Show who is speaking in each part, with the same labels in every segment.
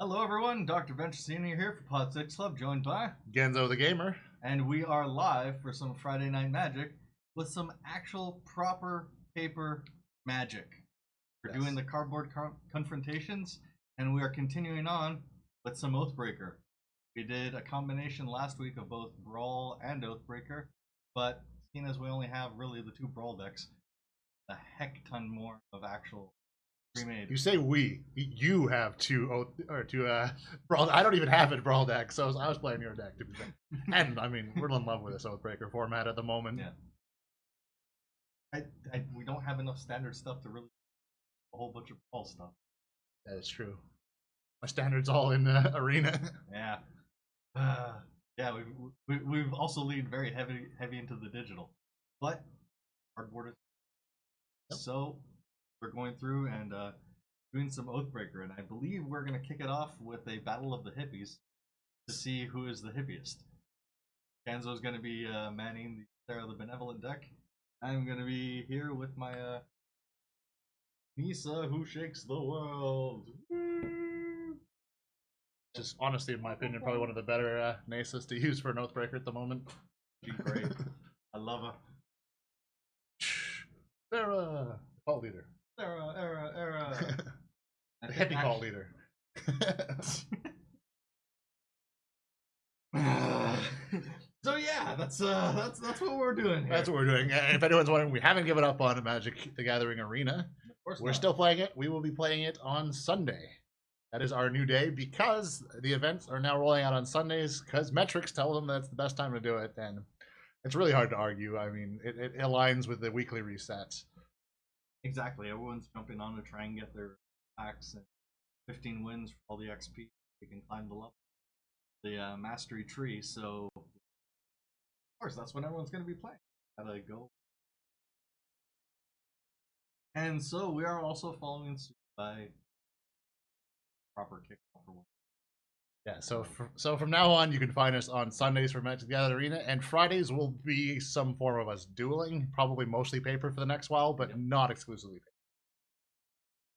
Speaker 1: Hello everyone, Dr. Venture Senior here for Podsixclub, joined by
Speaker 2: Genzo the Gamer.
Speaker 1: And we are live for some Friday Night Magic with some actual proper paper magic. We're doing the cardboard confrontations, and we are continuing on with some Oathbreaker. We did a combination last week of both Brawl and Oathbreaker, but seeing as we only have really the two Brawl decks, a heck ton more of actual pre-made.
Speaker 2: You say we. You have two Brawl. I don't even have a Brawl deck, so I was playing your deck to be fair. And I mean, we're in love with this Oathbreaker format at the moment.
Speaker 1: Yeah. We don't have enough standard stuff to really a whole bunch of Brawl stuff.
Speaker 2: That is true. My standard's all in Arena.
Speaker 1: Yeah. Yeah, we've also leaned very heavy into the digital, but cardboard is. Yep. So we're going through and doing some Oathbreaker, and I believe we're going to kick it off with a battle of the hippies to see who is the hippiest. Genzo's going to be manning the Serra the Benevolent deck. I'm going to be here with my Nissa, who shakes the world.
Speaker 2: Just honestly, in my opinion, probably one of the better Nissas to use for an Oathbreaker at the moment.
Speaker 1: She's great. I love her.
Speaker 2: Serra, cult leader.
Speaker 1: Era.
Speaker 2: The hippie cult leader.
Speaker 1: So yeah, that's what we're doing here.
Speaker 2: That's what we're doing. And if anyone's wondering, we haven't given up on Magic the Gathering Arena.
Speaker 1: Of course
Speaker 2: we're
Speaker 1: not.
Speaker 2: still playing it. We will be playing it on Sunday. That is our new day because the events are now rolling out on Sundays because metrics tell them that's the best time to do it, and it's really hard to argue. I mean, it aligns with the weekly resets.
Speaker 1: Exactly. Everyone's jumping on to try and get their packs and 15 wins for all the XP. They can climb the level, the mastery tree. So, of course, that's when everyone's going to be playing. Gotta go. And so we are also following suit by proper kickoff for one.
Speaker 2: Yeah, so from now on, you can find us on Sundays for Magic the Gathering Arena, and Fridays will be some form of us dueling, probably mostly paper for the next while, but not exclusively paper.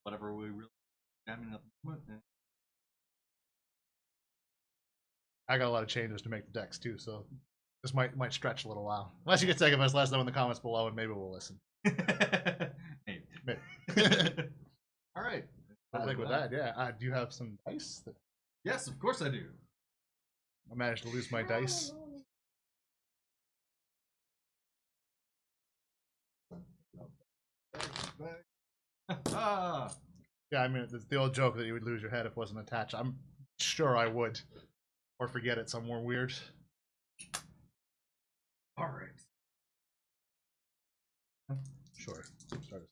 Speaker 1: Whatever we really jamming at the moment.
Speaker 2: I got a lot of changes to make the decks too, so this might stretch a little while. Unless you get sick of us, let us know in the comments below, and maybe we'll listen.
Speaker 1: Maybe. All right.
Speaker 2: I think with that, yeah. Do you have some dice?
Speaker 1: Yes, of course I do.
Speaker 2: I managed to lose my dice. Yeah, I mean, it's the old joke that you would lose your head if it wasn't attached. I'm sure I would. Or forget it somewhere weird.
Speaker 1: All right.
Speaker 2: Sure. Start.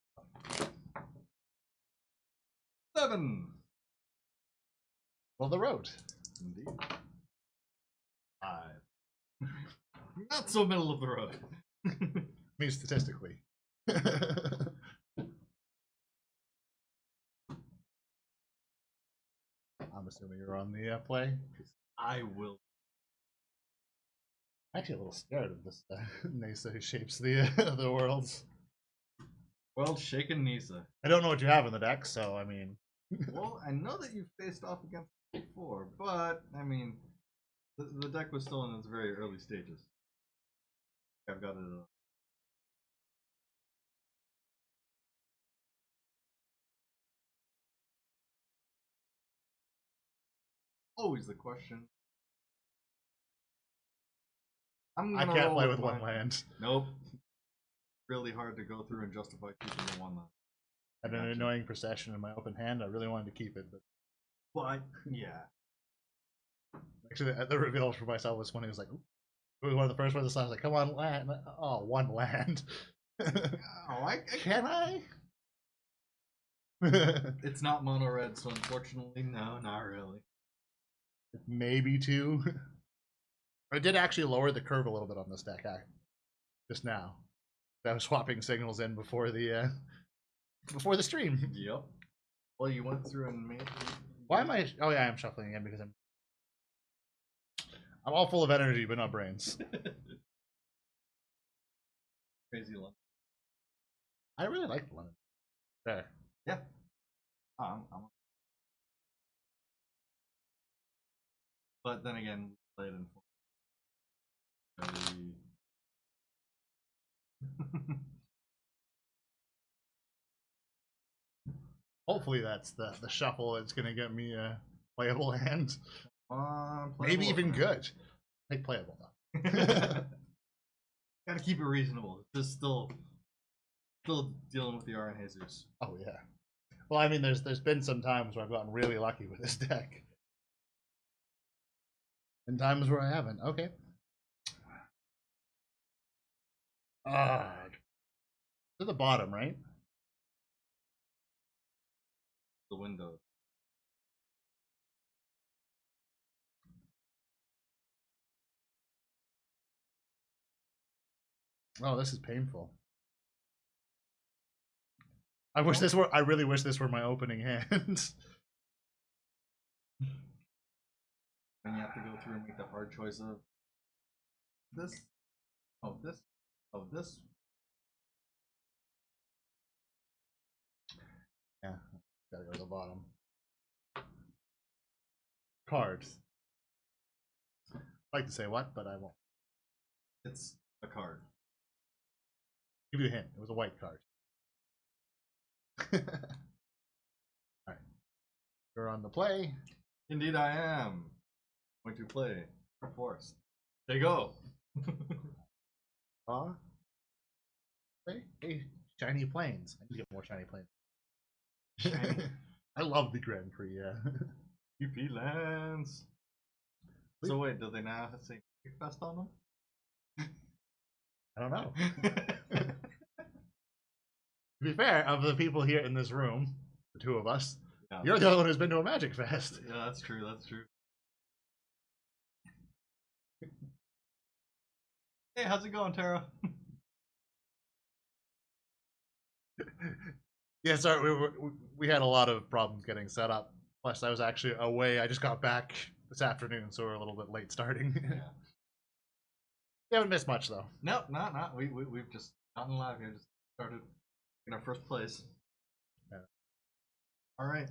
Speaker 1: 7.
Speaker 2: Well, the road.
Speaker 1: Indeed. 5. Not so middle of the road.
Speaker 2: I mean, statistically. I'm assuming you're on the play.
Speaker 1: I will.
Speaker 2: I'm actually a little scared of this Nissa who shapes the worlds.
Speaker 1: World shaken Nissa.
Speaker 2: I don't know what you have in the deck, so I mean.
Speaker 1: Well, I know that you faced off against it before, but I mean, the deck was still in its very early stages. I've got it. Always the question.
Speaker 2: I can't play with one land.
Speaker 1: Nope. Really hard to go through and justify keeping the one land.
Speaker 2: I had an annoying procession in my open hand. I really wanted to keep it, but.
Speaker 1: But yeah.
Speaker 2: Actually, the reveal for myself was when he was like, it was one of the first ones I was like, come on, land. Oh, one land. Can I?
Speaker 1: It's not mono red, so unfortunately, no, not really.
Speaker 2: Maybe 2. I did actually lower the curve a little bit on this deck just now. I was swapping signals in before the stream.
Speaker 1: Yep. Well, you went through and made.
Speaker 2: Why am I? Oh yeah, I'm shuffling again because I'm all full of energy, but not brains.
Speaker 1: Crazy London.
Speaker 2: I really like London. There.
Speaker 1: Yeah. But then again, we played in
Speaker 2: Hopefully that's the shuffle that's gonna get me a playable hand.
Speaker 1: playable
Speaker 2: Maybe even
Speaker 1: opener.
Speaker 2: good. Like playable though.
Speaker 1: Gotta keep it reasonable. Just still dealing with the RN Jesus.
Speaker 2: Oh yeah. Well, I mean, there's been some times where I've gotten really lucky with this deck, and times where I haven't. Okay. To the bottom, right?
Speaker 1: The window.
Speaker 2: Oh, this is painful. I wish this were. I really wish this were my opening hand.
Speaker 1: And you have to go through and make the hard choice of this, this, this.
Speaker 2: Yeah, gotta go to the bottom. Cards. I'd like to say what, but I won't.
Speaker 1: It's a card.
Speaker 2: Give you a hint. It was a white card. Alright. You're on the play.
Speaker 1: Indeed I am. Going to play Forest. There you go.
Speaker 2: Hey, shiny planes. I need to get more shiny planes.
Speaker 1: Shiny.
Speaker 2: I love the Grand Prix, yeah.
Speaker 1: UP lands. So wait, do they now have St. Fest on them?
Speaker 2: I don't know. To be fair, of the people here in this room, the two of us, yeah, you're the only one who's been to a Magic Fest.
Speaker 1: Yeah, that's true, that's true. Hey, how's it going, Tara?
Speaker 2: Yeah, sorry, we had a lot of problems getting set up. Plus, I was actually away. I just got back this afternoon, so we're a little bit late starting. Yeah. You haven't missed much, though.
Speaker 1: Nope, not. We've just gotten live here. Just started in our first place.
Speaker 2: Yeah.
Speaker 1: All right.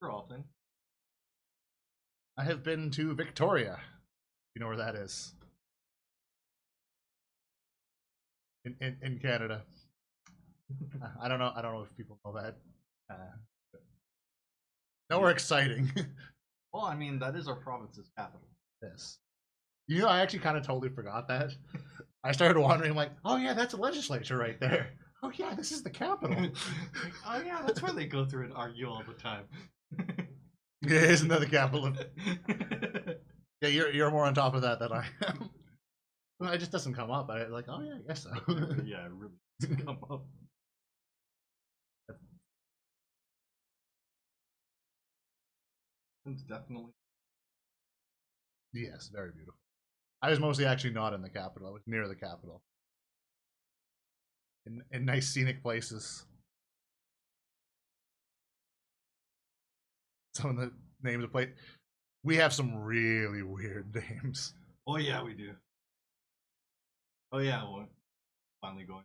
Speaker 1: For all thing.
Speaker 2: I have been to Victoria. You know where that is? In Canada. I don't know if people know that. Nowhere exciting.
Speaker 1: Well, I mean, that is our province's capital.
Speaker 2: Yes. You know, I actually kind of totally forgot that. I started wondering, like, oh yeah, that's a legislature right there. Oh yeah, this is the capital.
Speaker 1: Oh yeah, that's where they go through and argue all the time.
Speaker 2: Yeah, isn't that the capital of... Yeah, you're more on top of that than I am. Well, it just doesn't come up. I'm like, oh yeah, I guess so.
Speaker 1: Yeah, it really doesn't come up. It's definitely.
Speaker 2: Yes, very beautiful. I was mostly actually not in the capital. I was near the capital. In nice scenic places. Some of the names of places. We have some really weird names.
Speaker 1: Oh yeah, we do. Oh yeah, well, finally going.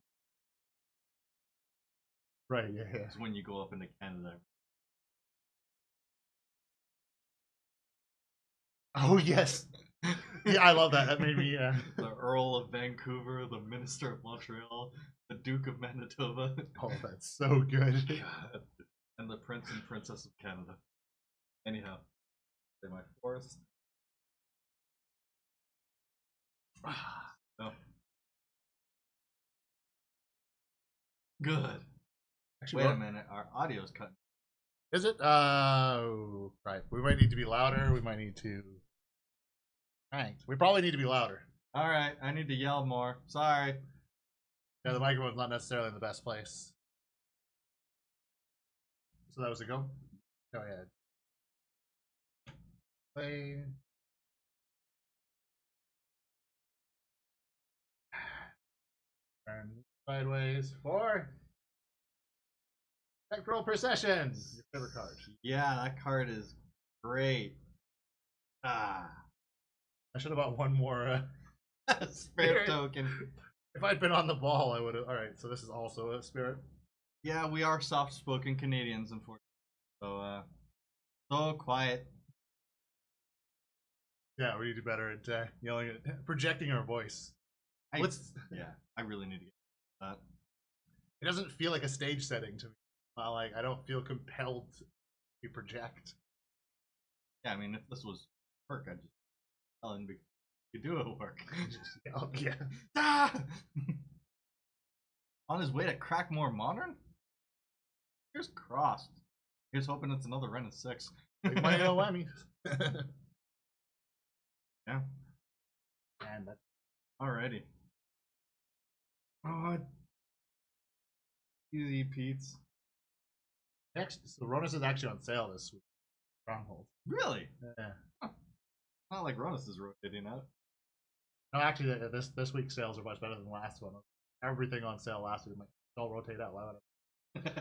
Speaker 2: Right, yeah.
Speaker 1: It's when you go up into Canada.
Speaker 2: Oh yes. Yeah, I love that. That made me.
Speaker 1: The Earl of Vancouver, the Minister of Montreal, the Duke of Manitoba.
Speaker 2: Oh, that's so good.
Speaker 1: God. And the Prince and Princess of Canada. Anyhow, say my forest. No. Good.
Speaker 2: Actually,
Speaker 1: wait a minute. Our audio's cutting.
Speaker 2: Is it? Oh, right. We might need to be louder. We might need to. Right. We probably need to be louder.
Speaker 1: All right. I need to yell more. Sorry.
Speaker 2: Yeah, the microphone's not necessarily in the best place. So that was a go? Go ahead. Play. Turn sideways for Spectral Processions. Your favorite card.
Speaker 1: Yeah, that card is great. Ah.
Speaker 2: I should have bought one more
Speaker 1: Spirit token.
Speaker 2: If I'd been on the ball, I would have. All right, so this is also a spirit.
Speaker 1: Yeah, we are soft-spoken Canadians, unfortunately. So, so quiet.
Speaker 2: Yeah, we need to do better at yelling at projecting our voice.
Speaker 1: Yeah, I really need to get that.
Speaker 2: It doesn't feel like a stage setting to me. Like I don't feel compelled to project.
Speaker 1: Yeah, I mean, if this was work, I'd just tell him you do it work.
Speaker 2: Just yell, yeah.
Speaker 1: Ah! On his way to crack more modern? Here's crossed. Here's hoping it's another Ren of 6.
Speaker 2: Big money, no whammy.
Speaker 1: Yeah.
Speaker 2: And that's
Speaker 1: Alrighty. Oh, easy Pete's.
Speaker 2: next. So Ronus is actually on sale this week. Stronghold.
Speaker 1: Really?
Speaker 2: Yeah.
Speaker 1: Huh. Not like Ronus is rotating out.
Speaker 2: No, actually, this week's sales are much better than the last one. Everything on sale last week. I'm like, don't rotate out. Why would I?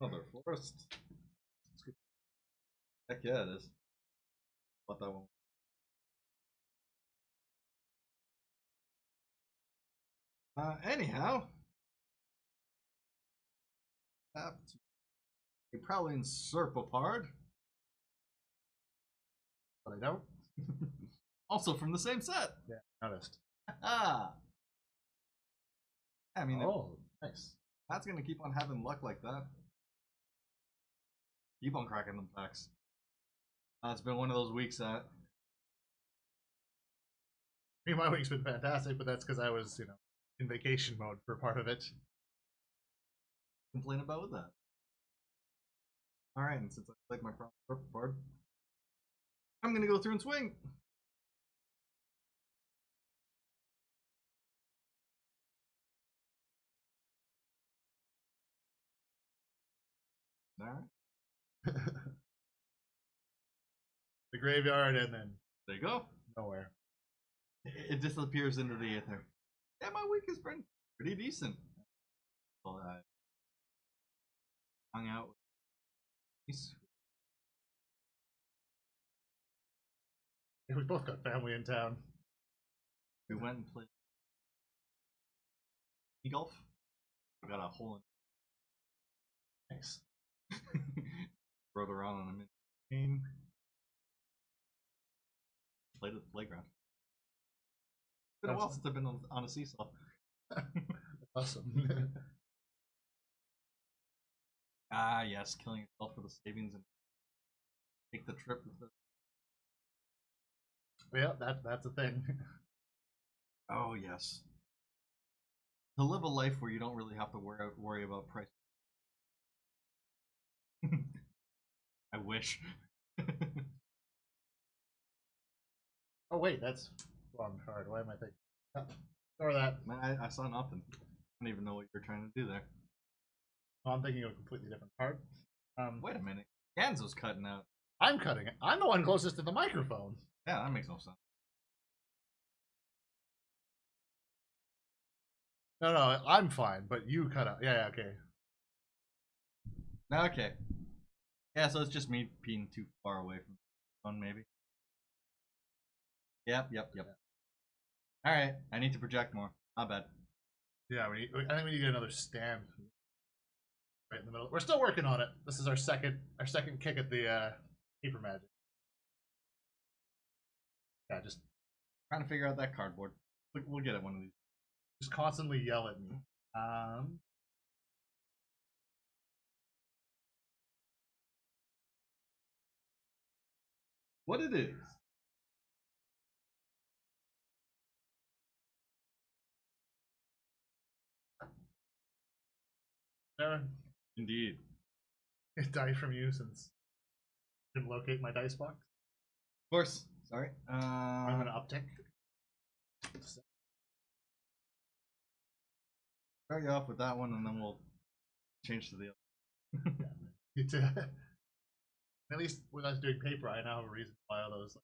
Speaker 1: Another forest. Heck yeah, it is. What that one? Anyhow, you probably in Serpapard.
Speaker 2: But I don't.
Speaker 1: Also from the same set.
Speaker 2: Yeah, noticed.
Speaker 1: Ah. I mean,
Speaker 2: oh, nice.
Speaker 1: that's gonna keep on having luck like that. Keep on cracking them packs. It's been one of those weeks that.
Speaker 2: I mean, my week's been fantastic, but that's because I was, in vacation mode for part of it.
Speaker 1: Complain about with that. Alright, and since I like my purple card, I'm gonna go through and swing. Alright.
Speaker 2: The graveyard, and then
Speaker 1: There you go.
Speaker 2: nowhere.
Speaker 1: It disappears into the ether. Yeah, my week has been pretty decent. Well, I hung out with Nissa.
Speaker 2: Yeah, we both got family in town.
Speaker 1: We went and played golf. We got a hole
Speaker 2: Nice.
Speaker 1: in. Rode around on a mini game. Played at the playground. It's been a while since I've been on a seesaw.
Speaker 2: Awesome.
Speaker 1: Ah, yes, killing yourself for the savings and take the trip with it.
Speaker 2: Yeah, that's a thing.
Speaker 1: Oh, yes. To live a life where you don't really have to worry about price. I wish.
Speaker 2: Oh wait, that's wrong card. Why am I thinking? Oh, ignore that.
Speaker 1: Man, I saw nothing. I don't even know what you're trying to do there.
Speaker 2: Oh, I'm thinking of a completely different card.
Speaker 1: Wait a minute. Ganzo's cutting out.
Speaker 2: I'm cutting it. I'm the one closest to the microphone.
Speaker 1: Yeah, that makes no sense.
Speaker 2: No, I'm fine, but you cut out. Yeah, okay.
Speaker 1: Okay. Yeah, so it's just me being too far away from the phone, maybe. Yep. Alright, I need to project more. Not bad.
Speaker 2: Yeah, I think we need to get another stand right in the middle. We're still working on it. This is our second kick at the paper magic. Yeah, just
Speaker 1: Trying to figure out that cardboard. We'll get it one of these.
Speaker 2: just constantly yell at me.
Speaker 1: What it is.
Speaker 2: Sarah,
Speaker 1: Indeed.
Speaker 2: die from you since I didn't locate my dice box.
Speaker 1: Of course. Sorry.
Speaker 2: I'm gonna uptick.
Speaker 1: Start you off with that one, and then we'll change to the other.
Speaker 2: It's at least when I was doing paper, I now have a reason to buy all those.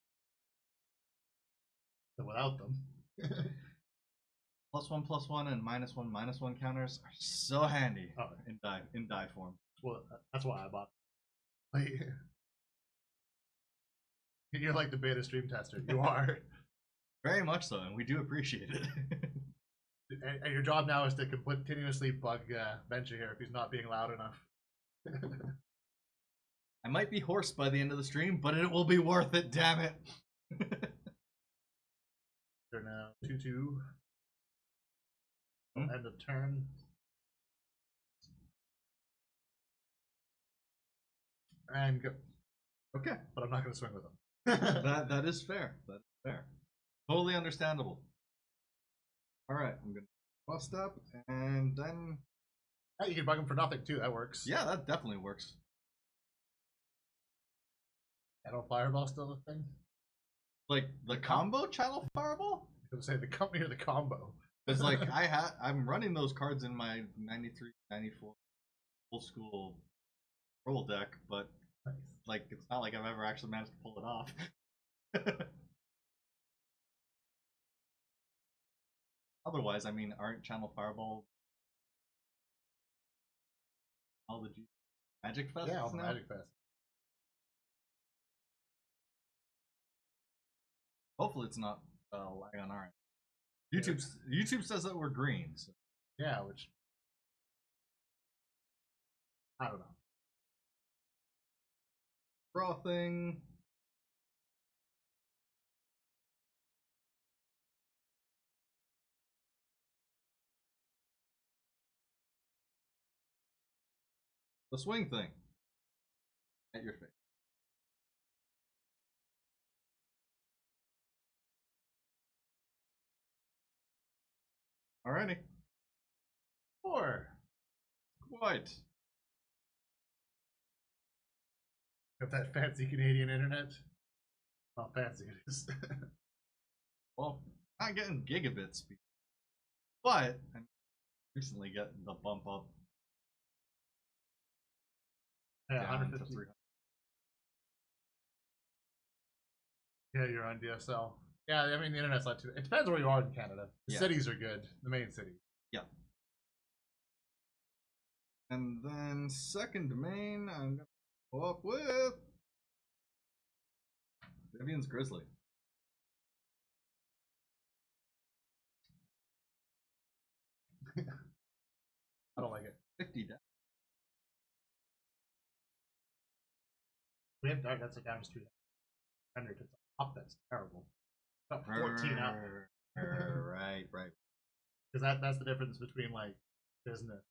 Speaker 2: So without them,
Speaker 1: +1/+1 and -1/-1 counters are so handy in die form.
Speaker 2: well, that's why I bought them. Like, you're like the beta stream tester. You are.
Speaker 1: Very much so, and we do appreciate it.
Speaker 2: And your job now is to continuously bug Venture here if he's not being loud enough.
Speaker 1: I might be hoarse by the end of the stream, but it will be worth it, damn it.
Speaker 2: They're now 2-2. End of turn. And go.
Speaker 1: Okay.
Speaker 2: But I'm not going to swing with them.
Speaker 1: that is fair. That's fair. Totally understandable. Alright, I'm going to bust up, and then...
Speaker 2: Hey, you can bug them for nothing, too. That works.
Speaker 1: Yeah, that definitely works.
Speaker 2: Channel Fireball still a thing?
Speaker 1: Like, the combo Channel Fireball?
Speaker 2: I was going to say, the company or the combo?
Speaker 1: Because, like, I'm running those cards in my 93, 94 old school roll deck, but,
Speaker 2: nice.
Speaker 1: Like, it's not like I've ever actually managed to pull it off. Otherwise, I mean, aren't Channel Fireball all the Magic Fest?
Speaker 2: Yeah, all the Magic Fest.
Speaker 1: Hopefully it's not lag on our end. YouTube says that we're green. So.
Speaker 2: Yeah, which I don't know.
Speaker 1: Frothing. The swing thing. At your face. Alrighty.
Speaker 2: 4.
Speaker 1: Quite.
Speaker 2: Got that fancy Canadian internet? How fancy it is.
Speaker 1: Well, not getting gigabit speed. But I'm recently getting the bump up.
Speaker 2: Yeah,
Speaker 1: down
Speaker 2: 150.
Speaker 1: to 300.
Speaker 2: Yeah, you're on DSL. Yeah, I mean, the internet's not too... It depends where you are in Canada. The cities are good. The main cities.
Speaker 1: Yeah. And then second main, I'm going to go up with Vivian's Grizzly.
Speaker 2: I don't like it.
Speaker 1: 50 down.
Speaker 2: We have dark, that's a down 300. It's up, that's terrible. About 14 up.
Speaker 1: Right.
Speaker 2: Because that's the difference between, like, business and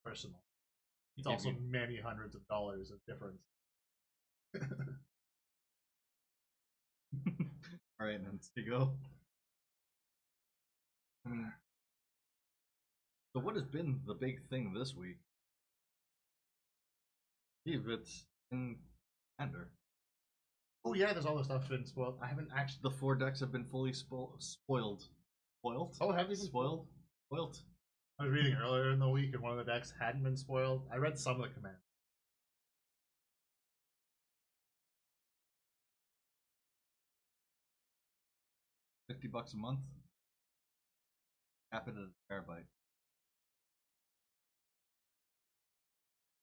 Speaker 2: personal. It's also many hundreds of dollars of difference.
Speaker 1: Alright, then to go. So what has been the big thing this week? Steve, it's in Ender.
Speaker 2: Oh yeah, there's all the stuff been spoiled. I haven't actually...
Speaker 1: The 4 decks have been fully spoiled. Spoiled?
Speaker 2: Oh, have they been
Speaker 1: spoiled? Spoiled.
Speaker 2: I was reading earlier in the week and one of the decks hadn't been spoiled. I read some of the commands.
Speaker 1: $50 a month. Cap it at a terabyte.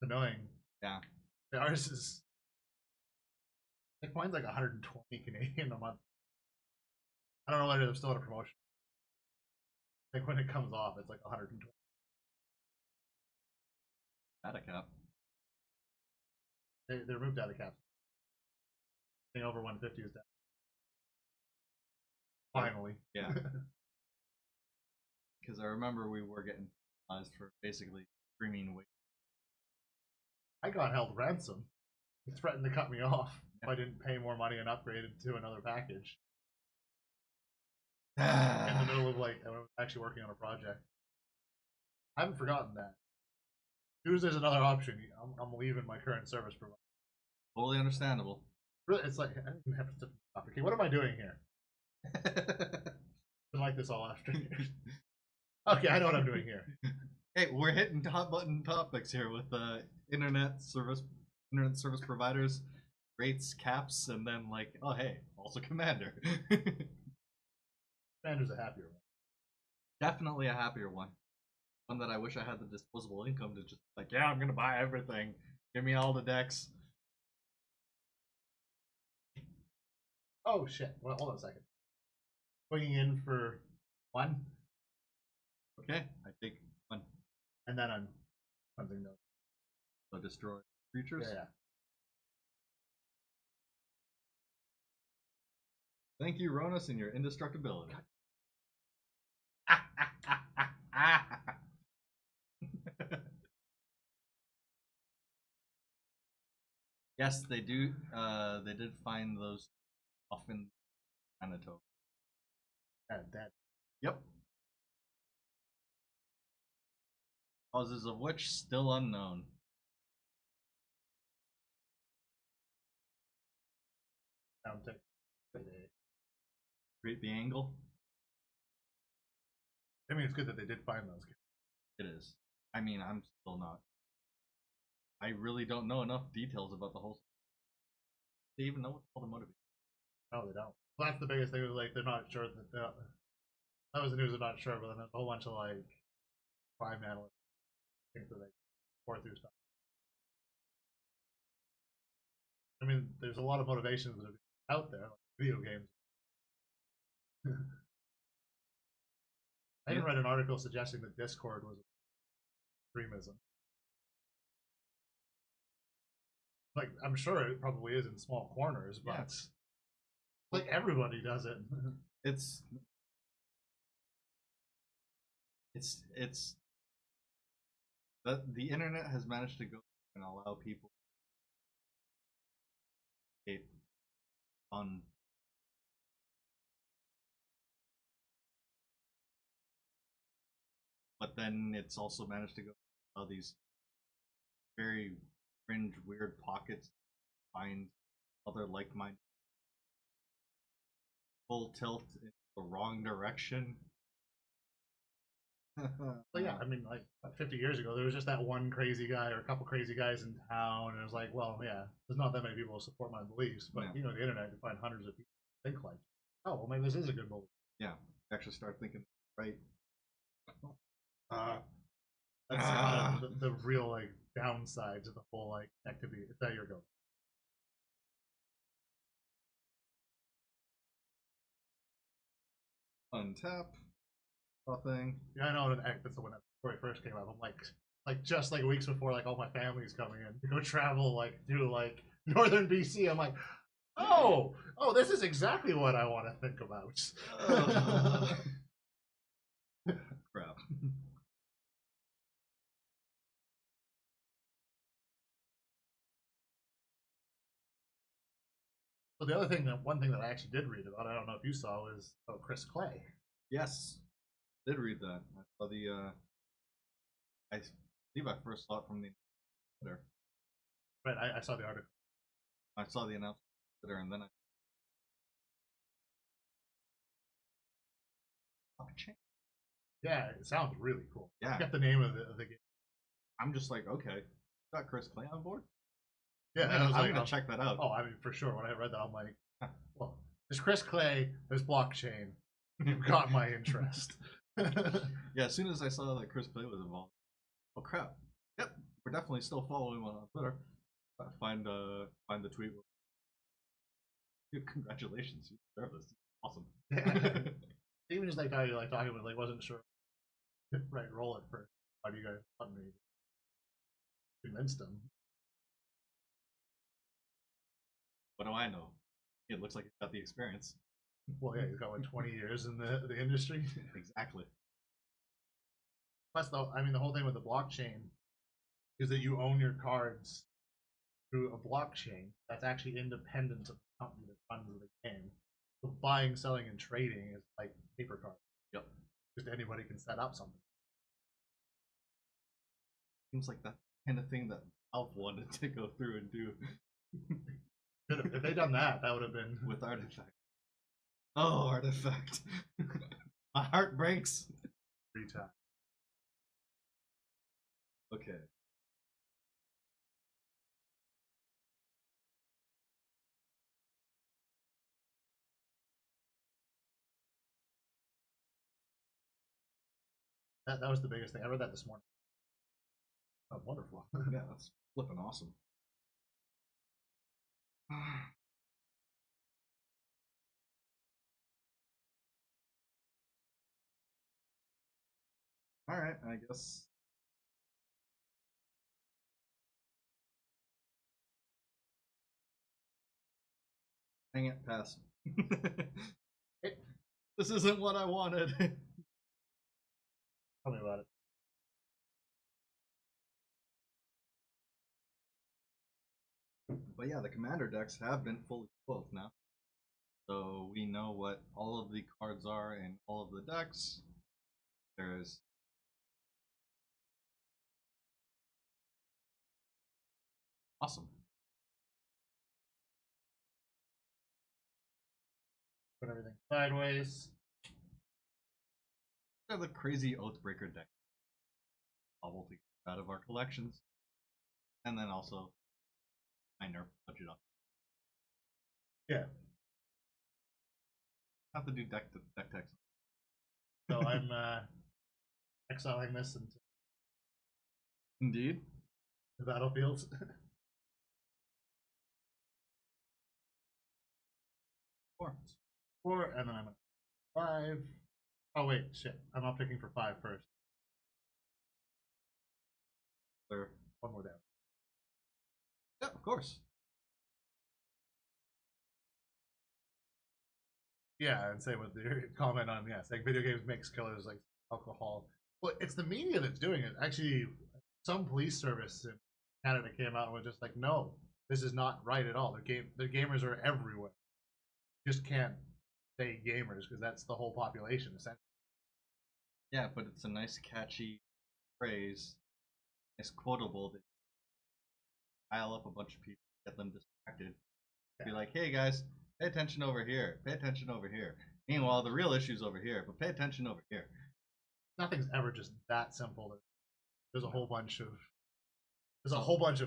Speaker 2: Annoying.
Speaker 1: Yeah.
Speaker 2: Ours is... I think mine's like 120 Canadian a month. I don't know whether they're still at a promotion. I think when it comes off, it's like 120.
Speaker 1: Out of cap.
Speaker 2: They're moved out of cap. I think over 150 is down. Finally.
Speaker 1: Yeah. Because I remember we were getting penalized for basically screaming weight.
Speaker 2: I got held ransom. He threatened to cut me off if I didn't pay more money and upgrade it to another package. In the middle of, like, I was actually working on a project. I haven't forgotten that. As soon as there's another option, I'm leaving my current service provider.
Speaker 1: Totally understandable.
Speaker 2: Really, it's like, I don't even have to stop. Okay, what am I doing here? Been like this all afternoon. Okay, I know what I'm doing here.
Speaker 1: Hey, we're hitting hot button topics here with internet service providers, rates, caps, and then like, oh hey, also Commander.
Speaker 2: Commander's a happier one.
Speaker 1: Definitely a happier one. One that I wish I had the disposable income to just like, yeah, I'm gonna buy everything. Give me all the decks.
Speaker 2: Oh shit! Well, hold on a second. Swinging in for 1.
Speaker 1: Okay, I take 1.
Speaker 2: And then I'm hunting those.
Speaker 1: So destroy creatures.
Speaker 2: Yeah.
Speaker 1: Thank you, Ronus, and your indestructibility. Yes, they do. They did find those often Manitoba.
Speaker 2: That.
Speaker 1: Yep. Causes of which still unknown. Create the angle.
Speaker 2: I mean, it's good that they did find those.
Speaker 1: It is. I mean, I'm still not. I really don't know enough details about the whole. They even know what's called a motivation.
Speaker 2: No, they don't. Well, that's the biggest thing. Was like they're not sure that. That was the news. I'm not sure, but then there's a whole bunch of like crime analysts think that they pour through stuff. I mean, there's a lot of motivations that are out there, like video games. I even read an article suggesting that Discord was extremism. Like, I'm sure it probably is in small corners, but
Speaker 1: Yeah.
Speaker 2: like everybody does it.
Speaker 1: It's the internet has managed to go and allow people to on but then it's also managed to go all these very fringe, weird pockets, find other like-minded, full tilt in the wrong direction.
Speaker 2: But yeah, I mean, like 50 years ago, there was just that one crazy guy or a couple crazy guys in town, and it was like, well, yeah, there's not that many people who support my beliefs, but you know, the internet, you find hundreds of people who think like, oh, well, maybe this is a good belief.
Speaker 1: Yeah, actually start thinking right.
Speaker 2: That's kind of the real like downside to the whole like activity. It's that you're going.
Speaker 1: Untap. Nothing.
Speaker 2: Yeah, I know. That's when that story first came up. I'm like just like weeks before, like all my family's coming in to go travel like to like northern BC. I'm like, oh, this is exactly what I want to think about.
Speaker 1: Crap.
Speaker 2: So the other thing, one thing that I actually did read about, I don't know if you saw, was Chris Clay.
Speaker 1: Yes, did read that. I saw the. I believe I first saw it from the Twitter.
Speaker 2: Right, I saw the article.
Speaker 1: I saw the announcement on Twitter, and then I.
Speaker 2: Yeah, it sounds really cool.
Speaker 1: Yeah.
Speaker 2: I got the name of the game.
Speaker 1: I'm just like, okay, got Chris Clay on board.
Speaker 2: Yeah,
Speaker 1: I'm gonna check that out.
Speaker 2: Oh, I mean, for sure. When I read that, I'm like, well, there's Chris Clay, there's blockchain. You've got my interest.
Speaker 1: Yeah, as soon as I saw that Chris Clay was involved, oh crap! Yep, we're definitely still following one on Twitter. Find the tweet. Congratulations, you deserve this. Awesome.
Speaker 2: Yeah. Even just like how you like talking about, like, wasn't sure. Right, roll it first. How do you guys want me? Convinced him.
Speaker 1: What do I know? It looks like he's got the experience.
Speaker 2: Well, yeah, he's got like 20 years in the industry.
Speaker 1: Exactly.
Speaker 2: Plus, though, I mean, the whole thing with the blockchain is that you own your cards through a blockchain that's actually independent of the company that runs the game. So buying, selling, and trading is like paper cards.
Speaker 1: Yep.
Speaker 2: Just anybody can set up something.
Speaker 1: Seems like that kind of thing that Valve wanted to go through and do.
Speaker 2: If they'd done that, that would have been
Speaker 1: with Artifact. Oh, Artifact. My heart breaks.
Speaker 2: 3 times.
Speaker 1: Okay.
Speaker 2: That was the biggest thing. I read that this morning. Oh, wonderful.
Speaker 1: Yeah, that's flipping awesome. All right, I guess Hang it, pass. This isn't what I wanted.
Speaker 2: Tell me about it.
Speaker 1: But yeah, the commander decks have been fully clothed now. So we know what all of the cards are in all of the decks. There's awesome.
Speaker 2: Put everything sideways.
Speaker 1: They're the crazy Oathbreaker deck. Bubble to get out of our collections. And then also minor budget up.
Speaker 2: Yeah.
Speaker 1: Have to do deck text.
Speaker 2: So I'm exiling this into
Speaker 1: Indeed.
Speaker 2: the battlefields. 4, and then I'm at 5. Oh wait, shit! I'm not picking for 5 first.
Speaker 1: There.
Speaker 2: One more down.
Speaker 1: Yeah, of course.
Speaker 2: Yeah, and say with your comment on saying video games makes killers like alcohol. Well, it's the media that's doing it. Actually, some police service in Canada came out and was just like, "No, this is not right at all. Their gamers are everywhere. You just can't say gamers because that's the whole population, essentially."
Speaker 1: Yeah, but it's a nice, catchy phrase. It's quotable that pile up a bunch of people, get them distracted. Yeah. Be like, hey guys, pay attention over here. Pay attention over here. Meanwhile, the real issue's over here, but pay attention over here.
Speaker 2: Nothing's ever just that simple. There's a whole bunch of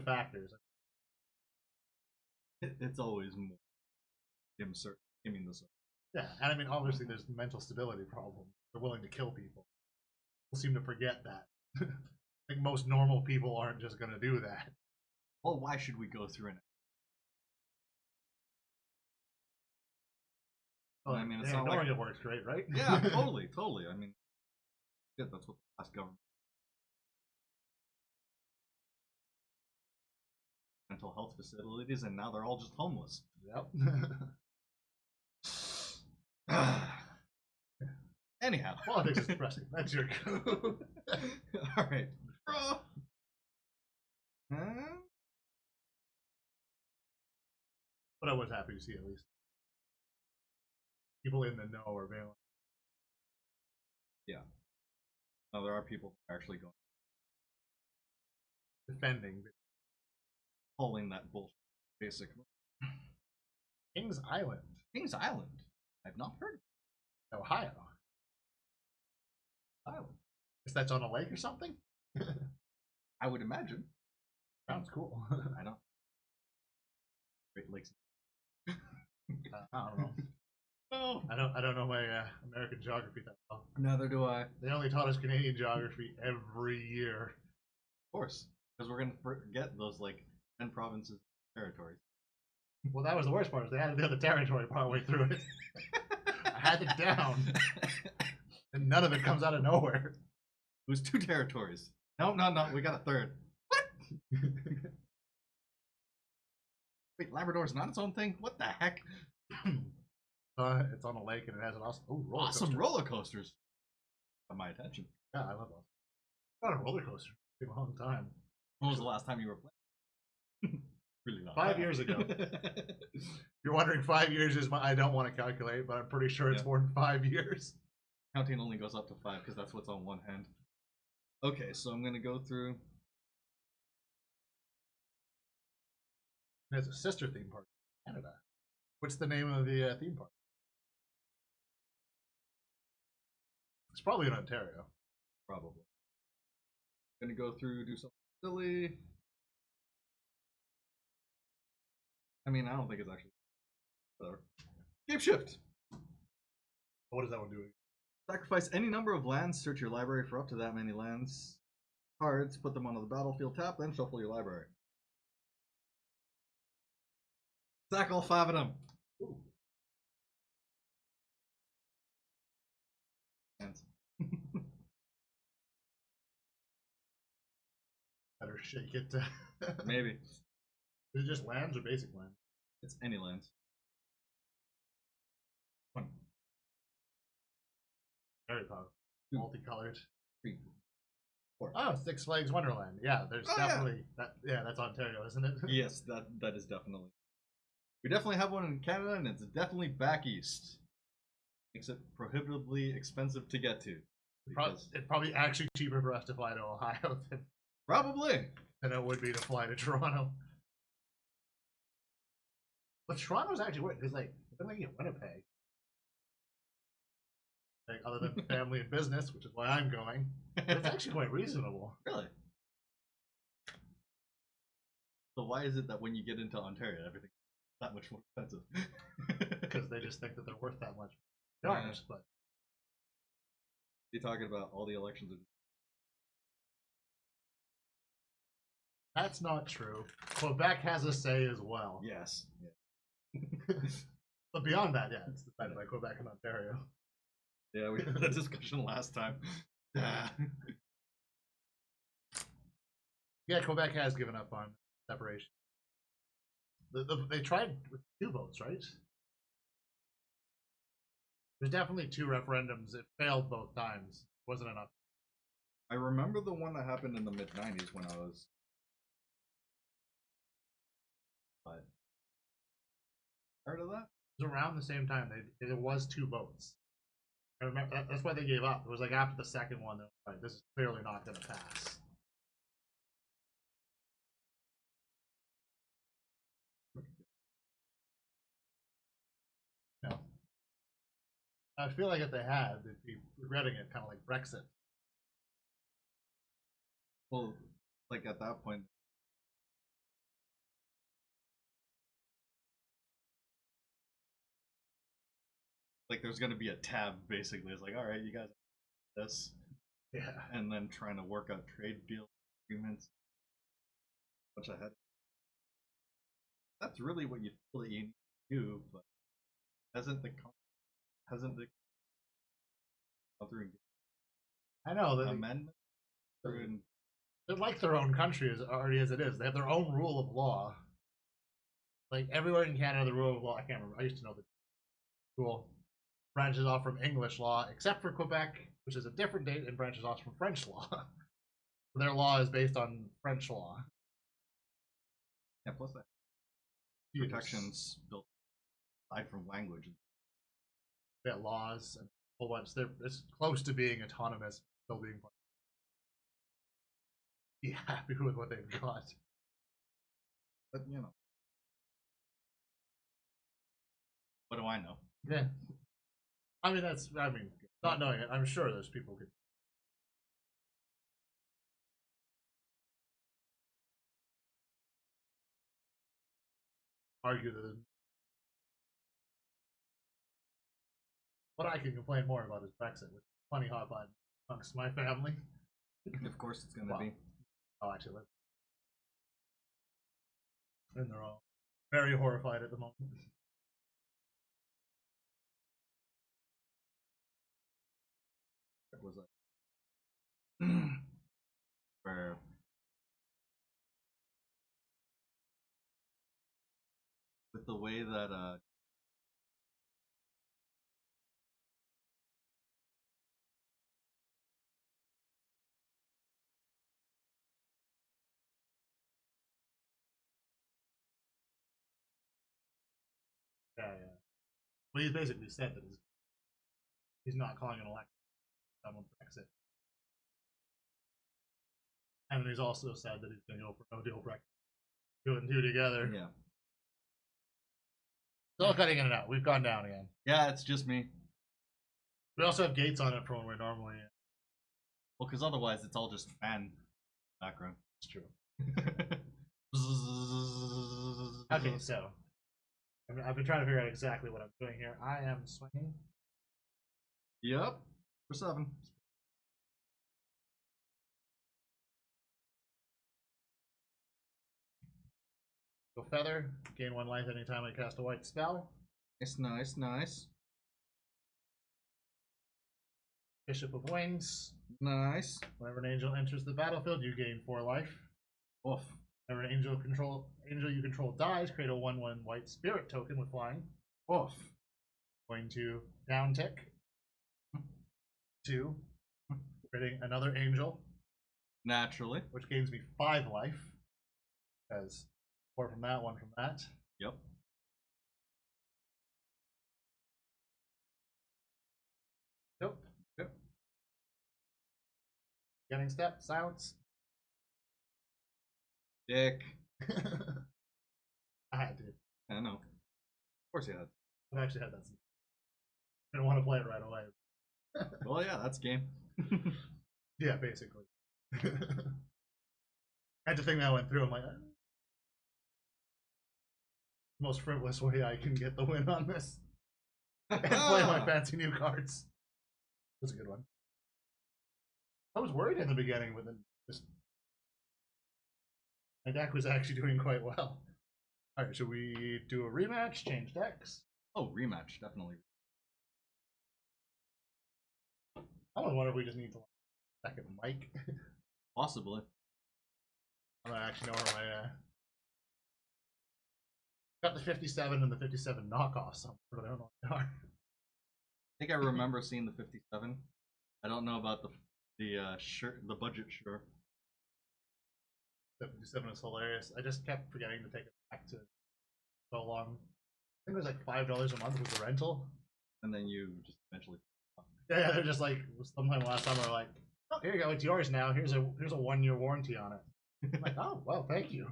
Speaker 2: factors.
Speaker 1: It's always more skimming the surface.
Speaker 2: Yeah, and I mean, obviously, there's mental stability problems. They're willing to kill people. People seem to forget that. Like most normal people aren't just going to do that.
Speaker 1: Well, why should we go through it?
Speaker 2: Well, I mean, it's not like it works great, right?
Speaker 1: Yeah, totally. I mean, yeah, that's what the last government. Mental health facilities, and now they're all just homeless.
Speaker 2: Yep.
Speaker 1: Anyhow,
Speaker 2: politics is depressing. That's your go.
Speaker 1: All right, bro.
Speaker 2: But I was happy to see at least people in the know are being.
Speaker 1: Yeah. Now there are people actually going
Speaker 2: defending,
Speaker 1: pulling that bullshit. Basically,
Speaker 2: Kings Island.
Speaker 1: Kings Island. I've not heard of
Speaker 2: Ohio.
Speaker 1: Island.
Speaker 2: Guess that's on a lake or something?
Speaker 1: I would imagine.
Speaker 2: Sounds cool.
Speaker 1: I don't. Great Lakes.
Speaker 2: I don't know.
Speaker 1: No.
Speaker 2: I don't know my American geography that well.
Speaker 1: Neither do I.
Speaker 2: They only taught us Canadian geography every year.
Speaker 1: Of course. Because we're going to forget those, 10 provinces territories.
Speaker 2: Well, that was the worst part. Is they had the other territory partway through it. I had it down. And none of it comes out of nowhere.
Speaker 1: It was 2 territories. No, we got a third. What? Wait, Labrador's not its own thing? What the heck?
Speaker 2: It's on a lake and it has an awesome
Speaker 1: roller coasters. Got my attention.
Speaker 2: Yeah, I love those. Not a roller coaster. It's been a long time.
Speaker 1: When was the last time you were playing? Really long
Speaker 2: 5
Speaker 1: time.
Speaker 2: years ago. You're wondering 5 years is I don't want to calculate, but I'm pretty sure it's more than 5 years.
Speaker 1: Counting only goes up to 5 because that's what's on one hand. Okay, so I'm gonna go through.
Speaker 2: There's a sister theme park in Canada. What's the name of the theme park? It's probably in Ontario.
Speaker 1: Probably. Gonna go through, do something silly. I mean, I don't think it's actually. Whatever. Game shift.
Speaker 2: What is that one doing?
Speaker 1: Sacrifice any number of lands, search your library for up to that many lands. Cards, put them onto the battlefield, tap, then shuffle your library. Sack all 5 of them. Ooh. Hands.
Speaker 2: Better shake it.
Speaker 1: Maybe.
Speaker 2: Is it just lands or basic lands?
Speaker 1: It's any lands.
Speaker 2: Very powerful.
Speaker 1: 2,
Speaker 2: Multicolored.
Speaker 1: 3, 4.
Speaker 2: Oh, Six Flags Wonderland. Yeah, there's definitely that. Yeah, that's Ontario, isn't it?
Speaker 1: Yes, that is definitely. We definitely have one in Canada, and it's definitely back east. Makes it prohibitively expensive to get to.
Speaker 2: It's probably actually cheaper for us to fly to Ohio than it would be to fly to Toronto. But Toronto's actually weird because they're making it Winnipeg. Like, other than family and business, which is why I'm going, but it's actually quite reasonable.
Speaker 1: Really? So why is it that when you get into Ontario, everything's that much more expensive?
Speaker 2: Because they just think that they're worth that much. They aren't, but
Speaker 1: you're talking about all the elections.
Speaker 2: That's not true. Quebec has a say as well.
Speaker 1: Yes. Yeah.
Speaker 2: But beyond that, yeah, it's decided by Quebec and Ontario.
Speaker 1: Yeah, we had that discussion last time.
Speaker 2: Yeah, Quebec has given up on separation. They tried with 2 votes, right? There's definitely 2 referendums. It failed both times. It wasn't enough.
Speaker 1: I remember the one that happened in the mid-90s when I was... But... Heard of that?
Speaker 2: It was around the same time. There was 2 votes. I remember that's why they gave up. It was like after the second one, like, this is clearly not going to pass. No. I feel like if they had, they'd be regretting it, kind of like Brexit.
Speaker 1: Well, like at that point, like there's gonna be a tab basically. It's like, all right, you guys, this,
Speaker 2: Yeah,
Speaker 1: and then trying to work out trade deal agreements, which I had. That's really what you feel that you need to do, but hasn't the
Speaker 2: I know that
Speaker 1: amendment?
Speaker 2: they're like their own country already as it is. They have their own rule of law. Like everywhere in Canada, the rule of law, I can't remember. I used to know the rule branches off from English law, except for Quebec, which is a different date, and branches off from French law. Their law is based on French law.
Speaker 1: Yeah, plus that protections built aside from language.
Speaker 2: They have laws and a whole bunch. It's close to being autonomous, still being part. Be happy with what they've got.
Speaker 1: But you know, what do I know?
Speaker 2: Yeah. I mean, not knowing it, I'm sure there's people who could. Argue that. What I can complain more about is Brexit, which is funny hot button amongst my family.
Speaker 1: Of course, it's gonna be.
Speaker 2: Oh, actually, and they're all very horrified at the moment.
Speaker 1: What was that? Where with the way that
Speaker 2: Yeah. Well, he's basically said that he's not calling an election on Brexit. And then he's also said that he's going to go for no deal Brexit. 2 and 2 together.
Speaker 1: yeah.
Speaker 2: It's all cutting in and out. We've gone down again.
Speaker 1: Yeah, it's just me.
Speaker 2: We also have gates on it for when we're normally in.
Speaker 1: Well, because otherwise it's all just fan background.
Speaker 2: It's true. Okay, so I've been trying to figure out exactly what I'm doing here. I am swinging.
Speaker 1: Yep. For 7.
Speaker 2: Go feather. Gain 1 life anytime I cast a white spell.
Speaker 1: Nice.
Speaker 2: Bishop of Wings.
Speaker 1: Nice.
Speaker 2: Whenever an angel enters the battlefield, you gain 4 life.
Speaker 1: Oof.
Speaker 2: Whenever an angel you control dies, create a 1/1 white spirit token with flying.
Speaker 1: Oof.
Speaker 2: Going to down tick 2, creating another angel,
Speaker 1: Naturally.
Speaker 2: which gains me 5 life. Because 4 from that, 1 from that.
Speaker 1: Yep.
Speaker 2: Nope.
Speaker 1: Yep.
Speaker 2: Beginning step, silence.
Speaker 1: Dick.
Speaker 2: I had to.
Speaker 1: I know. Of course you had.
Speaker 2: I've actually had that since. I didn't want to play it right away.
Speaker 1: Well, yeah, that's game.
Speaker 2: Yeah, basically. That's the thing that went through. I'm like, most frivolous way I can get the win on this. And play my fancy new cards. That's a good one. I was worried in the beginning, but then just my deck was actually doing quite well. Alright, should we do a rematch? Change decks?
Speaker 1: Oh, rematch, definitely.
Speaker 2: I wonder if we just need to second mic.
Speaker 1: Possibly.
Speaker 2: I don't actually know where my got the 57 and the 57 knockoffs, but I don't know what they are.
Speaker 1: I think I remember seeing the 57. I don't know about the budget sure.
Speaker 2: The 57 is hilarious. I just kept forgetting to take it back to so long. I think it was like $5 a month with the rental.
Speaker 1: And then you just eventually.
Speaker 2: Yeah, they're just like sometime last summer, like, oh, here you go, it's yours now. Here's a 1-year warranty on it. I'm like, oh, well, thank you.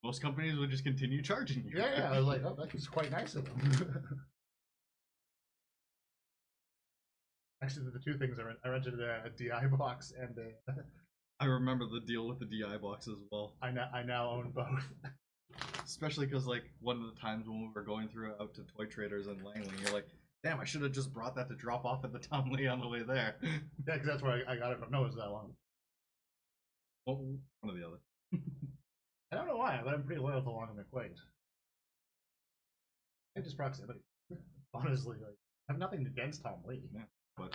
Speaker 1: Most companies would just continue charging you.
Speaker 2: Yeah, I was like, oh, that's quite nice of them. Actually, the 2 things I rented a DI box and a.
Speaker 1: I remember the deal with the DI box as well.
Speaker 2: I now own both.
Speaker 1: Especially because, like, one of the times when we were going through out to Toy Traders and Langley, you're like, damn, I should have just brought that to drop off at the Tomley on the way there.
Speaker 2: Yeah, because that's where I got it from. No, it was that long.
Speaker 1: Well, one or the other.
Speaker 2: I don't know why, but I'm pretty loyal to Long and McQuaid. It's just proximity. Honestly, like, I have nothing against Tom Lee.
Speaker 1: Yeah, but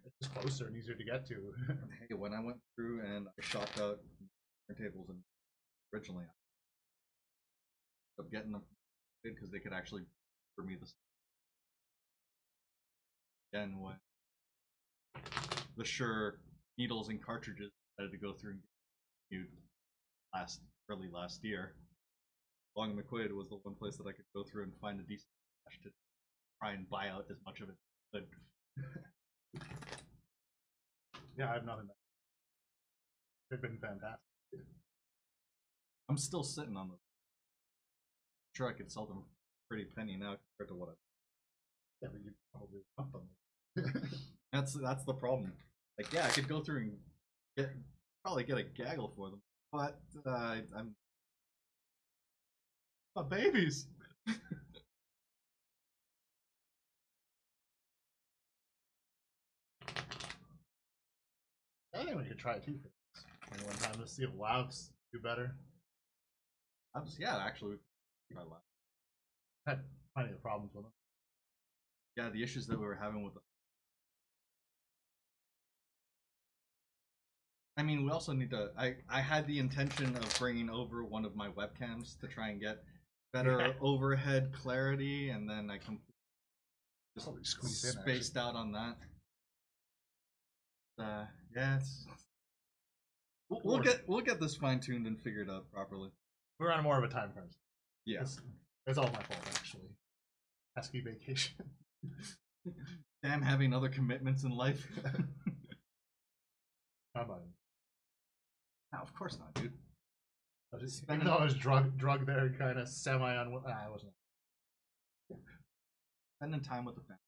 Speaker 2: it's just closer and easier to get to.
Speaker 1: Hey, when I went through and I shopped out tables and originally I ended up getting them because they could actually for me this again when the Sure needles and cartridges I had to go through and get early last year. Long and McQuaid was the one place that I could go through and find a decent cash to try and buy out as much of it as I could.
Speaker 2: Yeah, I have nothing back. They've been fantastic.
Speaker 1: I'm still sitting on them. I'm sure I could sell them pretty penny now compared to what I.
Speaker 2: Yeah, but you probably want them.
Speaker 1: That's the problem. Like, yeah, I could go through and probably get a gaggle for them, but I'm babies.
Speaker 2: I think we could try it too for this. One time to see if Labs do better.
Speaker 1: Yeah, actually, I
Speaker 2: had plenty of problems with them.
Speaker 1: Yeah, the issues that we were having with the. I mean, we also need to. I had the intention of bringing over one of my webcams to try and get better overhead clarity, and then I completely just spaced out on that. Yeah, we'll get this fine tuned and figured out properly.
Speaker 2: We're on more of a time crunch.
Speaker 1: Yeah,
Speaker 2: it's all my fault actually. Pesky vacation.
Speaker 1: Damn, having other commitments in life.
Speaker 2: Not mine.
Speaker 1: No, of course not, dude.
Speaker 2: Even though I was drug there, kind of semi on. I wasn't.
Speaker 1: Spending time with the family.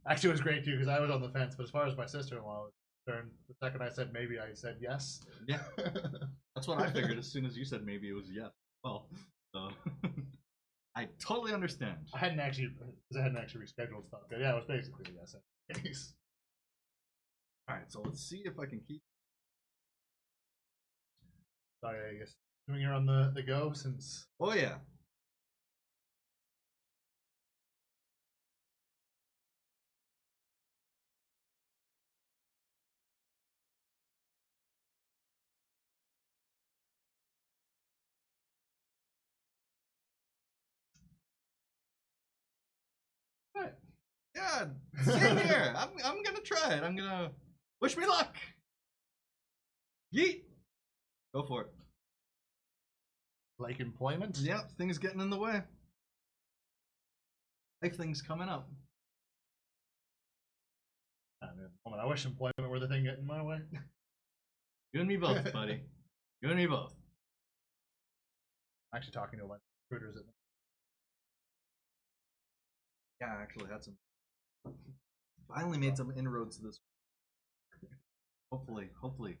Speaker 2: Actually, it was great too because I was on the fence. But as far as my sister-in-law was concerned, the second I said maybe, I said yes.
Speaker 1: Yeah, that's what I figured. As soon as you said maybe, it was yes. Well, so I totally understand.
Speaker 2: I hadn't actually rescheduled stuff. But yeah, it was basically a yes.
Speaker 1: All right, so let's see if I can keep.
Speaker 2: Sorry, I guess doing here on the go since.
Speaker 1: Oh yeah.
Speaker 2: Right.
Speaker 1: Yeah, same here. I'm gonna try it. I'm gonna wish me luck. Yeet. Go for it.
Speaker 2: Like employment?
Speaker 1: Yep, things getting in the way. Like things coming up.
Speaker 2: I wish employment were the thing getting in my way.
Speaker 1: You and me both, buddy. You and me both.
Speaker 2: I'm actually talking to a bunch of recruiters at
Speaker 1: Yeah, I actually had some. Finally made some inroads this week. Hopefully.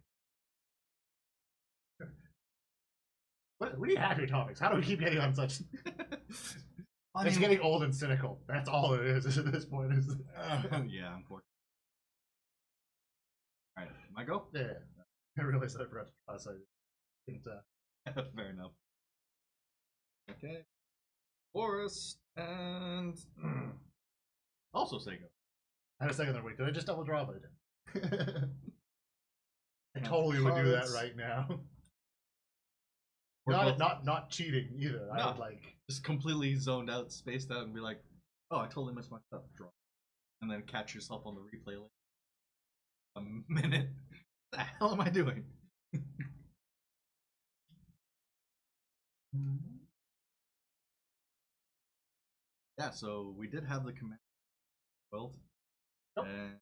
Speaker 2: What do you have your topics? How do we keep getting on such? It's
Speaker 1: mean,
Speaker 2: getting old and cynical. That's all it is at this point.
Speaker 1: Yeah, unfortunately. All right, my go.
Speaker 2: Yeah, I realized that I forgot to try, so I didn't.
Speaker 1: Fair enough. Okay. Forest and also Sega.
Speaker 2: I had a second there. Wait, did I just double draw? But I didn't. I
Speaker 1: Yeah,
Speaker 2: totally would do that
Speaker 1: cards.
Speaker 2: right now.
Speaker 1: We're both
Speaker 2: Not cheating either. I
Speaker 1: No.
Speaker 2: would like.
Speaker 1: just completely zoned out, spaced out, and be like, "Oh, I totally missed my stuff." Draw, and then catch yourself on the replay later. A minute. What the hell am I doing? Yeah, so we did have the command build.
Speaker 2: Yep.
Speaker 1: And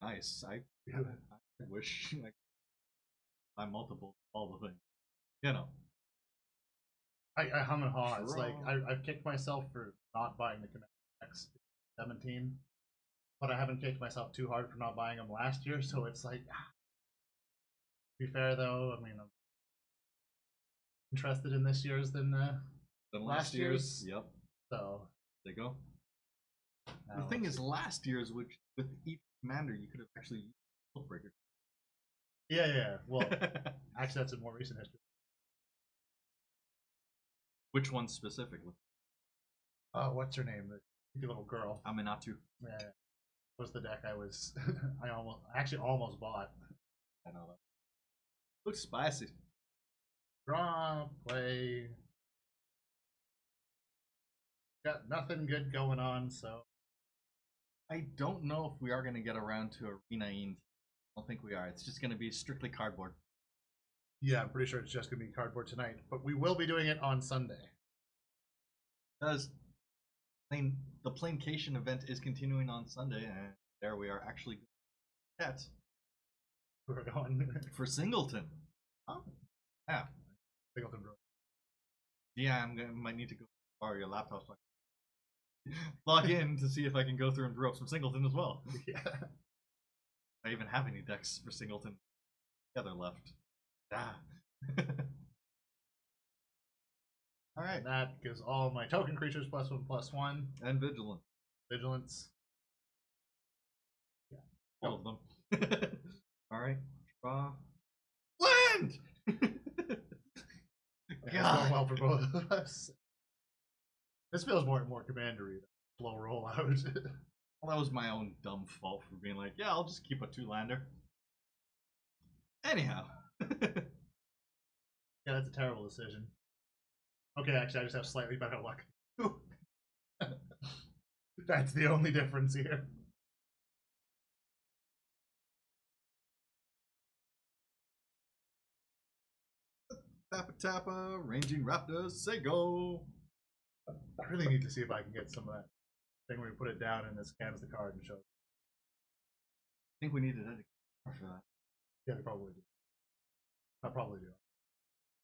Speaker 1: nice. I wish I could buy multiple all the things. You know.
Speaker 2: I hum and haw. It's like
Speaker 1: Draw.
Speaker 2: I've kicked myself for not buying the Command X 17, but I haven't kicked myself too hard for not buying them last year. So it's like, to be fair though, I mean, I'm interested in this year's than last year's.
Speaker 1: Yep.
Speaker 2: So
Speaker 1: There you go.
Speaker 2: now
Speaker 1: The thing
Speaker 2: let's
Speaker 1: is, last year's, which with each commander, you could have actually used Oathbreaker.
Speaker 2: see. Yeah. Well, actually, that's in more recent history.
Speaker 1: Which one specifically?
Speaker 2: What's her name? The little girl.
Speaker 1: Aminatu.
Speaker 2: Yeah, was the deck I was. I almost bought.
Speaker 1: I know that. Looks spicy.
Speaker 2: Draw, play. Got nothing good going on, so
Speaker 1: I don't know if we are going to get around to Arena-ing. I don't think we are. It's just going to be strictly cardboard.
Speaker 2: yeah, I'm pretty sure it's just gonna be cardboard tonight. But we will be doing it on Sunday.
Speaker 1: Because the Planecation event is continuing on Sunday, and there we are actually at
Speaker 2: We're going
Speaker 1: for Singleton.
Speaker 2: Oh.
Speaker 1: Yeah.
Speaker 2: Singleton Road.
Speaker 1: Yeah, might need to go borrow your laptop so I can log in to see if I can go through and brew up some Singleton as well.
Speaker 2: Yeah.
Speaker 1: I even have any decks for Singleton. The other left. Ah. Alright.
Speaker 2: And that gives all my token creatures +1/+1.
Speaker 1: And Vigilant.
Speaker 2: Vigilance.
Speaker 1: All of them. Alright. Draw. Land!
Speaker 2: It's going well for both of us. This feels more and more commandery. Slow rollout.
Speaker 1: Well, that was my own dumb fault for being like, yeah, I'll just keep a 2-lander. Anyhow.
Speaker 2: Yeah, that's a terrible decision. Okay, actually, I just have slightly better luck. That's the only difference here.
Speaker 1: Tappa Tappa, Ranging Raptors, say go.
Speaker 2: I really need to see if I can get some of that thing where you put it down and it scans the card and shows.
Speaker 1: I think we need to dedicate for that.
Speaker 2: Yeah, they probably do. I probably do.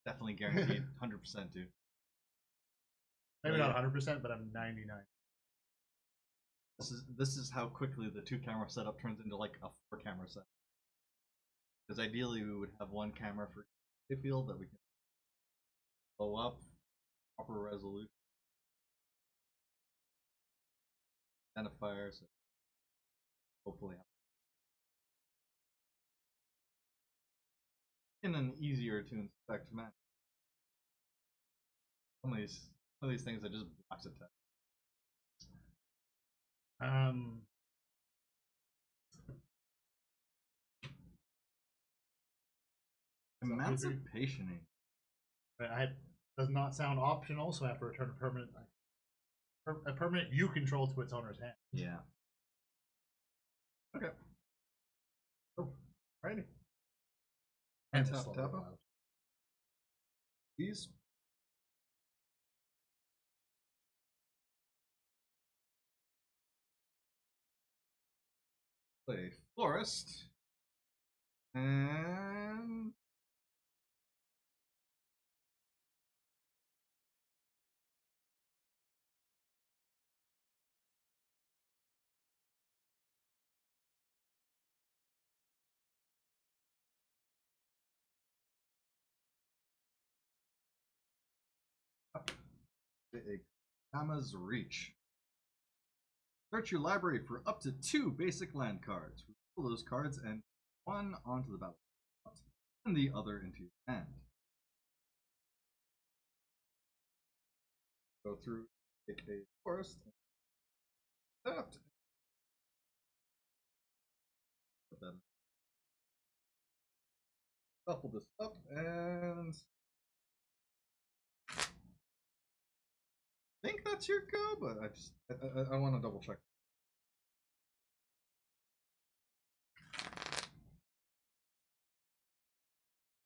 Speaker 1: Definitely guaranteed, 100% do.
Speaker 2: Maybe
Speaker 1: Yeah.
Speaker 2: not 100%, but I'm 99.
Speaker 1: This is how quickly the 2-camera setup turns into like a 4-camera setup. Because ideally we would have 1 camera for each field that we can blow up, proper resolution, identifiers, hopefully and an easier to inspect map. Some of these things are just blocks of text. Emancipationing.
Speaker 2: It does not sound optional, so I have to return a permanent. A permanent you control to its owner's hand.
Speaker 1: Yeah. Okay. Oh, righty.
Speaker 2: And
Speaker 1: Tap,
Speaker 2: slow
Speaker 1: tap
Speaker 2: it
Speaker 1: up.
Speaker 2: out.
Speaker 1: These. Play Forest. And Gamma's Reach. Search your library for up to 2 basic land cards. Reveal those cards and one onto the battlefield and the other into your hand. Go through, pick a forest, tapped. Put that in. Shuffle this up and I think that's your go, but I want to double check.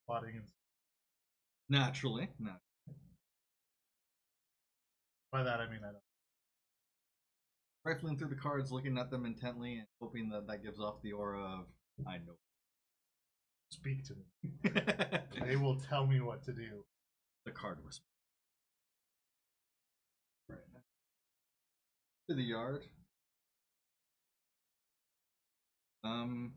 Speaker 2: Plotting and
Speaker 1: Naturally.
Speaker 2: by that I mean I don't.
Speaker 1: Rifling through the cards, looking at them intently, and hoping that that gives off the aura of I know.
Speaker 2: Speak to me. They will tell me what to do.
Speaker 1: The card whisper. Right. To the yard. Go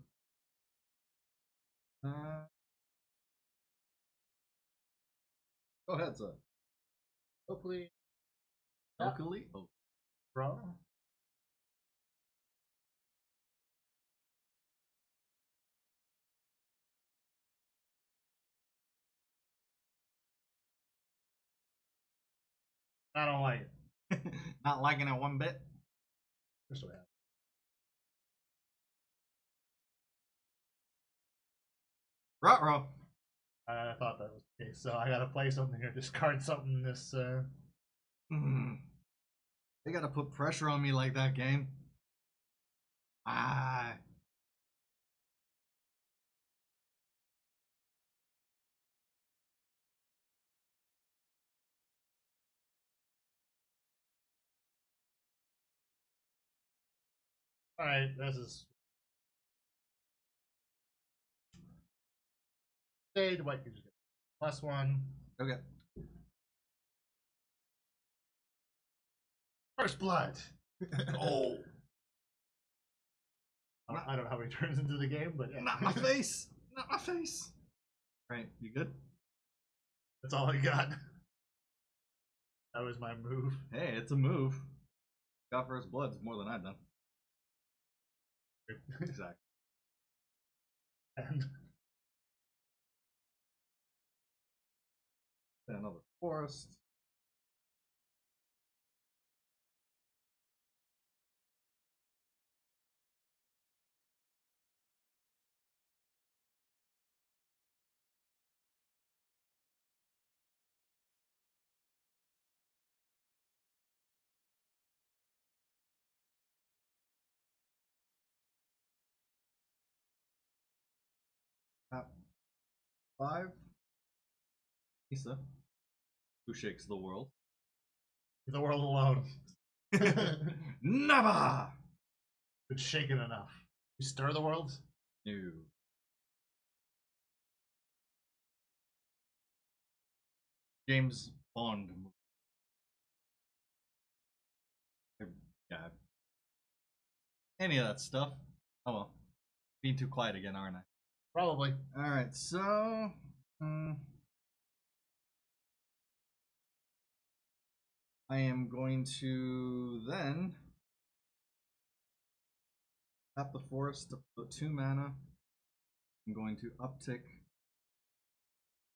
Speaker 1: ahead, sir.
Speaker 2: Hopefully.
Speaker 1: Locally? Oh.
Speaker 2: Bro. I don't like it.
Speaker 1: Not liking it one bit.
Speaker 2: This way.
Speaker 1: Ruh-roh.
Speaker 2: I thought that was the case, so I gotta play something or discard something this
Speaker 1: They gotta put pressure on me like that, game. Ah.
Speaker 2: Alright, this is Stage White can just get +1.
Speaker 1: Okay.
Speaker 2: First blood.
Speaker 1: Oh.
Speaker 2: I don't know how he turns into the game, but yeah.
Speaker 1: Not my face. Not my face. Right, you good?
Speaker 2: That's all I got. That was my move.
Speaker 1: Hey, it's a move. Got first blood's more than I've done. Exactly.
Speaker 2: And
Speaker 1: another forest. Tap 5. Nissa, who shakes the world.
Speaker 2: the world alone.
Speaker 1: Never!
Speaker 2: It's shaken enough. You stir the world?
Speaker 1: No. James Bond. Yeah. Any of that stuff. Oh well. Being too quiet again, aren't I?
Speaker 2: Probably.
Speaker 1: Alright, so. I am going to then tap the forest to put 2 mana. I'm going to uptick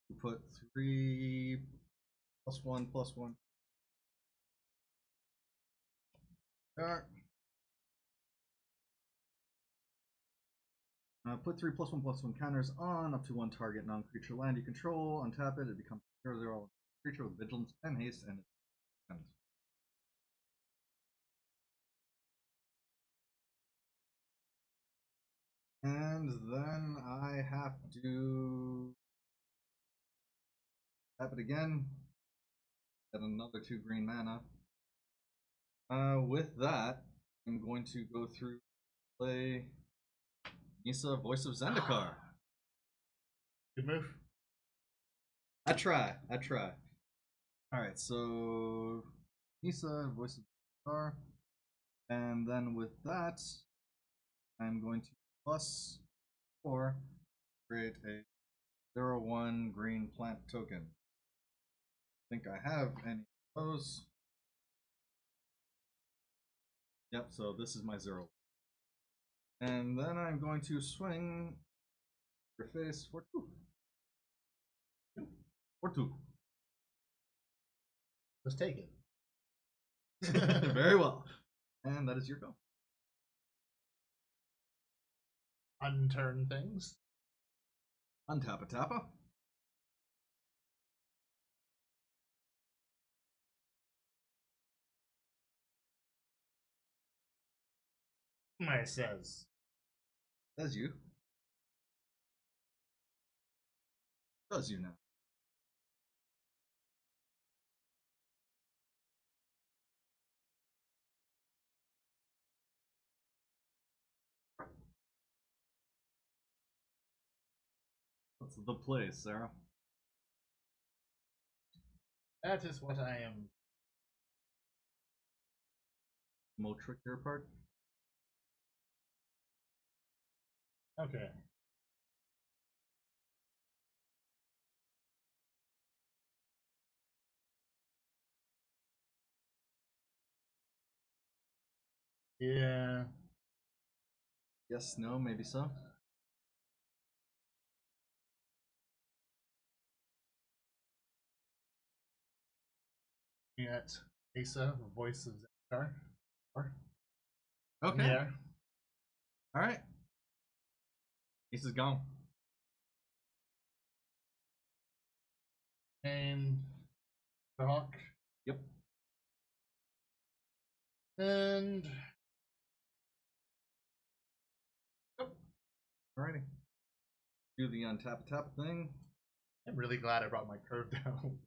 Speaker 1: to put 3 +1/+1. There. Put 3 +1/+1 counters on up to 1 target non-creature land you control. Untap it, it becomes 0/0 creature with vigilance and haste, and And then I have to tap it again. Get another 2 green mana. With that, I'm going to go through play Nissa, Voice of Zendikar.
Speaker 2: Good move.
Speaker 1: I try. Alright, so Nissa, Voice of Zendikar. And then with that, I'm going to plus 4, create a 0/1 green plant token. I think I have any of those. Yep, so this is my 0. And then I'm going to swing your face for 2. For 2.
Speaker 2: Let's take it.
Speaker 1: Very well. And that is your go.
Speaker 2: Unturn things.
Speaker 1: Untap a tappa.
Speaker 2: My says.
Speaker 1: Says you. Does you now. What's the play, Sarah?
Speaker 2: That is what I am.
Speaker 1: Mo trick your part.
Speaker 2: Okay. Yeah.
Speaker 1: Yes, no, maybe so.
Speaker 2: At Nissa, Voice of Zendikar.
Speaker 1: Okay.
Speaker 2: Yeah.
Speaker 1: Alright. Ace is gone.
Speaker 2: And the hawk.
Speaker 1: Yep.
Speaker 2: And
Speaker 1: Alrighty. Do the untap tap thing.
Speaker 2: I'm really glad I brought my curve down.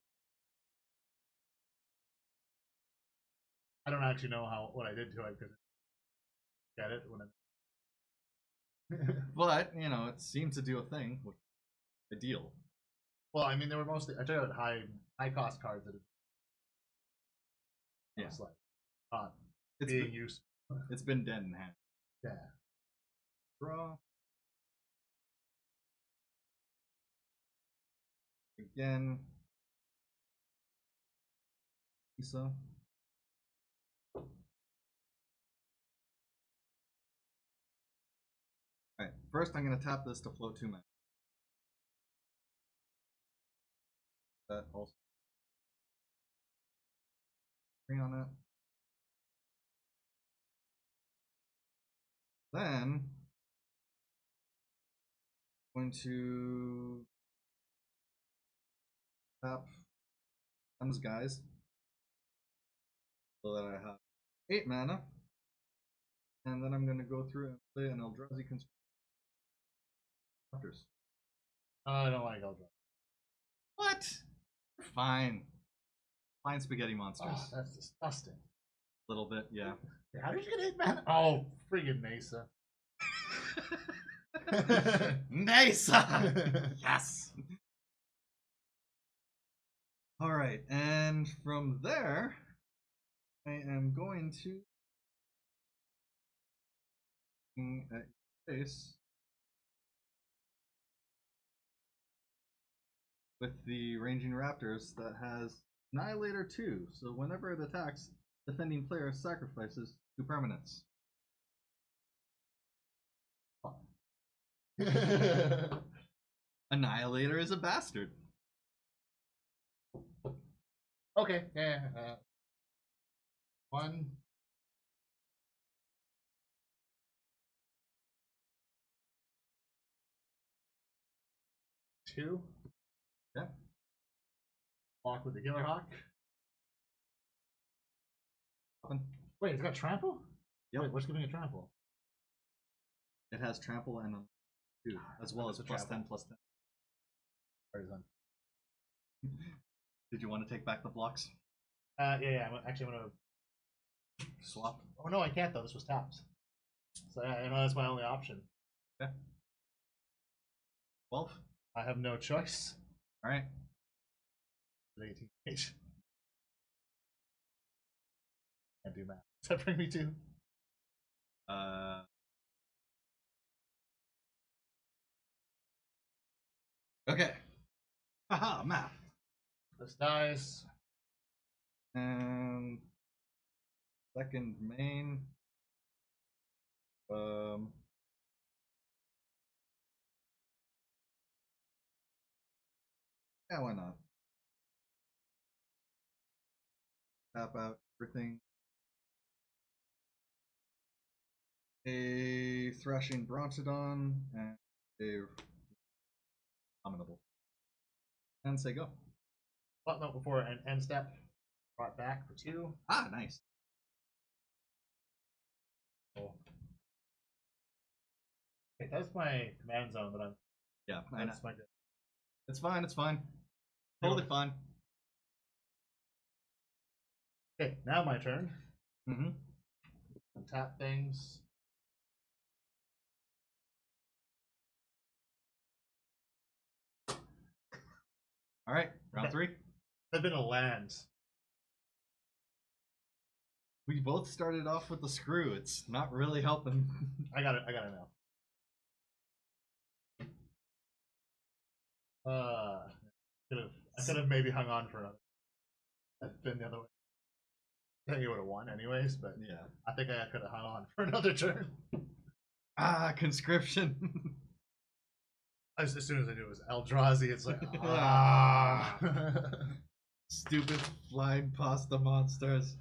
Speaker 2: I don't actually know what I did to it because I get it when I.
Speaker 1: But, you know, it seemed to do a thing. A deal.
Speaker 2: Well, I mean, they were mostly. I took out high cost cards that.
Speaker 1: Yeah.
Speaker 2: It's like not
Speaker 1: It's
Speaker 2: being
Speaker 1: been,
Speaker 2: used.
Speaker 1: it's been dead in hand.
Speaker 2: Yeah.
Speaker 1: Draw. Again. Nissa. Alright, first I'm going to tap this to float 2 mana. That also. 3 on it. Then, I'm going to tap these guys so that I have 8 mana. And then I'm going to go through and play an Eldrazi Constructors.
Speaker 2: I don't like Eldra.
Speaker 1: What? Fine. Fine spaghetti monsters.
Speaker 2: Oh, that's disgusting.
Speaker 1: A little bit, yeah.
Speaker 2: How did you get 8 mana? Oh, friggin' Nissa.
Speaker 1: Nissa! Yes! Alright, and from there, I am going to at your face with the Ranging Raptors that has Annihilator 2, so whenever it attacks, defending player sacrifices 2 permanents. Annihilator is a bastard.
Speaker 2: Okay, yeah. 1. 2.
Speaker 1: Yeah.
Speaker 2: Walk with the Killer Hawk.
Speaker 1: Open.
Speaker 2: Wait, it's got trample?
Speaker 1: Yep.
Speaker 2: Wait, what's giving it trample?
Speaker 1: It has trample and two, as well as plus
Speaker 2: trample.
Speaker 1: 10/+10. Did you want to take back the blocks?
Speaker 2: Yeah. I'm gonna
Speaker 1: Swap.
Speaker 2: Oh no, I can't though. This was tapped. So yeah, I know that's my only option.
Speaker 1: Okay. 12.
Speaker 2: I have no choice.
Speaker 1: All right.
Speaker 2: 18 page. Can't do math. Does that bring me to?
Speaker 1: Okay. Haha, math.
Speaker 2: This dies.
Speaker 1: And second main. Yeah, why not? Tap out everything. A Thrashing Bronzodon and a Abominable. And say go.
Speaker 2: Well, no, before an end step. Brought back for 2.
Speaker 1: Ah, nice.
Speaker 2: Oh. Okay, that's my command zone, but I'm.
Speaker 1: Yeah, I know.
Speaker 2: That's my good.
Speaker 1: It's fine, it's fine. Totally fine.
Speaker 2: Okay, now my turn.
Speaker 1: Mm-hmm.
Speaker 2: Tap things.
Speaker 1: All right, round 3.
Speaker 2: I've been a land.
Speaker 1: We both started off with the screw. It's not really helping.
Speaker 2: I got it now. I could have maybe hung on for another. I've been the other way. I think you would have won anyways, but
Speaker 1: Yeah.
Speaker 2: I think I could have hung on for another turn.
Speaker 1: Ah, conscription.
Speaker 2: As soon as I knew it was Eldrazi, it's like, ah.
Speaker 1: Stupid flying pasta monsters.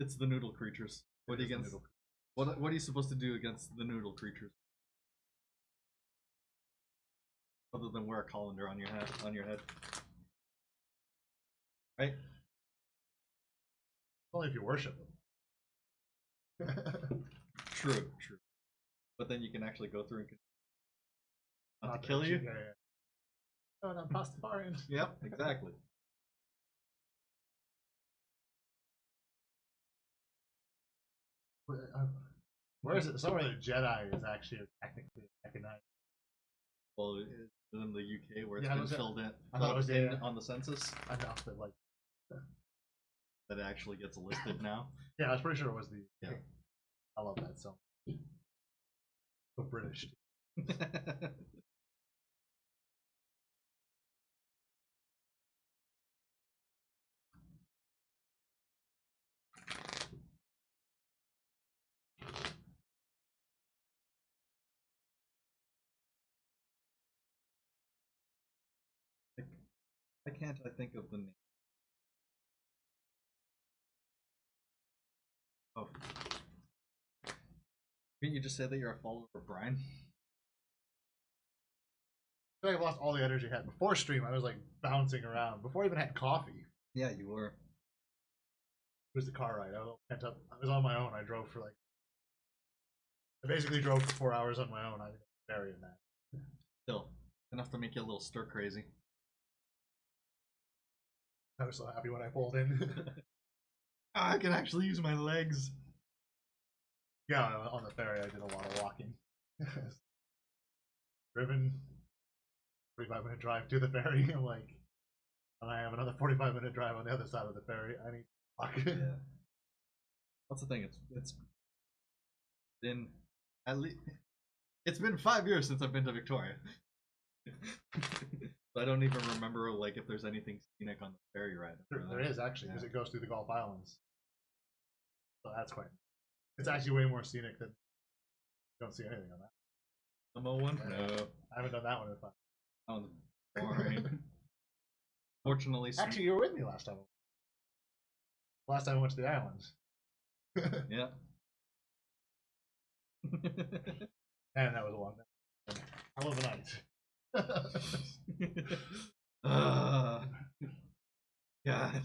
Speaker 1: It's the noodle creatures. What against? What are you supposed to do against the noodle creatures? Other than wear a colander on your head. Right?
Speaker 2: Only if you worship them.
Speaker 1: True. But then you can actually go through and not to kill you.
Speaker 2: Yeah. Oh, I'm Pastafarian.
Speaker 1: Yep, exactly.
Speaker 2: Where is it? Somewhere the Jedi is actually technically recognized.
Speaker 1: Well, in the UK where it's
Speaker 2: Yeah,
Speaker 1: been filled in,
Speaker 2: I thought it was
Speaker 1: on the census.
Speaker 2: I know, but like
Speaker 1: That actually gets listed now.
Speaker 2: yeah, I was pretty sure it was the.
Speaker 1: Yeah.
Speaker 2: I love that so. So British.
Speaker 1: Why can't I think of the name? Oh. Didn't you just say that you're a follower of Brian?
Speaker 2: I feel like I lost all the energy I had before stream. I was like bouncing around before I even had coffee.
Speaker 1: Yeah, you were.
Speaker 2: It was the car ride. I was pent up. I was on my own. I drove for I basically drove for 4 hours on my own. I think I'm very in that.
Speaker 1: Still enough to make you a little stir crazy.
Speaker 2: I was so happy when I pulled in.
Speaker 1: I can actually use my legs.
Speaker 2: Yeah, on the ferry I did a lot of walking. Driven 45-minute drive to the ferry. I'm like, and I have another 45-minute drive on the other side of the ferry. I need to walk.
Speaker 1: Yeah. That's the thing. It's been at least it's been 5 years since I've been to Victoria. I don't even remember if there's anything scenic on the ferry ride.
Speaker 2: There is actually because it goes through the Gulf Islands. So that's quite. It's actually way more scenic than. You don't see anything on that.
Speaker 1: Demo one? No.
Speaker 2: I haven't done that one in 5.
Speaker 1: That one's boring. Fortunately,
Speaker 2: actually, you were with me last time. Last time I went to the islands.
Speaker 1: Yeah.
Speaker 2: And that was a long night. Hell of a night.
Speaker 1: God.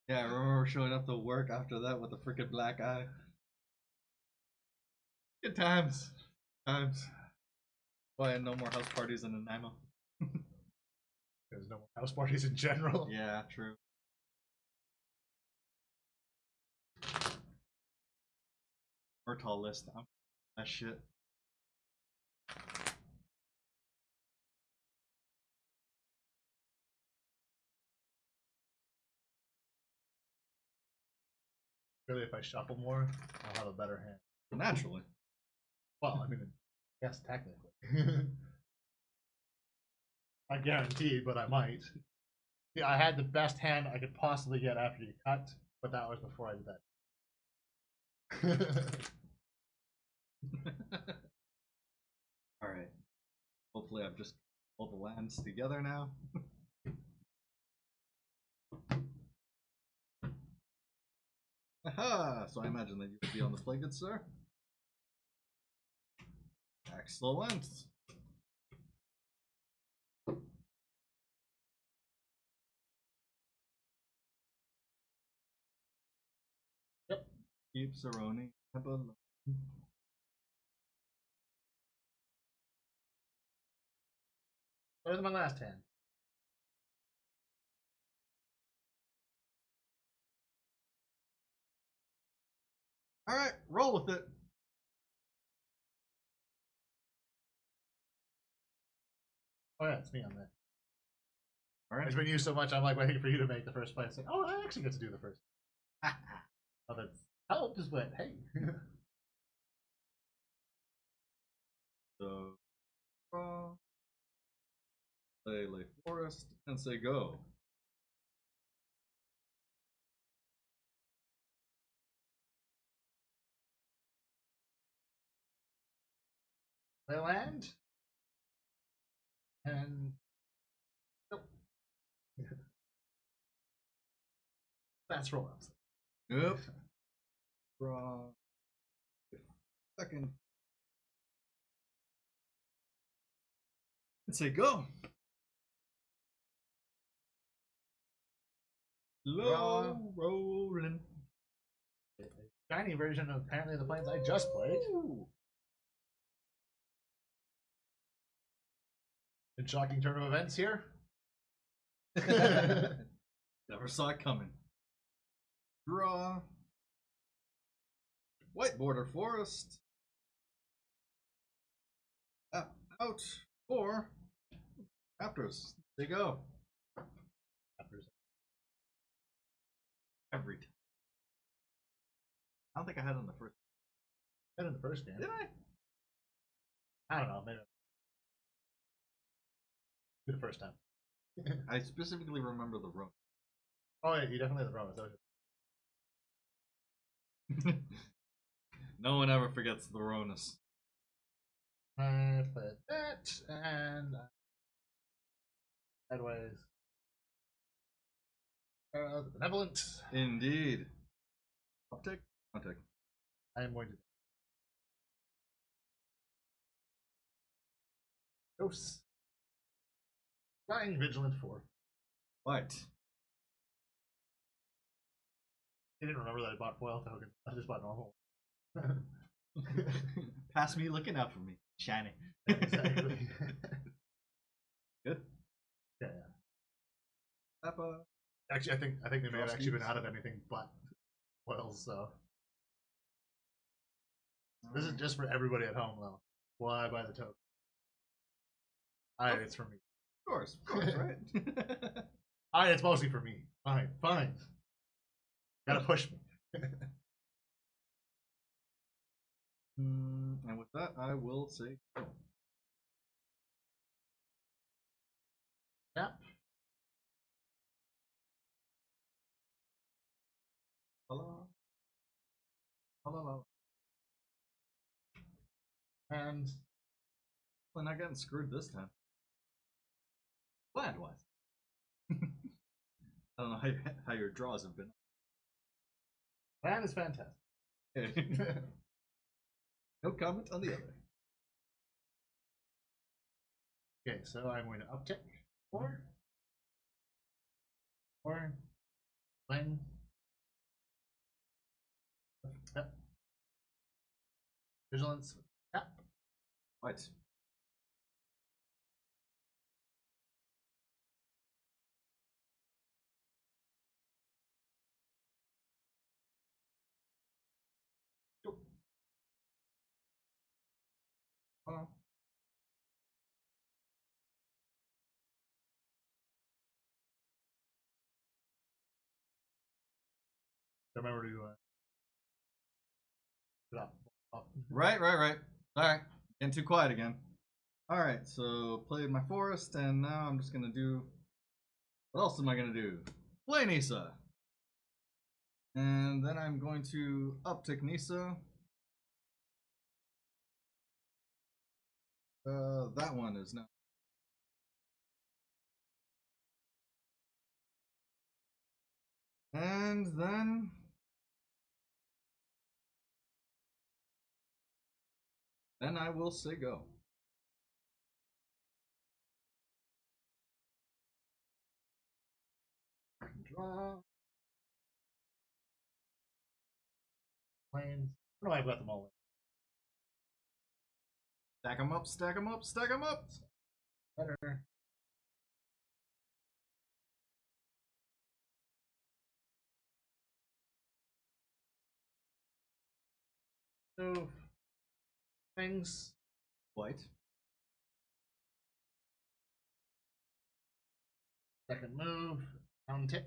Speaker 1: Yeah, I remember showing up to work after that with a freaking black eye. Good times. Times. Why no more house parties in Nanaimo?
Speaker 2: There's no more house parties in general.
Speaker 1: Yeah, true. Murtaugh list. I'm that shit.
Speaker 2: Really, if I shuffle more, I'll have a better hand.
Speaker 1: Naturally.
Speaker 2: Well, I mean, yes, technically. Not guaranteed, but I might. Yeah, I had the best hand I could possibly get after you cut, but that was before I did that.
Speaker 1: Alright. Hopefully I've just all the lands together now. Aha! So I imagine that you would be on the play, good sir. Excellent.
Speaker 2: Yep.
Speaker 1: Keep Cerrone.
Speaker 2: Better than my last hand.
Speaker 1: Alright, roll with it.
Speaker 2: Oh yeah, it's me on that.
Speaker 1: Alright.
Speaker 2: It's been used so much, I'm like waiting for you to make the first play. It's like, oh, I actually get to do the first. Oh, that's helped, but hey.
Speaker 1: So, play Forest and say go.
Speaker 2: They land. And nope. That's roll ups.
Speaker 1: Yep. Draw. Second. And say go. Low rolling.
Speaker 2: Shiny version of apparently the planes I just played. And shocking turn of events here.
Speaker 1: Never saw it coming. Draw. White border forest. Out. Or Raptors. They go.
Speaker 2: Raptors.
Speaker 1: Every time. I don't think I had it in the first.
Speaker 2: I had it in the first game.
Speaker 1: Did I?
Speaker 2: I don't know. Maybe the first time.
Speaker 1: I specifically remember the room.
Speaker 2: Oh yeah, you definitely had the Roma.
Speaker 1: No one ever forgets the Ronas.
Speaker 2: I played that and sideways. The Benevolent.
Speaker 1: Indeed. Uptick? Uptick.
Speaker 2: I am going to. Ghosts. Flying Vigilant 4.
Speaker 1: What?
Speaker 2: I didn't remember that I bought foil tokens. I just bought normal.
Speaker 1: Pass me looking out for me. Shiny.
Speaker 2: Exactly.
Speaker 1: Good?
Speaker 2: Yeah.
Speaker 1: Peppa.
Speaker 2: Actually, I think they may have actually been out of anything but foils, so. This is just for everybody at home, though. Why buy the token? Alright, it's for me.
Speaker 1: Of course, right?
Speaker 2: Alright, it's mostly for me. Alright, fine. Gotta push me.
Speaker 1: And with that, I will say go.
Speaker 2: Yep.
Speaker 1: Hello. Hello.
Speaker 2: And
Speaker 1: We're not getting screwed this time. Glad was. I don't know how your draws have been.
Speaker 2: plan is fantastic.
Speaker 1: No comment on the other.
Speaker 2: Okay, so I'm going to uptick 4. 4. When Vigilance. Yep.
Speaker 1: What? Oh.
Speaker 2: Remember to put up.
Speaker 1: Right. Alright. Getting too quiet again. Alright, so played my forest, and now I'm just gonna do. What else am I gonna do? Play Nissa! And then I'm going to uptick Nissa. That one is now. And then I will say go.
Speaker 2: Draw. Planes. What do I've got them all in?
Speaker 1: Stack them up, stack them up, stack them up!
Speaker 2: Better. So, things.
Speaker 1: White.
Speaker 2: Second move. Down tick.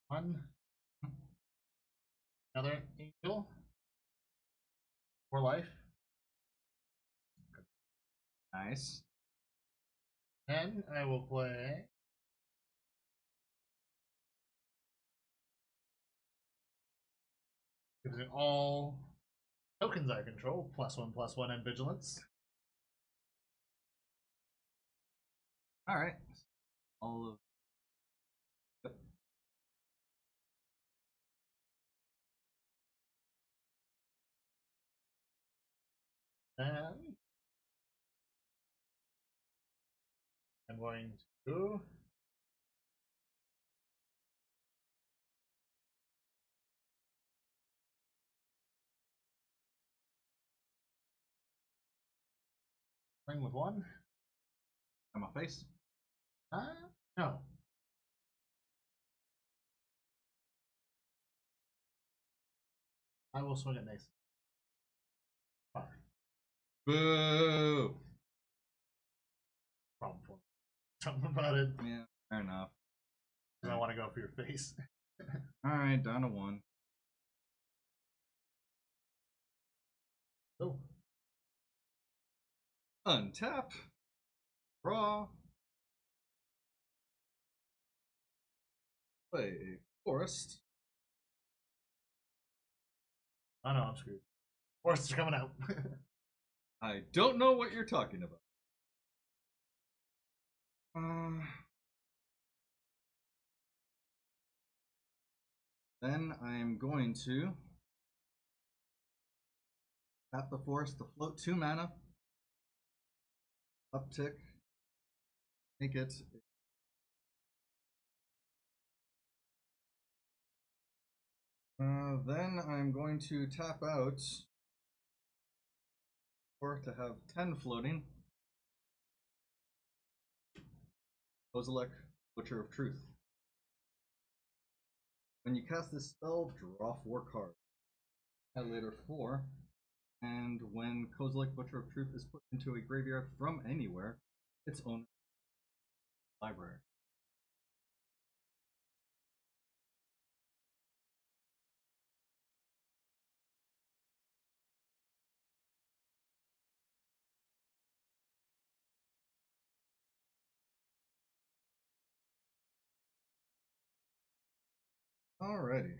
Speaker 2: 1. Another angel. 4 life.
Speaker 1: Nice.
Speaker 2: And I will play. Using all tokens I control, +1/+1 and vigilance.
Speaker 1: Alright. All of. Yep.
Speaker 2: And I'm going to playing with 1.
Speaker 1: On my face.
Speaker 2: No. I will swing at Nissa. 5.
Speaker 1: Boo!
Speaker 2: Problem for me. Something about it.
Speaker 1: Yeah, fair enough.
Speaker 2: I don't want to go for your face.
Speaker 1: Alright, down to 1.
Speaker 2: Oh.
Speaker 1: Untap. Draw. Play a forest.
Speaker 2: Oh no, I'm screwed. Forests are coming out.
Speaker 1: I don't know what you're talking about. Then I'm going to tap the forest to float 2 mana. Uptick. Make it. Then I'm going to tap out or to have 10 floating. Kozilek, Butcher of Truth. When you cast this spell, draw 4 cards. Add later 4. And when Kozilek, Butcher of Truth is put into a graveyard from anywhere, its own library. Alrighty.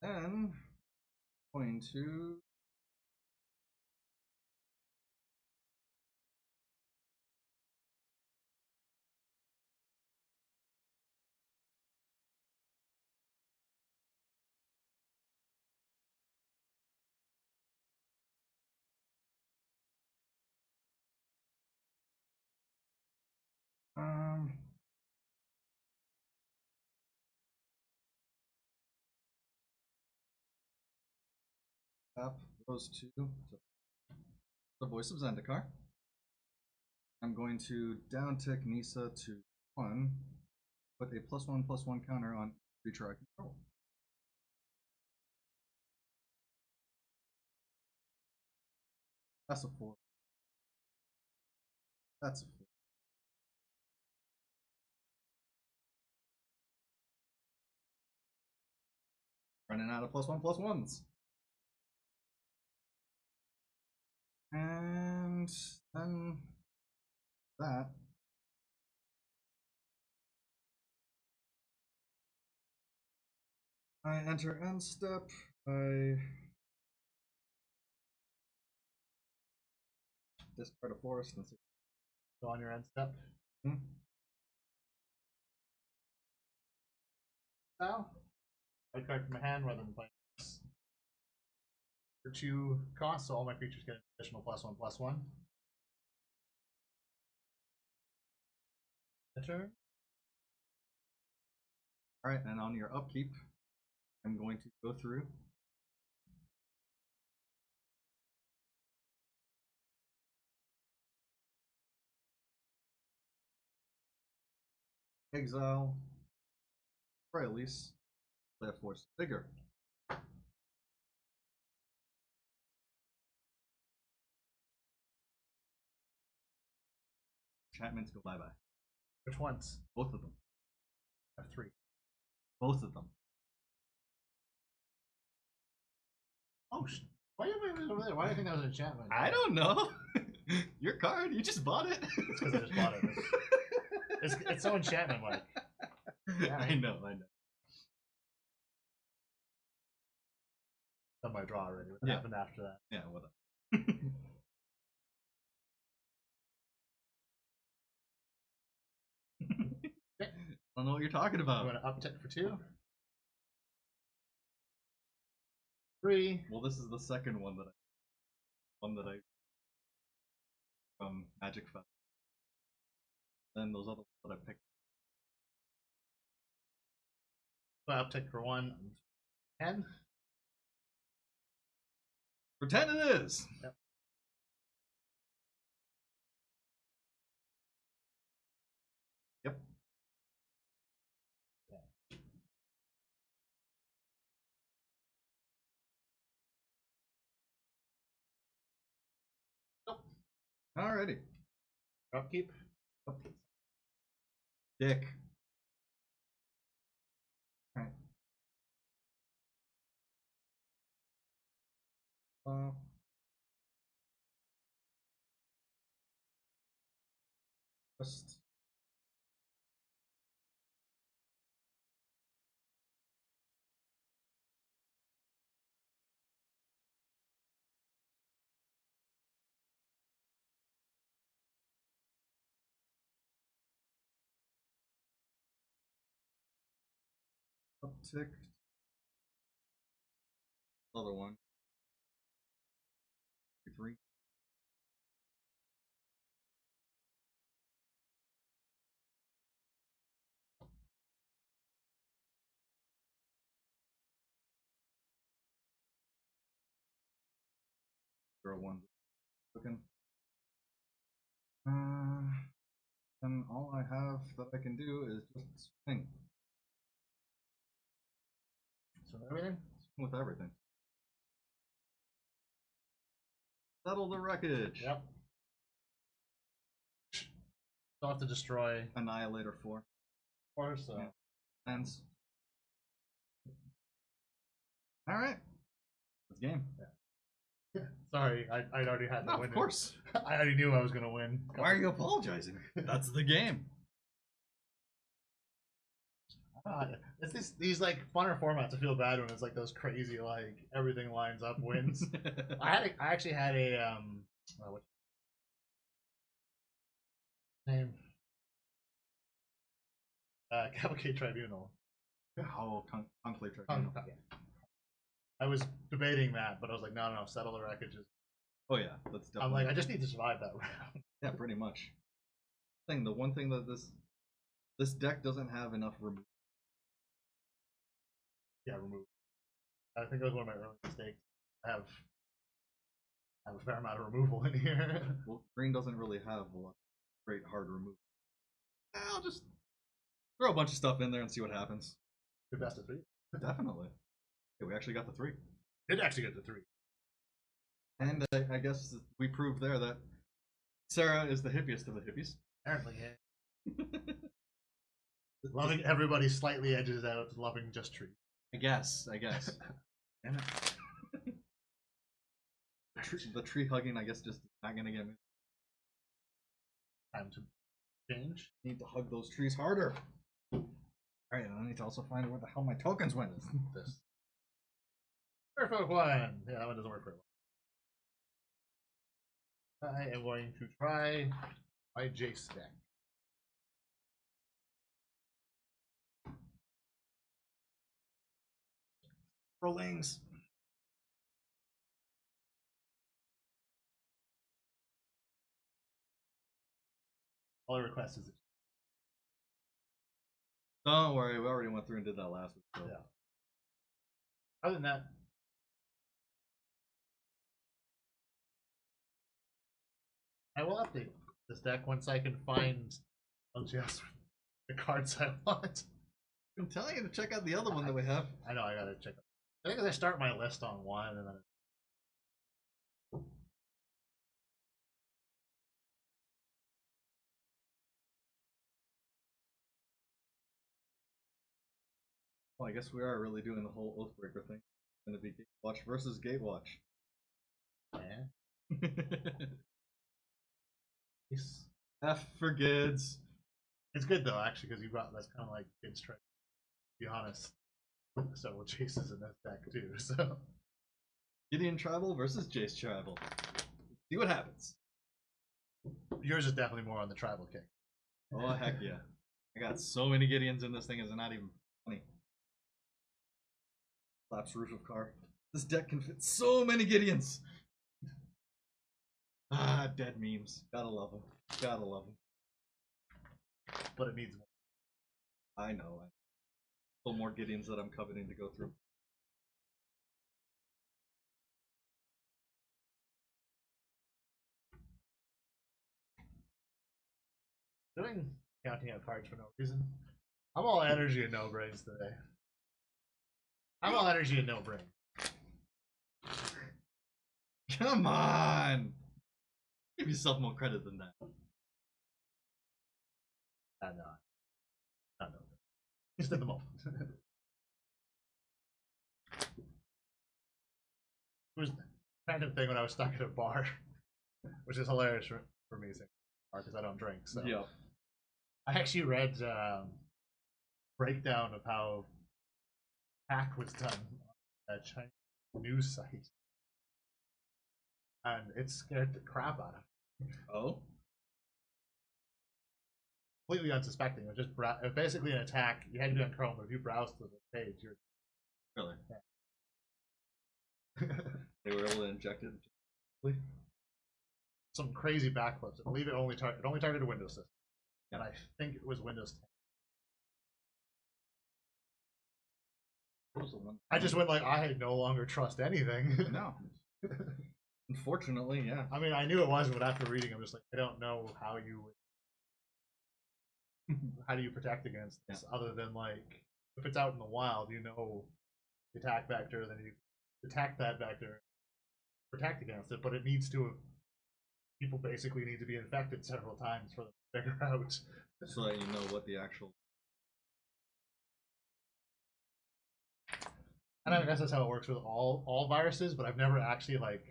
Speaker 1: Then going to tap those two to the Voice of Zendikar. I'm going to down tick Nissa to 1, put a +1/+1 counter on creature I control. That's a 4. That's a 4. Running out of +1/+1s. And then that. I enter end step. I discard a forest and
Speaker 2: Go on your end step. Now, I card from my hand rather than playing this. For 2 costs, so all my creatures get an additional +1/+1. Turn.
Speaker 1: Alright, and on your upkeep, I'm going to go through. Exile. Or at least play a force bigger. Enchantments go bye-bye.
Speaker 2: Which ones?
Speaker 1: Both of them.
Speaker 2: I have 3.
Speaker 1: Both of them.
Speaker 2: Oh, why are you moving over there? Why do you think that was an enchantment?
Speaker 1: I don't know. Your card, you just bought it.
Speaker 2: It's because I just bought it. It's so enchantment-like. Yeah,
Speaker 1: I know.
Speaker 2: Done my draw already. What happened after that?
Speaker 1: Yeah, what up? I don't know what you're talking about.
Speaker 2: I'm going to uptick for 2. 3.
Speaker 1: Well, this is the second one that I from Magic Fest. Then those other ones that I picked.
Speaker 2: So I uptick for 1. 10.
Speaker 1: For 10 it is.
Speaker 2: Yep.
Speaker 1: Yep. Alrighty.
Speaker 2: Upkeep.
Speaker 1: Dick. Alright. Just uptick. Other one. 3. Zero 1. Looking. And all I have that I can do is just swing.
Speaker 2: So everything?
Speaker 1: Swing with everything. Settle the wreckage.
Speaker 2: Yep. Still have to destroy
Speaker 1: Annihilator 4.
Speaker 2: 4, so.
Speaker 1: Yeah. Ends. Alright. That's game.
Speaker 2: Yeah. Sorry, I already had the win.
Speaker 1: Of course.
Speaker 2: I already knew I was going to win.
Speaker 1: Why are you apologizing? That's the game.
Speaker 2: It's these like funner formats. I feel bad when it's like those crazy like everything lines up wins. I actually had a what name? Cavalcade Tribunal.
Speaker 1: Oh, Conclave Tribunal.
Speaker 2: Yeah. I was debating that, but I was like, no, settle the wreckages.
Speaker 1: Oh yeah, that's definitely.
Speaker 2: I'm like, I just need to survive that round.
Speaker 1: Yeah, pretty much. The one thing that this deck doesn't have enough remove.
Speaker 2: Yeah, remove. I think that was one of my early mistakes. have a fair amount of removal in here.
Speaker 1: Well, green doesn't really have a lot of great hard removal. I'll just throw a bunch of stuff in there and see what happens.
Speaker 2: The best of 3.
Speaker 1: Definitely. Okay, we actually got the 3.
Speaker 2: Did actually get the 3.
Speaker 1: And I guess we proved there that Serra is the hippiest of the hippies.
Speaker 2: Apparently, yeah. Loving everybody slightly edges out, loving just trees.
Speaker 1: I guess. Damn it. The tree hugging, I guess, just not gonna get me.
Speaker 2: Time to change.
Speaker 1: Need to hug those trees harder. Alright, and I need to also find where the hell my tokens went.
Speaker 2: This. Perfect one! Yeah, that one doesn't work very well. I am going to try my Jace deck.
Speaker 1: Rollings.
Speaker 2: All I request is
Speaker 1: Don't worry, we already went through and did that last week. So.
Speaker 2: yeah. Other than that, I will update this deck once I can find just the cards I want.
Speaker 1: I'm telling you to check out the other one that we have.
Speaker 2: I know I gotta check it. I think as I start my list on one and then
Speaker 1: Well, I guess we are really doing the whole Oathbreaker thing. It's gonna be Gatewatch versus Gatewatch.
Speaker 2: yeah. Nice.
Speaker 1: F for Gids.
Speaker 2: It's good though, actually, because you brought that's kind of like good strike. To be honest, several chases in this deck too. So
Speaker 1: Gideon Tribal versus Jace Tribal. See what happens.
Speaker 2: yours is definitely more on the tribal kick.
Speaker 1: Oh heck yeah! I got so many Gideons in this thing. It's not even funny. Collapse Roof of Car. This deck can fit so many Gideons. Ah, dead memes. Gotta love them. Gotta love them.
Speaker 2: But it needs more.
Speaker 1: I know. Still more Gideons that I'm coveting to go through.
Speaker 2: Doing counting out cards for no reason. I'm all energy and no brains today. I'm all energy and no brain.
Speaker 1: Come on! Give yourself more credit than that.
Speaker 2: No. Just at the moment. It was kind of thing when I was stuck at a bar, which is hilarious for me because I don't drink. So
Speaker 1: Yeah.
Speaker 2: I actually read breakdown of how hack was done on a Chinese news site, and it scared the crap out of me.
Speaker 1: Oh?
Speaker 2: Completely unsuspecting. It was just basically an attack. You had to be on Chrome, but if you browse to the page, you're
Speaker 1: Really? They were able to inject it?
Speaker 2: some crazy backflips. I believe it only targeted Windows system,
Speaker 1: Yeah.
Speaker 2: and I think it was Windows 10.
Speaker 1: What was the one?
Speaker 2: I just went like, I no longer trust anything.
Speaker 1: No. Unfortunately, yeah.
Speaker 2: I mean, I knew it wasn't, but after reading, I'm just like, I don't know how you how do you protect against this other than like if it's out in the wild, you know the attack vector, then you attack that vector, protect against it, but it needs to people basically need to be infected several times for them to figure out.
Speaker 1: So that you know what the actual.
Speaker 2: And I guess that's how it works with all viruses, but I've never actually like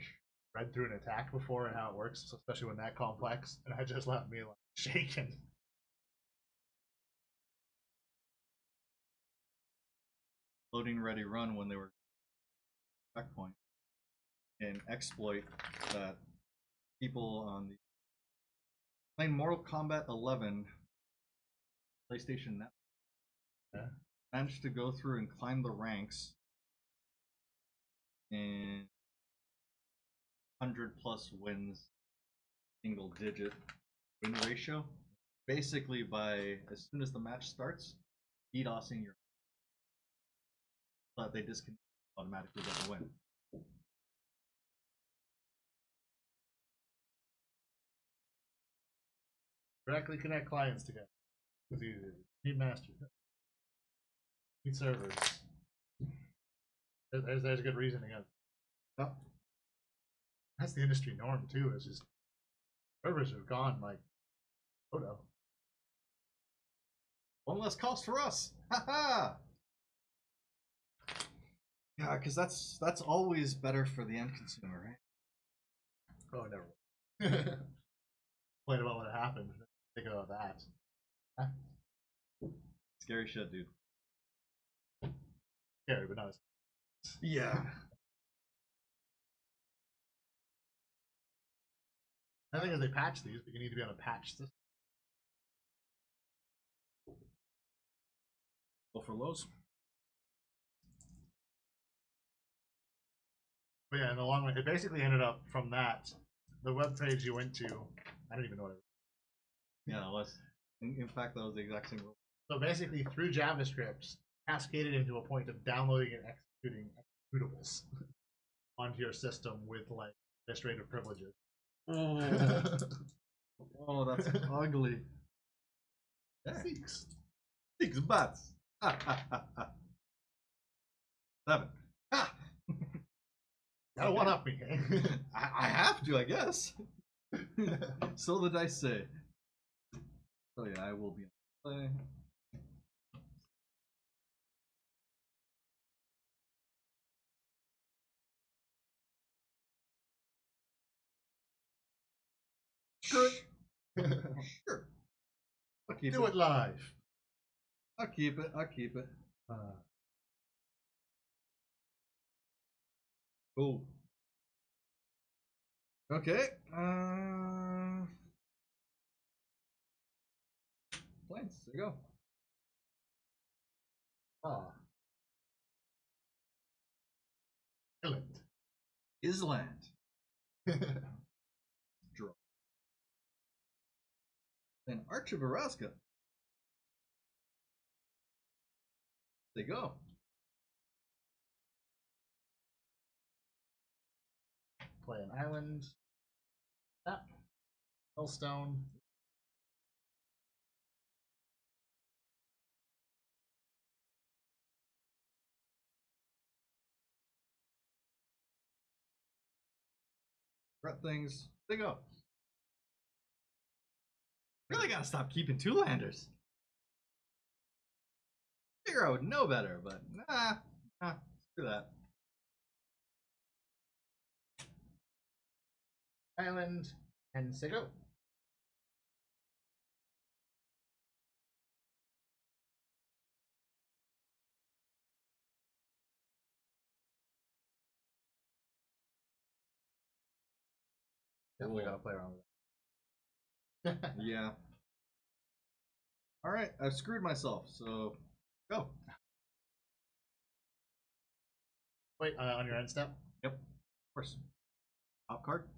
Speaker 2: read through an attack before and how it works, especially when that complex, and it just left me like shaken.
Speaker 1: Loading ready run when they were checkpoint and exploit that people on the playing Mortal Kombat 11 PlayStation Network managed to go through and climb the ranks and 100+ wins, single digit win ratio, basically by as soon as the match starts, DDoSing your but they disconnect automatically get the win.
Speaker 2: Directly connect clients together. It's easy. Need masters. Need servers. There's a good reasoning. Oh. That's the industry norm too. It's just servers have gone like, oh no.
Speaker 1: One less cost for us. Ha ha. Yeah, because that's always better for the end consumer, right?
Speaker 2: Oh, never. Complain about what happened. Think about that.
Speaker 1: Scary shit, dude.
Speaker 2: Scary, but not as.
Speaker 1: Yeah.
Speaker 2: I think as they patch these, but you need to be on a patch system.
Speaker 1: Go for lows.
Speaker 2: But yeah, in the long run, it basically ended up from that. The web page you went to, I don't even know what it was.
Speaker 1: Yeah, it was. In fact, that was the exact same rule.
Speaker 2: So basically, through JavaScript, cascaded into a point of downloading and executing executables onto your system with like administrative privileges.
Speaker 1: Oh, oh, that's ugly.
Speaker 2: Six.
Speaker 1: 6 butts. 7. Ah!
Speaker 2: Gotta one up me.
Speaker 1: I have to, I guess. So the dice say. Oh yeah, I will be on play. Screw it. Sure. I'll keep
Speaker 2: Do it live.
Speaker 1: I'll keep it. I'll keep it. Cool. Okay. Planes. There you go. Island. Draw. Then Arch of Araska. There you go.
Speaker 2: Play an island. Tap. Hellstone.
Speaker 1: Threat things. There you go. Really gotta stop keeping 2-landers. Figure I would know better, but nah, screw that.
Speaker 2: Island and Sego. Definitely gotta play around with that.
Speaker 1: Yeah. Alright, I've screwed myself, so go.
Speaker 2: Wait, on your end step?
Speaker 1: Yep, of course. Top card?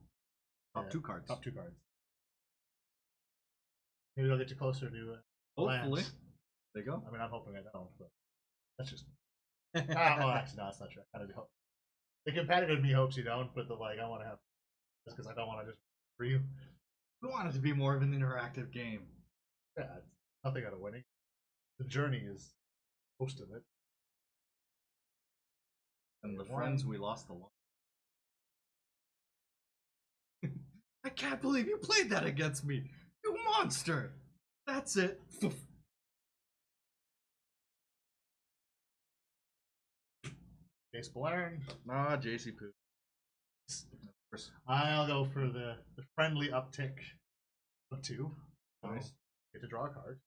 Speaker 1: Top 2 cards.
Speaker 2: Top 2 cards. Maybe they'll get you closer to
Speaker 1: Hopefully.
Speaker 2: lands.
Speaker 1: There you go.
Speaker 2: I mean, I'm hoping I don't, but that's just. Oh, actually, no, that's not true. I kind of do hope. The competitive me hopes you don't, but the like, I want to have. Just because I don't want to just for you.
Speaker 1: We want it to be more of an interactive game.
Speaker 2: Yeah, it's nothing out of winning. The journey is most of it.
Speaker 1: And the friends we lost along. I can't believe you played that against me! You monster! That's it.
Speaker 2: Jace Balern.
Speaker 1: Ah, JC Poo.
Speaker 2: I'll go for the friendly uptick of 2.
Speaker 1: Nice.
Speaker 2: Get to draw a card.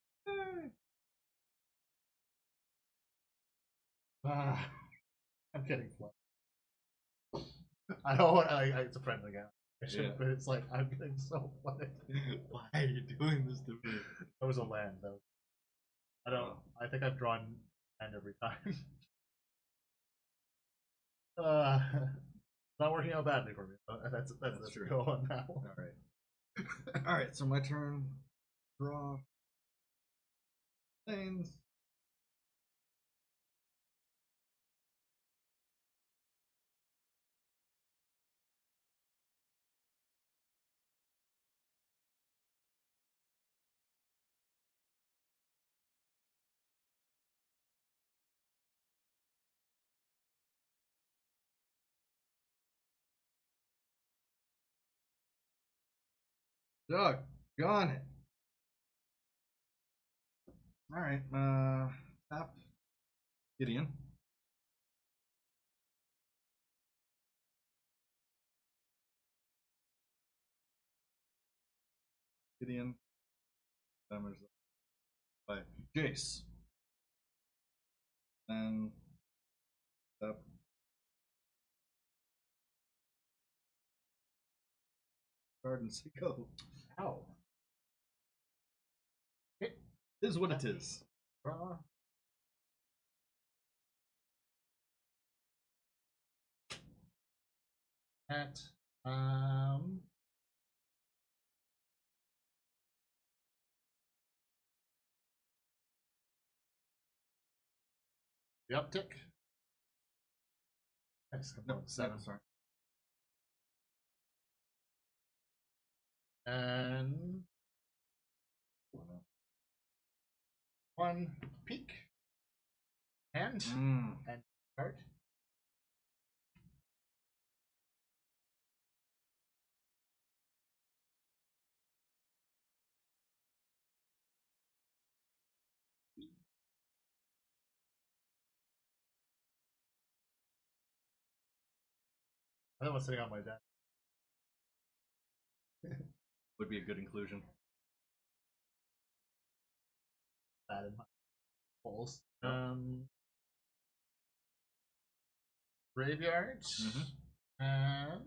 Speaker 2: I'm getting flooded. I don't want. It's a friendly game. I should, but it's like I'm getting so flooded.
Speaker 1: Why are you doing this to me?
Speaker 2: That was a land though. I don't. I think I've drawn land every time. Not working out badly for me. That's true. Go on now.
Speaker 1: All right. All right. So my turn. Draw. Planes. Doggone it. Alright, tap Gideon. Gideon. Damage by Jace. And tap. Garden go.
Speaker 2: Ow.
Speaker 1: It is what it is.
Speaker 2: Draw. At the uptick. Nice.
Speaker 1: No,
Speaker 2: 7.
Speaker 1: sorry.
Speaker 2: And 1 peak. And card. I know what's sitting on my deck.
Speaker 1: Would be a good inclusion.
Speaker 2: That in my holes. Graveyard. And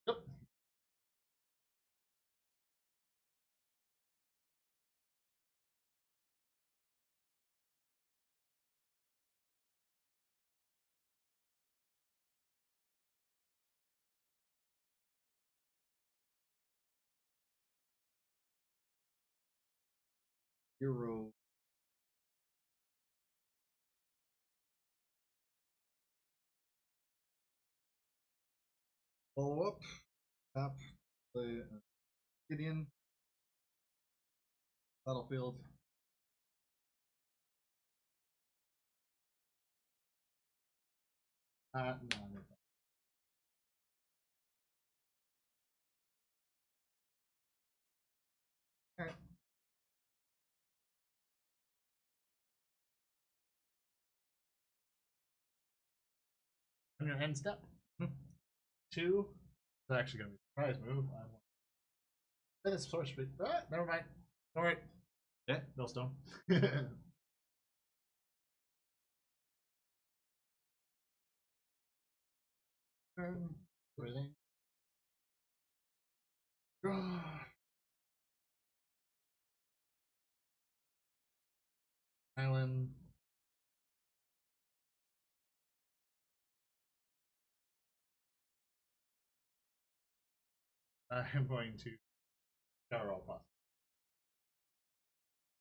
Speaker 2: yep.
Speaker 1: Hero. Follow up. Tap the Gideon. Battlefield.
Speaker 2: No.
Speaker 1: Alright.
Speaker 2: On your end step. 2. It's actually going to be a surprise move. I want. Then it's sorcery. Never mind. Alright.
Speaker 1: Yeah.
Speaker 2: Millstone. Everything. Draw. Island. I'm going to cover all possible.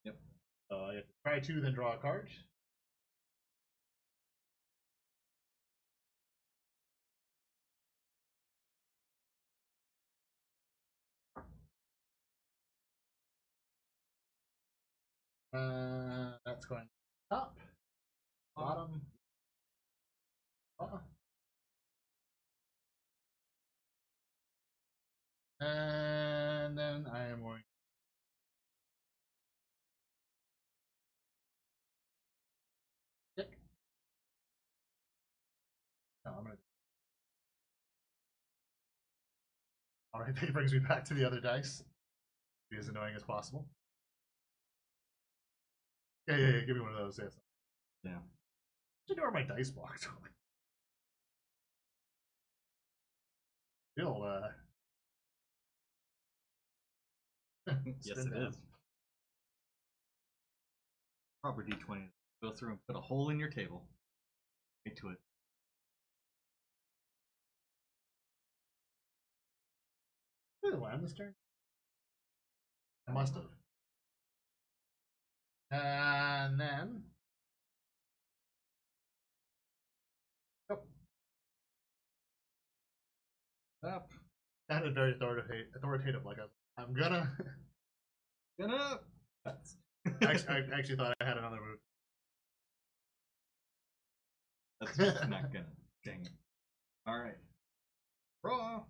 Speaker 1: Yep.
Speaker 2: So I have to try 2, then draw a card. That's going top, bottom. And then I am going. Tick. No, I'm gonna. Alright, that brings me back to the other dice. Be as annoying as possible. Yeah, give me one of those. Yes.
Speaker 1: Yeah.
Speaker 2: I should know where my dice box are. Still,
Speaker 1: Yes, it is. Proper D20. Go through and put a hole in your table. Right to it.
Speaker 2: Did I land this turn? I must have. And then. Oh.
Speaker 1: Up.
Speaker 2: Sounded very authoritative, like I'm gonna.
Speaker 1: That's.
Speaker 2: I actually thought I had another move.
Speaker 1: That's not gonna. Dang it. Alright. Draw.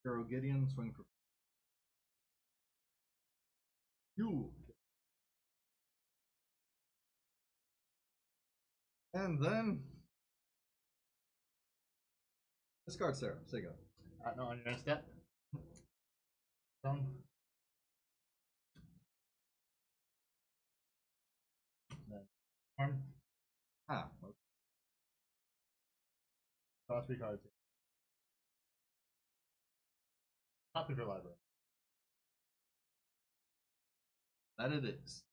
Speaker 1: Hero Gideon, swing for you. And then discard Serra. Say go.
Speaker 2: No, on your next step. Stone. Arm.
Speaker 1: Ah, okay.
Speaker 2: Draw 3 cards. Top of your library.
Speaker 1: That it is.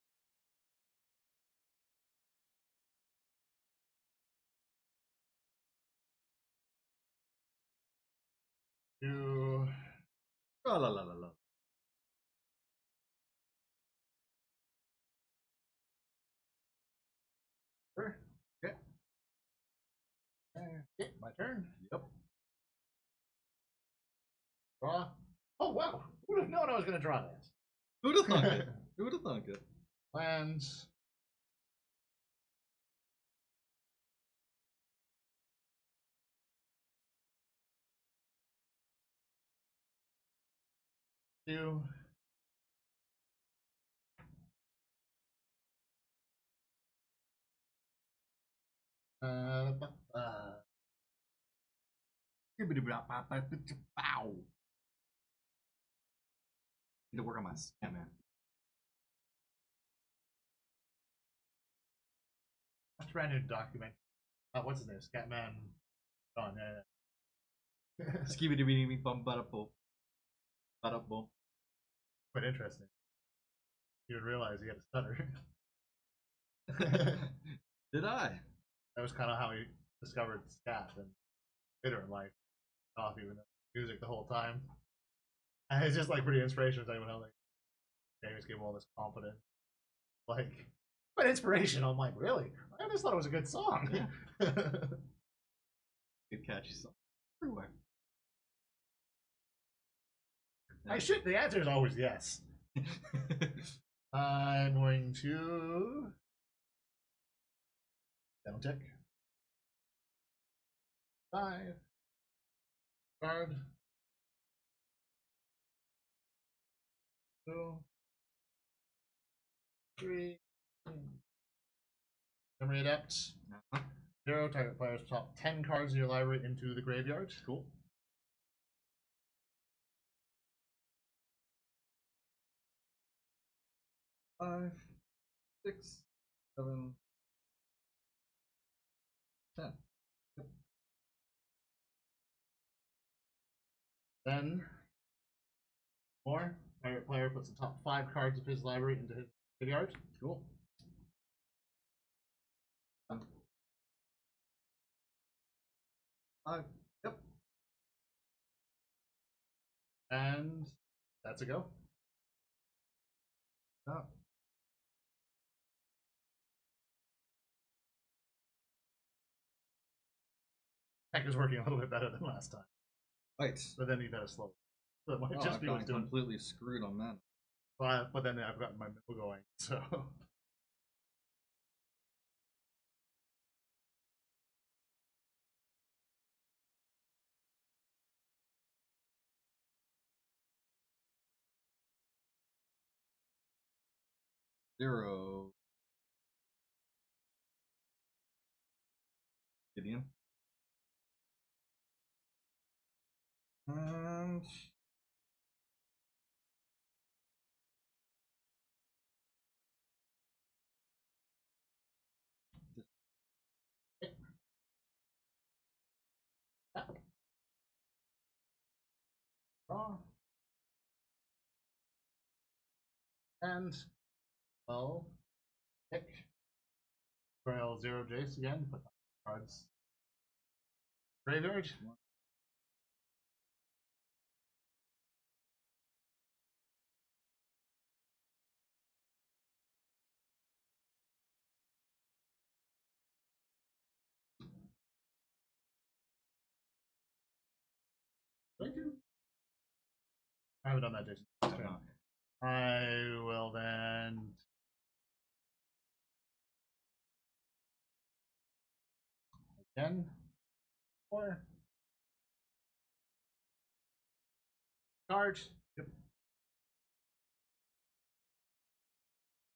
Speaker 2: You.
Speaker 1: La la la la la.
Speaker 2: Sure.
Speaker 1: Okay.
Speaker 2: Okay, my turn.
Speaker 1: Yep.
Speaker 2: Draw. Oh wow! Who would have known I was going to draw that?
Speaker 1: Who'd have thunk it? Who'd have thunk it?
Speaker 2: Lands. Two.
Speaker 1: Bow. Need to work on my scat, man.
Speaker 2: That's a brand new document. What's his name? Scatman. Oh, no.
Speaker 1: Skibby dibby dibby bum bada boom. Bada boom.
Speaker 2: Quite interesting. You would realize he had a stutter.
Speaker 1: Did I?
Speaker 2: That was kind of how he discovered scat, and later in life, off even music the whole time. And it's just like pretty inspirational. Like when I like James gave him all this confidence, like, but inspirational. I'm like, really? I just thought it was a good song.
Speaker 1: Yeah. Good catchy song everywhere.
Speaker 2: I should. The answer is always yes. I'm going to down tick 5 card 2 3 Memory Adept. 0. Target player's top 10 cards in your library into the graveyard.
Speaker 1: Cool. Five, 6, 7, 10. Yep.
Speaker 2: Then more. Target player puts the top 5 cards of his library into his graveyard.
Speaker 1: Cool. 5. Yep.
Speaker 2: And that's a go.
Speaker 1: Oh.
Speaker 2: Heck is working a little bit better than last time.
Speaker 1: Right.
Speaker 2: But then you gotta slow it. So it might
Speaker 1: Oh,
Speaker 2: just
Speaker 1: I've
Speaker 2: be
Speaker 1: gotten
Speaker 2: what's doing.
Speaker 1: completely screwed on that.
Speaker 2: But then I've got my mill going, so.
Speaker 1: Zero. Gideon. And
Speaker 2: Draw. And well, pick. Trail 0 Jace again, put cards. Graveyard. I haven't done that, Jason. I will then. Again. 4. card. Yep.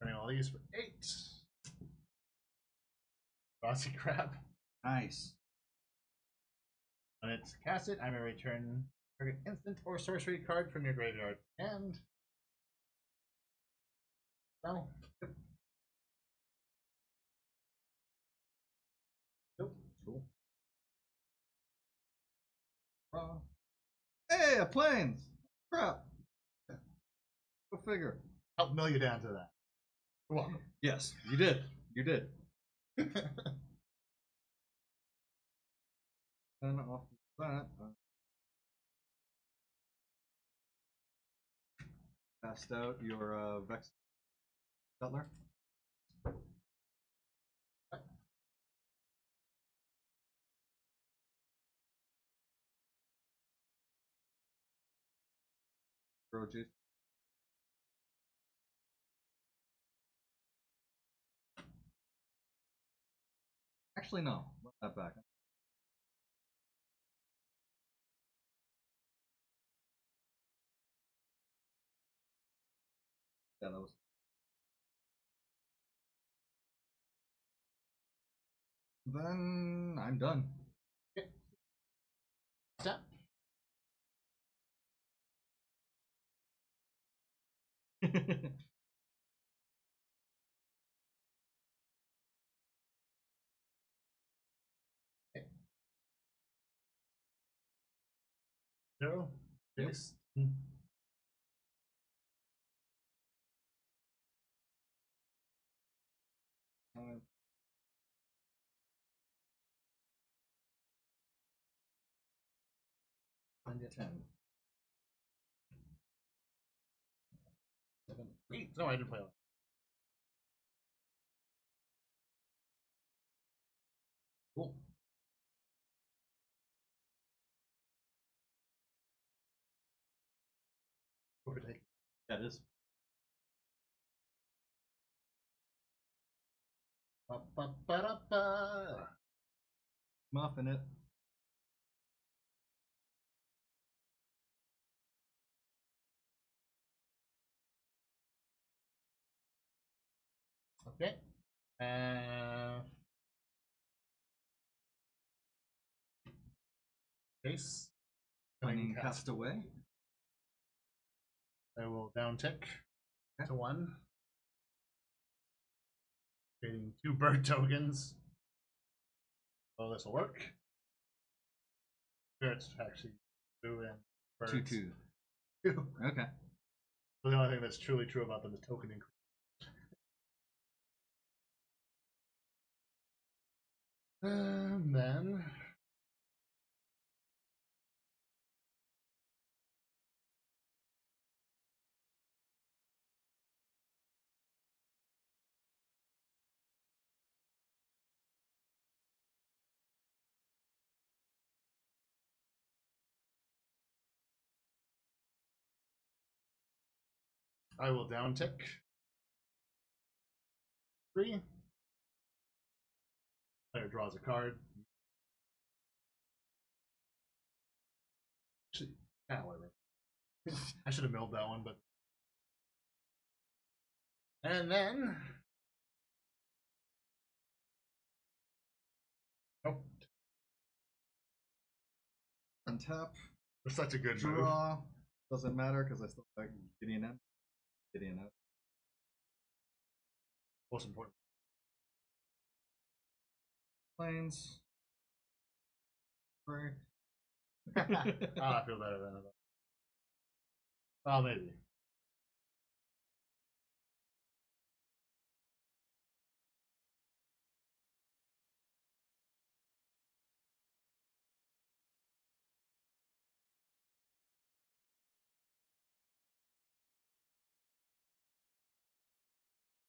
Speaker 2: Turning all these for 8. Bossy crap.
Speaker 1: Nice.
Speaker 2: When it's cast it, I may return target instant or sorcery card from your graveyard. And well, yep. Nope. Cool.
Speaker 1: Hey, a planes! Crap. Go figure.
Speaker 2: Help mill you down to that. You're welcome.
Speaker 1: Yes, you did. You did. And off that, passed out your Vex Cutler. Throw juice. Actually, no. Let that back. Yeah, that was. Then I'm done.
Speaker 2: Okay. Step. No. Yes.
Speaker 1: Under 10.
Speaker 2: 7, 8. No, I didn't play that. Cool. Overtake.
Speaker 1: That is.
Speaker 2: Ba-ba-ba-da-ba.
Speaker 1: Muffin it.
Speaker 2: Okay. Base.
Speaker 1: Finding cast away.
Speaker 2: I will down tick to 1. Creating 2 bird tokens. Oh, this will work. Spirits actually 2 and birds.
Speaker 1: 2/2.
Speaker 2: 2.
Speaker 1: Okay.
Speaker 2: So the only thing that's truly true about them is token increase. And then I will down tick 3. Player draws a card. Actually, whatever. I should have milled that one, but. And then. Nope.
Speaker 1: Untap.
Speaker 2: That's such a good move.
Speaker 1: Draw. Doesn't matter because I still like Gideon in. Gideon out.
Speaker 2: Most important.
Speaker 1: Planes. Three.
Speaker 2: I feel better than that. Well, maybe.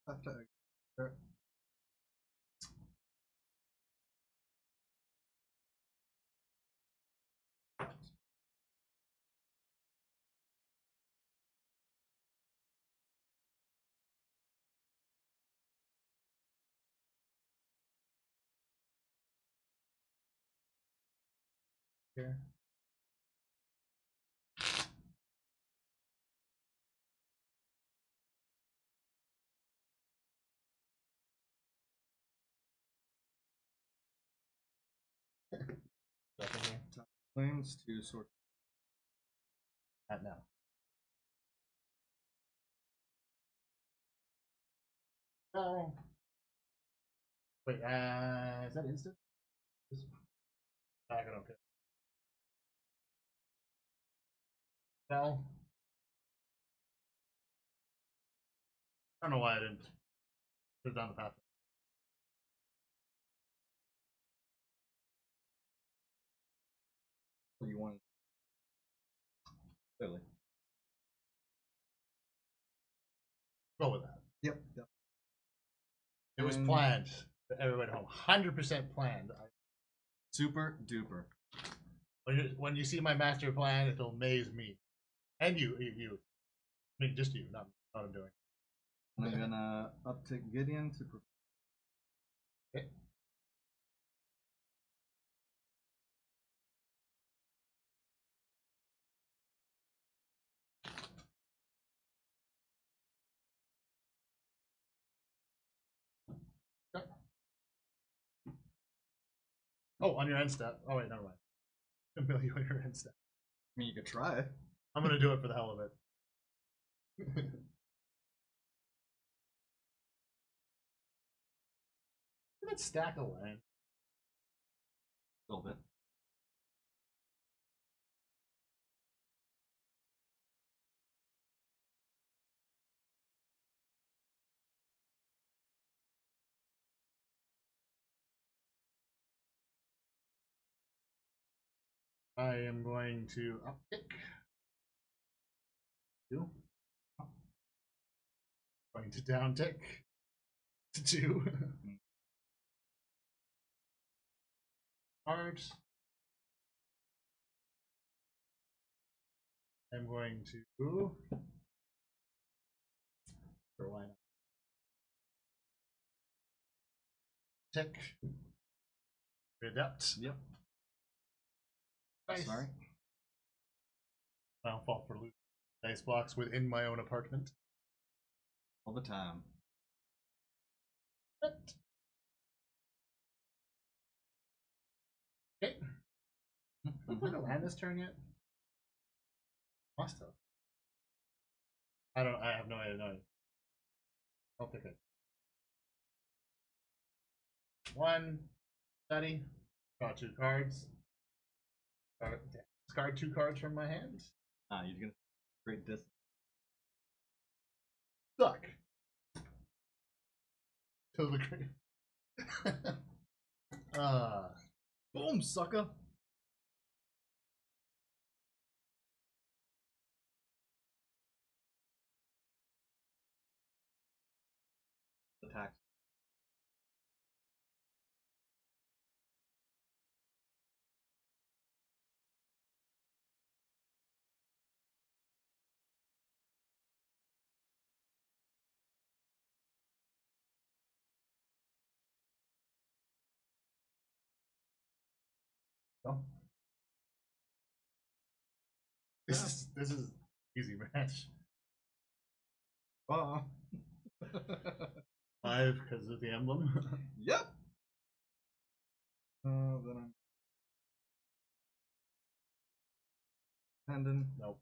Speaker 1: Left tag.
Speaker 2: Here.
Speaker 1: Planes to sort.
Speaker 2: Not now. Oh. Wait, is that instant? I don't care. Well, I don't know why I didn't put it down the path.
Speaker 1: What you want? Clearly.
Speaker 2: Go with that.
Speaker 1: Yep. Yep.
Speaker 2: It was planned. Everybody home. 100% planned.
Speaker 1: Super duper.
Speaker 2: When you see my master plan, it'll amaze me. And you. I mean, just you, not what I'm doing.
Speaker 1: I'm gonna uptick Gideon to.
Speaker 2: Okay. Oh, on your end step. Oh wait, never mind. Amelia on your end step.
Speaker 1: I mean, you could try.
Speaker 2: I'm gonna do it for the hell of it. Let's stack a land.
Speaker 1: A little bit.
Speaker 2: I am going to uptick. Two. Going to downtick to 2. Cards. I'm going to. Sure, why not? Tick. Adept.
Speaker 1: Yep.
Speaker 2: Nice.
Speaker 1: Sorry.
Speaker 2: I don't fall for loot dice blocks within my own apartment.
Speaker 1: All the time.
Speaker 2: Okay. Did I play a land this turn yet? Must have. I have no idea. No. I don't think I. 1. Study. Draw 2 cards. Discard 2 cards from my hand.
Speaker 1: Ah, you're gonna great distance.
Speaker 2: Suck. To the grave.
Speaker 1: Boom, sucker. Attack.
Speaker 2: Oh. This is easy match.
Speaker 1: 5
Speaker 2: because of the emblem.
Speaker 1: Yep. Then I'm Pendant.
Speaker 2: Nope.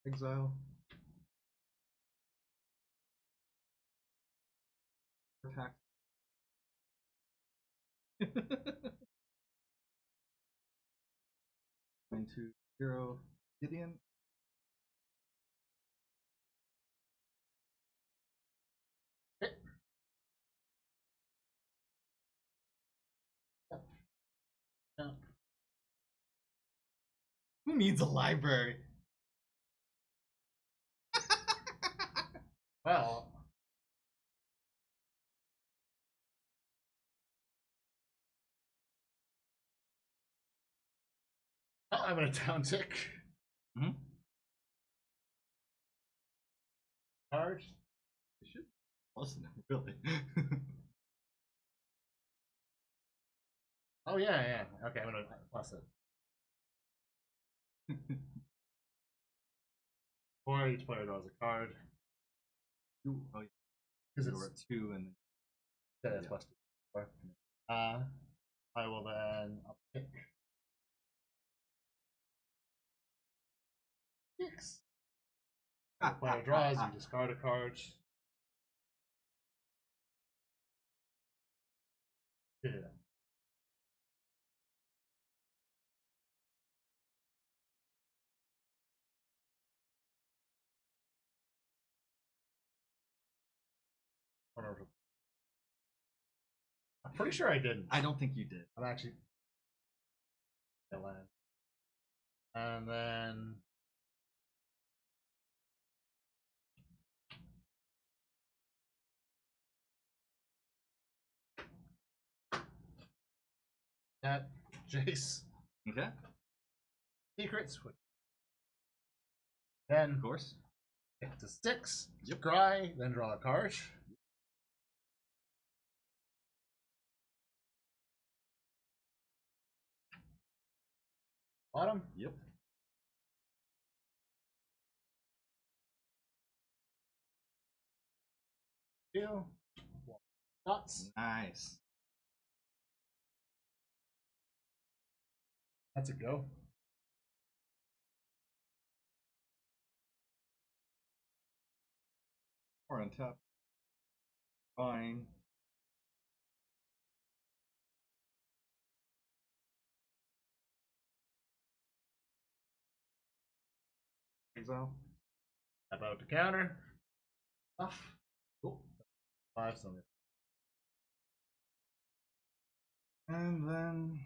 Speaker 1: Exile. Attack. Going to 0 Gideon.
Speaker 2: Okay. Yeah.
Speaker 1: Who needs a library?
Speaker 2: Well. I'm gonna down tick.
Speaker 1: Mm-hmm.
Speaker 2: Card.
Speaker 1: You should listen, really.
Speaker 2: Oh yeah. Okay, I'm gonna plus it. Or each player draws a card.
Speaker 1: Ooh, oh, yeah.
Speaker 2: Because
Speaker 1: There were 2 and
Speaker 2: yeah, it's plus 2. I will then pick 6. The player draws, you discard a card. Yeah. I'm pretty sure I didn't.
Speaker 1: I don't think you did.
Speaker 2: I'm actually. And then. That Jace.
Speaker 1: Okay.
Speaker 2: Secrets. Then,
Speaker 1: Of course.
Speaker 2: Get to 6.
Speaker 1: Yep.
Speaker 2: Scry, then draw a card. Bottom.
Speaker 1: Yep.
Speaker 2: Two. Dots.
Speaker 1: Nice.
Speaker 2: That's a go.
Speaker 1: Or on top. Fine. Exile.
Speaker 2: About to counter. Off. Cool. 5 something.
Speaker 1: And then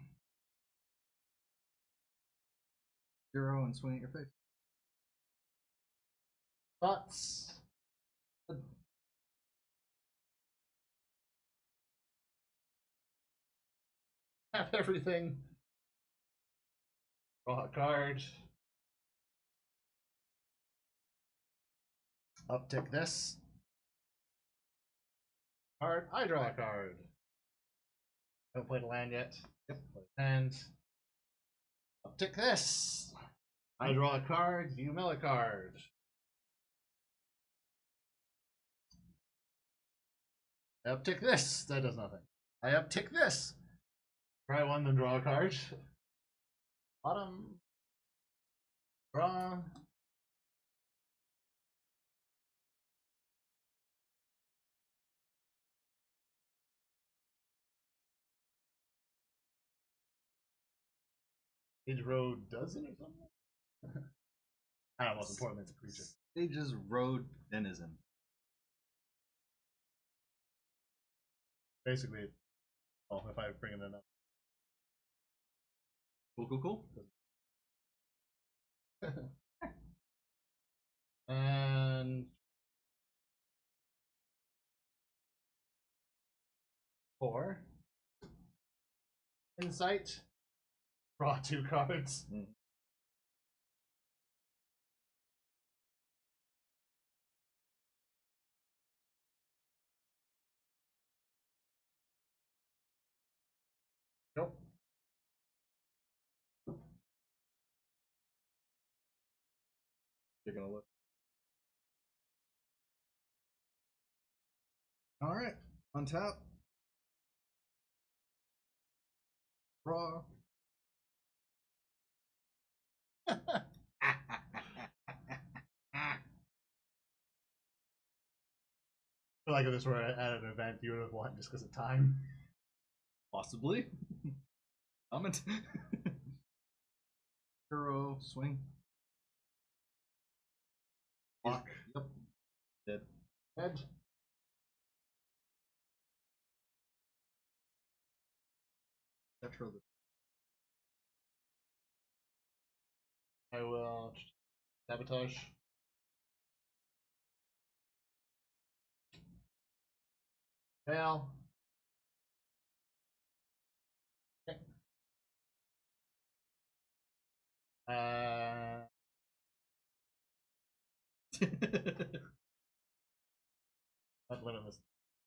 Speaker 1: 0 and swing at your face.
Speaker 2: Thoughts. Have everything. Draw a card. Uptick this. Card. I draw a card. Don't play the land yet.
Speaker 1: Yep.
Speaker 2: And uptick this. I draw a card. You mill a card. I uptick this. That does nothing. I uptick this. Try 1, then draw a card. Bottom. Draw. Sage Road dozen or something? I don't know what's important, it's a creature.
Speaker 1: Sage's Road Denizen.
Speaker 2: Basically, oh, if I bring it enough.
Speaker 1: Cool.
Speaker 2: And 4. Insight. Draw 2 cards. Nope.
Speaker 1: You're gonna look. All right, on top. Draw.
Speaker 2: I feel like if this were at an event, you would have won just because of time.
Speaker 1: Possibly. Comment. Hero, swing.
Speaker 2: Block.
Speaker 1: Yep. Dead.
Speaker 2: Head.
Speaker 1: Retro.
Speaker 2: I will sabotage. Fail. Okay. I've lit on this.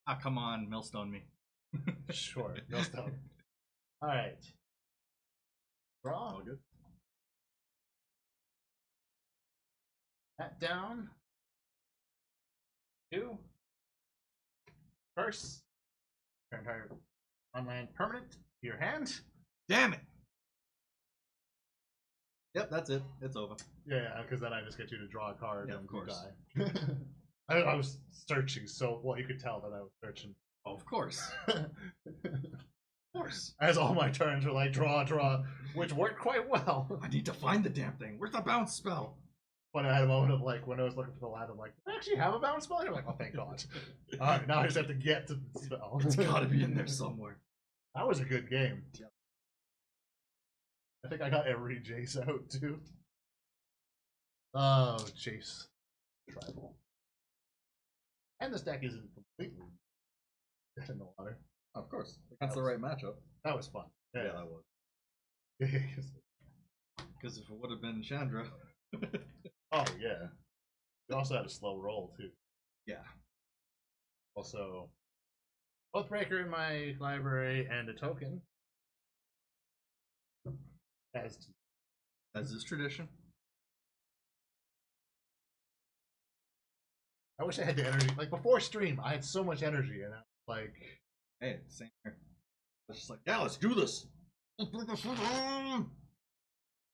Speaker 1: Ah, come on, millstone me.
Speaker 2: Sure, millstone. All right. Draw.
Speaker 1: All good.
Speaker 2: That down. 2. curse. Your entire on-land permanent to your hand.
Speaker 1: Damn it! Yep, that's it. It's over.
Speaker 2: Yeah, because then I just get you to draw a card
Speaker 1: Yeah,
Speaker 2: and
Speaker 1: of course.
Speaker 2: you die. I was searching, so well you could tell that I was searching.
Speaker 1: Oh, of course. Of course.
Speaker 2: As all my turns were like draw, which worked quite well.
Speaker 1: I need to find the damn thing. Where's the bounce spell?
Speaker 2: When I had a moment of like, when I was looking for the lad, I'm like, do I actually have a bounce spell? You're like, oh, thank God. Alright, now I just have to get to the spell.
Speaker 1: It's gotta be in there somewhere.
Speaker 2: That was a good game.
Speaker 1: Yep.
Speaker 2: I think I got every Jace out, too. Oh, Jace. Tribal. And this deck isn't completely dead in the water.
Speaker 1: Of course. That's the right matchup.
Speaker 2: That was fun.
Speaker 1: Yeah, that was. Because if it would have been Chandra.
Speaker 2: Oh, yeah. We also had a slow roll, too.
Speaker 1: Yeah.
Speaker 2: Also, Oathbreaker in my library and a token.
Speaker 1: As is tradition.
Speaker 2: I wish I had the energy. Like, before stream, I had so much energy, and I was like...
Speaker 1: Hey, same here. I was just like, yeah, let's do this!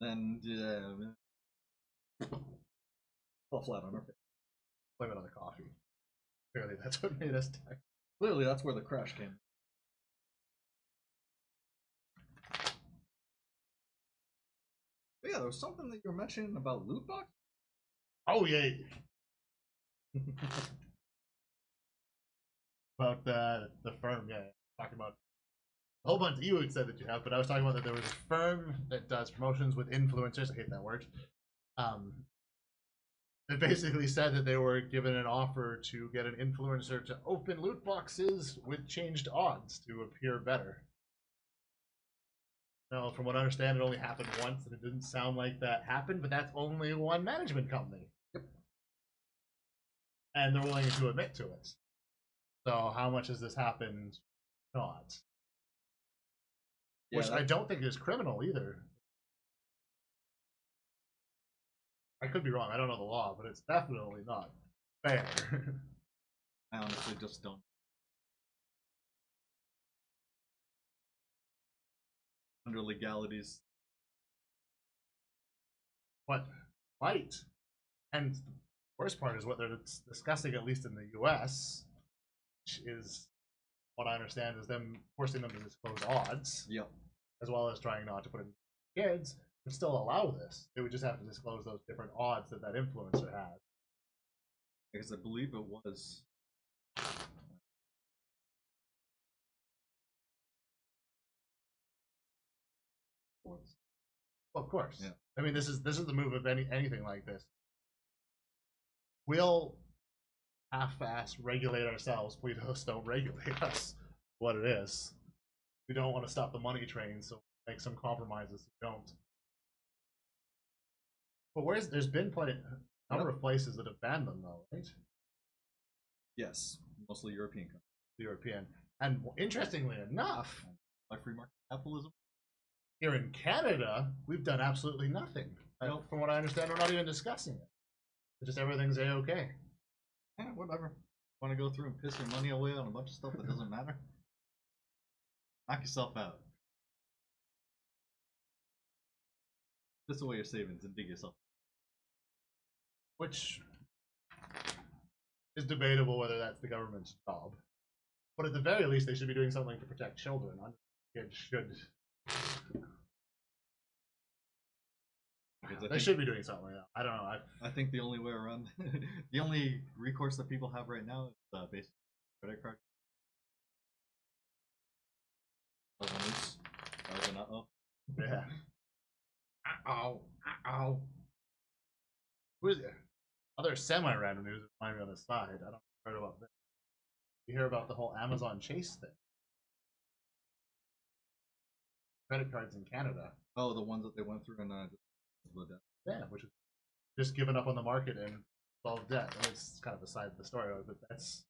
Speaker 1: Then, fell flat on our face.
Speaker 2: Blame it on the coffee. Clearly, that's what made us die.
Speaker 1: Clearly, that's where the crash came. But yeah, there was something that you were mentioning about loot box?
Speaker 2: Oh, yeah. About the firm, yeah. Talking about a whole bunch you had said that you have, but I was talking about that there was a firm that does promotions with influencers. I hate that word. It basically said that they were given an offer to get an influencer to open loot boxes with changed odds to appear better. Now, from what I understand, it only happened once, and it didn't sound like that happened, but that's only one management company.
Speaker 1: Yep.
Speaker 2: And they're willing to admit to it. So how much has this happened? Not. Yeah, which I don't think is criminal either. I could be wrong. I don't know the law, but it's definitely not fair.
Speaker 1: I honestly just don't. Under legalities.
Speaker 2: What might, and the worst part is what they're discussing, at least in the U.S., which is what I understand is them forcing them to disclose odds.
Speaker 1: Yep.
Speaker 2: As well as trying not to put in kids, would still allow this. They would just have to disclose those different odds that that influencer has.
Speaker 1: Because I believe it was.
Speaker 2: Well, of course.
Speaker 1: Yeah.
Speaker 2: I mean, this is the move of anything like this. We'll half-ass regulate ourselves. We just don't regulate us. What it is. We don't want to stop the money train, so make some compromises. We don't. But there's been a number of places that have banned them, though, right?
Speaker 1: Yes, mostly European countries.
Speaker 2: European. And interestingly enough,
Speaker 1: Like free market capitalism.
Speaker 2: Here in Canada, we've done absolutely nothing.
Speaker 1: Nope.
Speaker 2: From what I understand, we're not even discussing it. It's just everything's a-okay.
Speaker 1: Yeah, whatever. Want to go through and piss your money away on a bunch of stuff that doesn't matter? Knock yourself out. Piss away your savings and dig yourself.
Speaker 2: Which is debatable whether that's the government's job. But at the very least, they should be doing something to protect children. Kids should. They should be doing something. I don't know.
Speaker 1: I think the only way around, the only recourse that people have right now is basically credit card.
Speaker 2: Yeah. Ow. Who is there? Other semi-random news that might be on the side. I don't heard about this. You hear about the whole Amazon Chase thing? Credit cards in Canada.
Speaker 1: Oh, the ones that they went through and
Speaker 2: yeah, which is just given up on the market and solved debt. And it's kind of the side of the story, but that's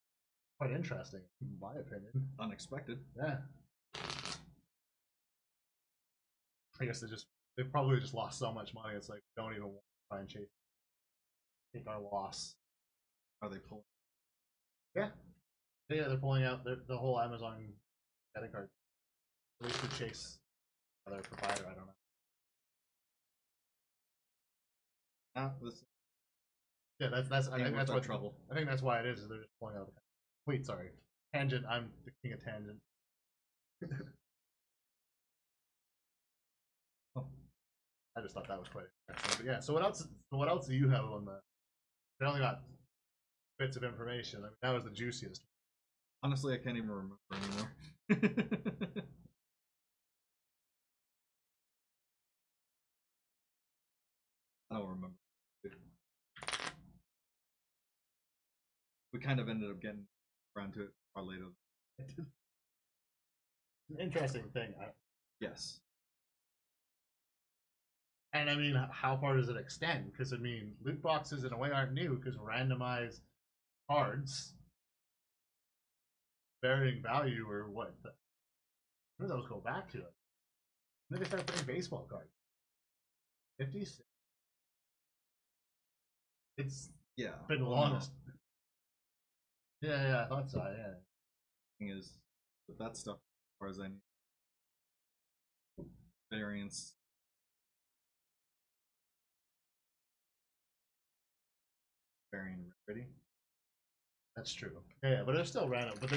Speaker 2: quite interesting, in my opinion.
Speaker 1: Unexpected.
Speaker 2: Yeah. I guess they probably just lost so much money. It's like don't even want to try and take our loss.
Speaker 1: Are they pulling?
Speaker 2: Yeah. Yeah, they're pulling out the whole Amazon credit card. At least to chase other provider. I don't know. Yeah, that's. I think that's what
Speaker 1: trouble.
Speaker 2: I think that's why it is. They're just pulling out. Wait, sorry. Tangent. I'm the king of tangent. Oh, I just thought that was quite interesting. But yeah. So what else? What else do you have on the? They only got bits of information. I mean, that was the juiciest.
Speaker 1: Honestly, I can't even remember anymore. I don't remember. We kind of ended up getting around to it far later.
Speaker 2: An interesting thing.
Speaker 1: Yes.
Speaker 2: And I mean, how far does it extend? Because I mean, loot boxes in a way aren't new because randomized cards, varying value or what? Where do those go back to? When did they start putting baseball cards? 50s. It's been long. Yeah, I thought so. Yeah.
Speaker 1: Thing is, with that stuff, as far as I need variance. Varying rarity.
Speaker 2: That's true. Yeah, but they're still random. But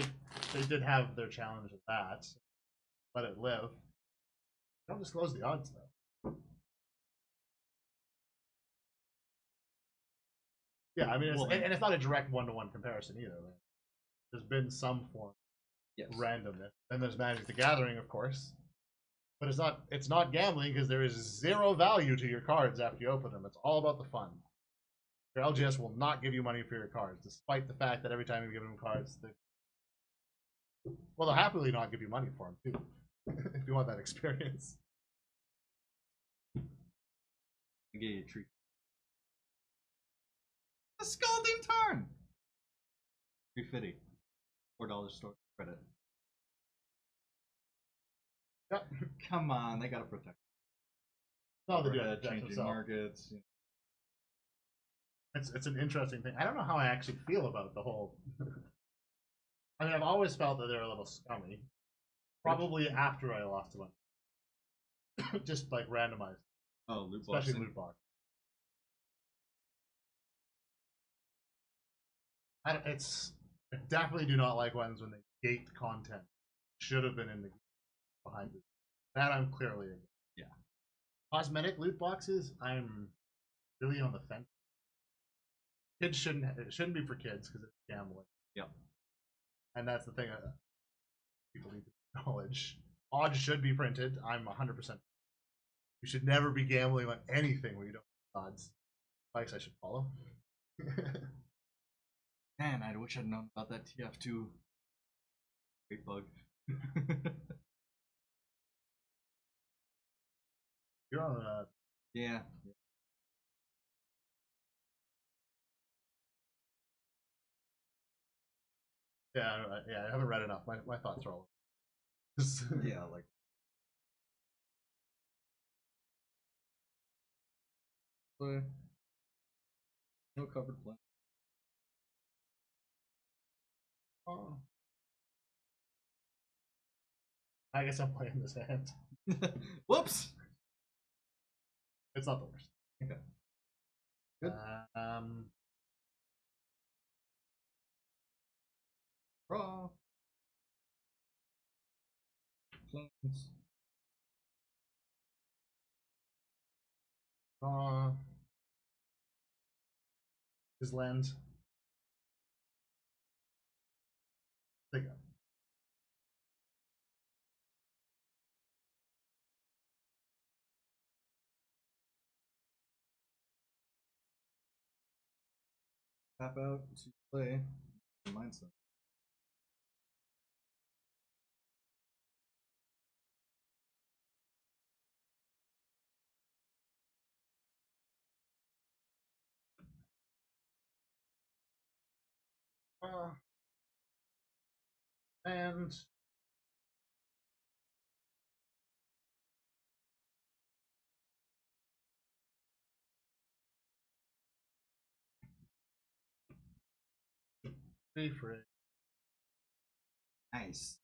Speaker 2: they did have their challenge with that. Let it live. Don't disclose the odds though. Yeah, I mean, and it's not a direct one-to-one comparison either. Right? There's been some form of randomness. Then there's Magic the Gathering, of course, but it's not gambling because there is zero value to your cards after you open them. It's all about the fun. Your LGS will not give you money for your cards, despite the fact that every time you give them cards, they'll happily not give you money for them too, if you want that experience.
Speaker 1: I get you a treat. A Scalding Tarn! $3.50. $4 store credit.
Speaker 2: Yep.
Speaker 1: Come on, they gotta protect.
Speaker 2: No, they do have to
Speaker 1: changing markets.
Speaker 2: It's an interesting thing. I don't know how I actually feel about the whole. I mean, I've always felt that they're a little scummy. Probably after I lost a bunch. Just like randomized.
Speaker 1: Oh, loot box.
Speaker 2: Especially loot box. I definitely do not like ones when they gate content. Should have been in the behind it. That I'm clearly against.
Speaker 1: Yeah.
Speaker 2: Cosmetic loot boxes, I'm really on the fence. It shouldn't be for kids because it's gambling.
Speaker 1: Yep.
Speaker 2: And that's the thing people need to acknowledge. Odds should be printed. I'm 100%. You should never be gambling on anything where you don't have odds. Advice I should follow.
Speaker 1: Man, I wish I'd known about that TF2. Great bug.
Speaker 2: You're on
Speaker 1: yeah.
Speaker 2: Yeah, I haven't read enough. My thoughts are all.
Speaker 1: Yeah, like. No covered plan.
Speaker 2: Oh. I guess I'm playing this hand.
Speaker 1: Whoops!
Speaker 2: It's not the worst.
Speaker 1: Okay. Good. Raw. Planes.
Speaker 2: His land. There you go.
Speaker 1: Tap out to play mindset.
Speaker 2: And free.
Speaker 1: Nice.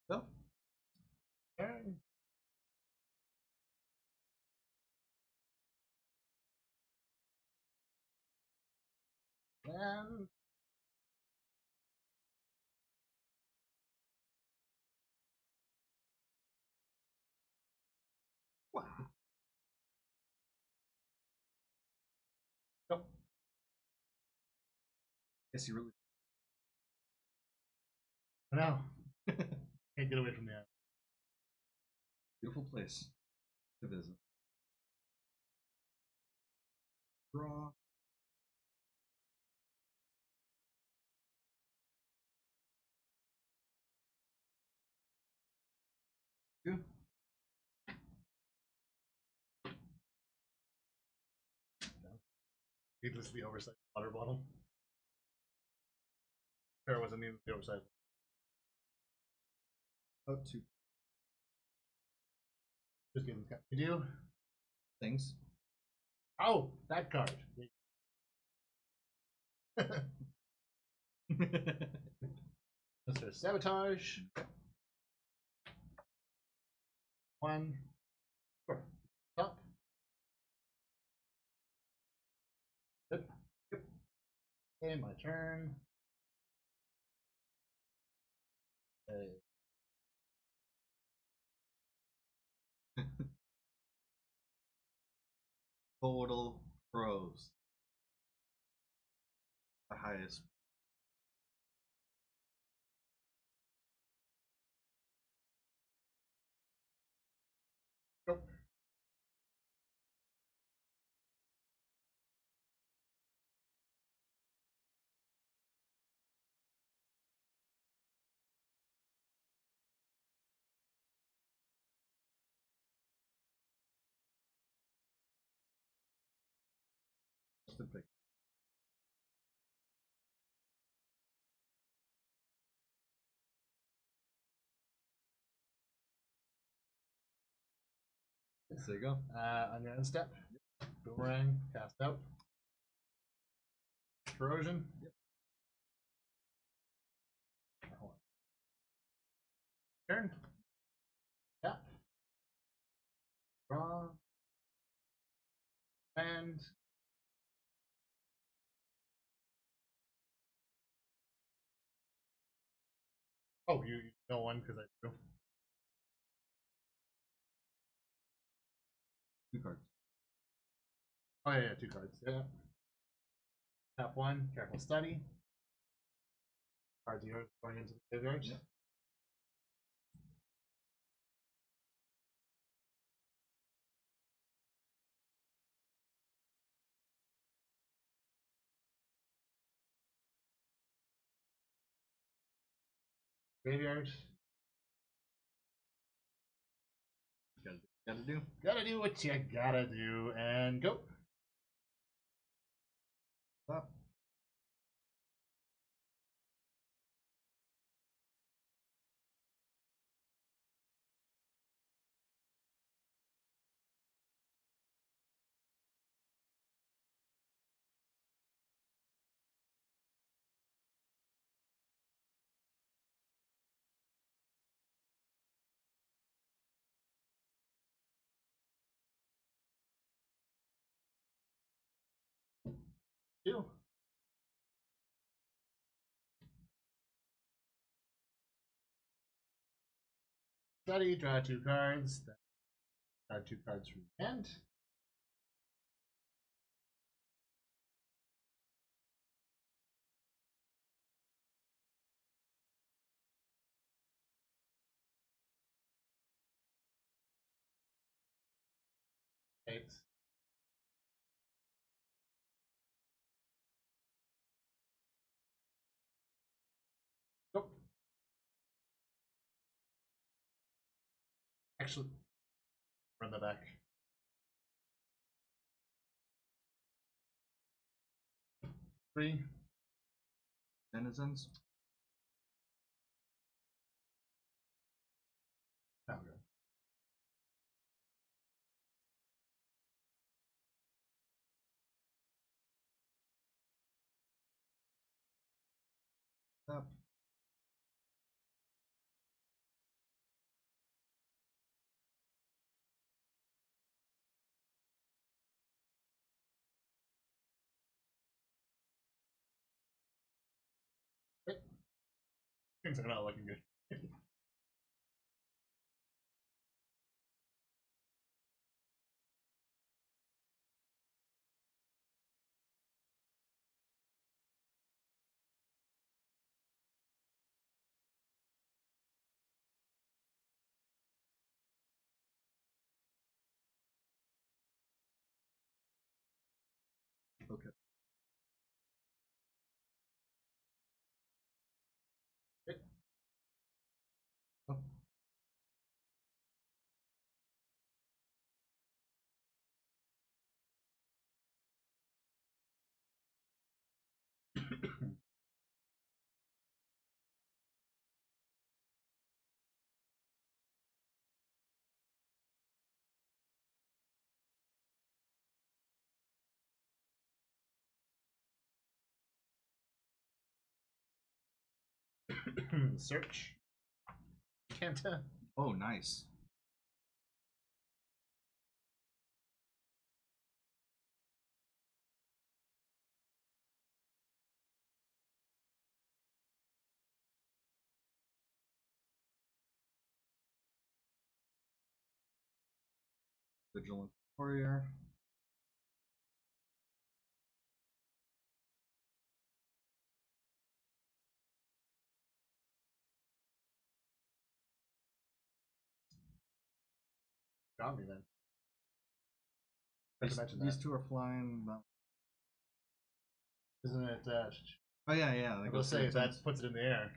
Speaker 1: So,
Speaker 2: Turn. And
Speaker 1: wow.
Speaker 2: Nope.
Speaker 1: Guess you really.
Speaker 2: No. Can't get away from that.
Speaker 1: Beautiful place to visit. Draw. Two.
Speaker 2: Needlessly oversized water bottle. There wasn't needlessly oversized.
Speaker 1: Oh, two
Speaker 2: Just kidding. You do?
Speaker 1: things.
Speaker 2: Oh, that card. Mr. Sabotage. One. Four. Top. Good. Yep. Okay, my turn. Okay.
Speaker 1: Total pros. The highest.
Speaker 2: Nope.
Speaker 1: Just a pick. There you go.
Speaker 2: On your end step. Boomerang. Cast out. Corrosion.
Speaker 1: Yep.
Speaker 2: Turn. Tap. Draw. And oh, you know one because I do.
Speaker 1: Two cards.
Speaker 2: Oh yeah, 2 cards. Yeah. Tap one. Careful study. Cards are yours going into the graveyard.
Speaker 1: Yep.
Speaker 2: Graveyard.
Speaker 1: Gotta do.
Speaker 2: Gotta do what you gotta do and go.
Speaker 1: Stop.
Speaker 2: Do. Study, draw 2 cards. Draw 2 cards from the hand. Eight. Go. Actually, run that back. Three.
Speaker 1: Denizens.
Speaker 2: Oh, good.
Speaker 1: Up.
Speaker 2: Things are not looking good.
Speaker 1: Okay. Oh.
Speaker 2: Search. Can't.
Speaker 1: Oh, nice. Vigilant Warrior.
Speaker 2: Got me then.
Speaker 1: These two are flying. But...
Speaker 2: Isn't it?
Speaker 1: Oh yeah.
Speaker 2: I will say that puts it in the air.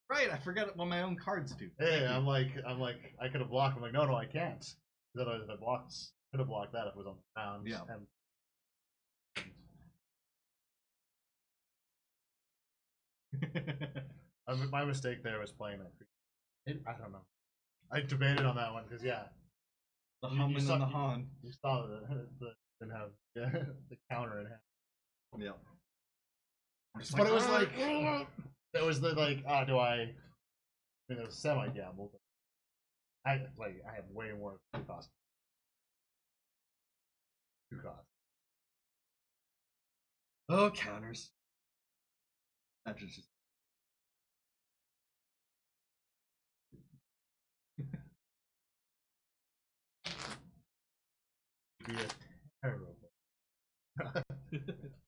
Speaker 1: Right, I forget what my own cards do.
Speaker 2: Hey, I'm like, I could have blocked. I'm like, no, I can't. Otherwise, if I could have blocked that if it was on the ground.
Speaker 1: Yeah.
Speaker 2: My mistake there was playing that. I don't know. I debated on that one because yeah,
Speaker 1: the hum and the han.
Speaker 2: You saw the didn't have the counter in hand.
Speaker 1: Yeah.
Speaker 2: But it was like it was the like do I? I mean, it was semi gamble. But I have way more cost. Two costs.
Speaker 1: Oh, counters. That just.
Speaker 2: Be terrible. It